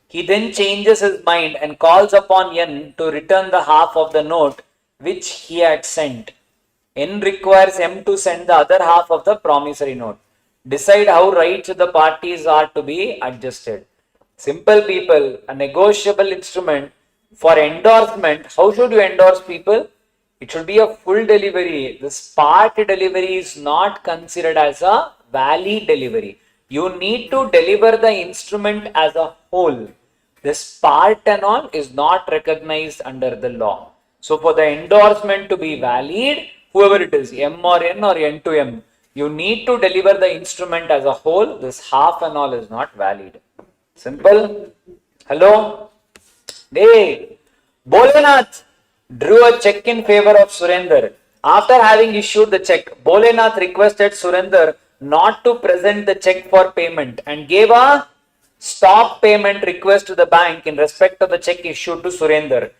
He then changes his mind and calls upon N to return the half of the note which he had sent. N requires M to send the other half of the promissory note. Decide how rights of the parties are to be adjusted. Simple people, a negotiable instrument for endorsement. How should you endorse people? It should be a full delivery. This part delivery is not considered as a valid delivery. You need to deliver the instrument as a whole. This part and all is not recognized under the law. So for the endorsement to be valid, whoever it is, M or N or N to M, you need to deliver the instrument as a whole. This half and all is not valid. Simple. Hello? Hey, Bholenath drew a check in favor of Surender. After having issued the check, Bholenath requested Surender not to present the check for payment and gave a stop payment request to the bank in respect of the check issued to Surender.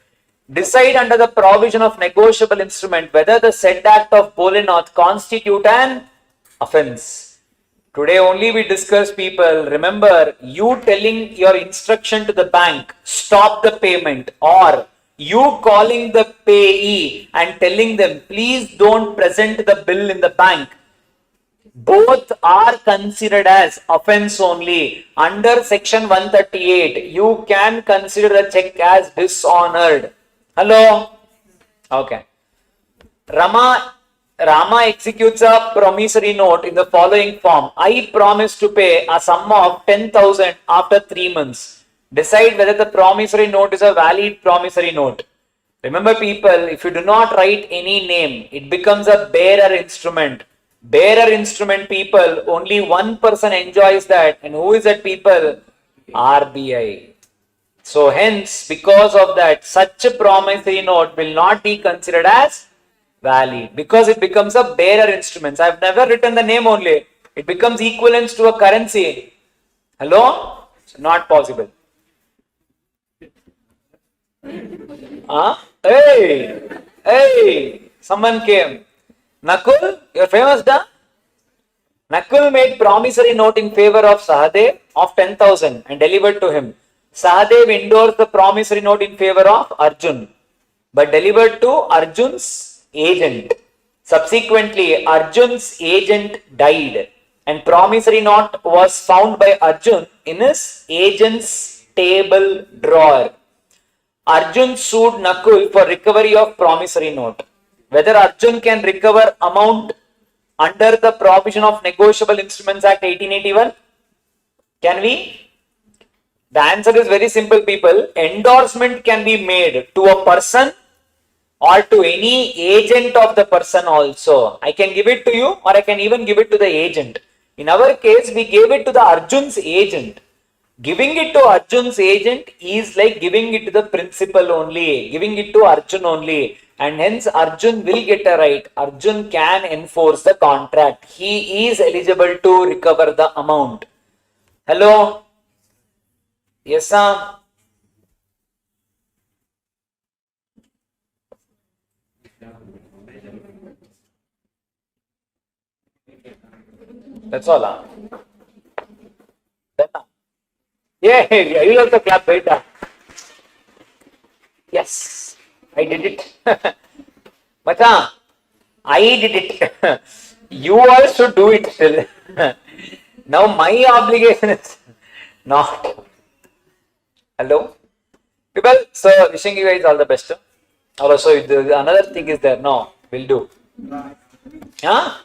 Decide under the provision of negotiable instrument whether the said act of Bholenath constitute an offense. Today only we discuss people. Remember, you telling your instruction to the bank, stop the payment, or you calling the payee and telling them, please don't present the bill in the bank. Both are considered as offense only. Under section 138, you can consider a check as dishonored. Hello? Okay. Rama executes a promissory note in the following form. I promise to pay a sum of 10,000 after 3 months. Decide whether the promissory note is a valid promissory note. Remember people, if you do not write any name, it becomes a bearer instrument. Bearer instrument people, only one person enjoys that. And who is that people? RBI. So hence, because of that, such a promissory note will not be considered as valid because it becomes a bearer instrument. I've never written the name only. It becomes equivalent to a currency. Hello? It's not possible. Hey, someone came. Nakul, you're famous, da? Nakul made promissory note in favor of Sahadev of 10,000 and delivered to him. Sahadev endorsed the promissory note in favor of Arjun, but delivered to Arjun's agent. Subsequently, Arjun's agent died and promissory note was found by Arjun in his agent's table drawer. Arjun sued Nakul for recovery of promissory note. Whether Arjun can recover amount under the provision of Negotiable Instruments Act 1881? Can we? The answer is very simple, people. Endorsement can be made to a person or to any agent of the person also. I can give it to you or I can even give it to the agent. In our case, we gave it to the Arjun's agent. Giving it to Arjun's agent is like giving it to the principal only, giving it to Arjun only, and hence Arjun will get a right. Arjun can enforce the contract. He is eligible to recover the amount. Hello? Yes, sir? That's all. Done, huh? Yeah, you will also clap, right? Yes, I did it. Macha, I did it. You all should do it still. Now my obligation is not. Hello? People, so wishing you guys all the best. Also, another thing is there. No, will do. Huh?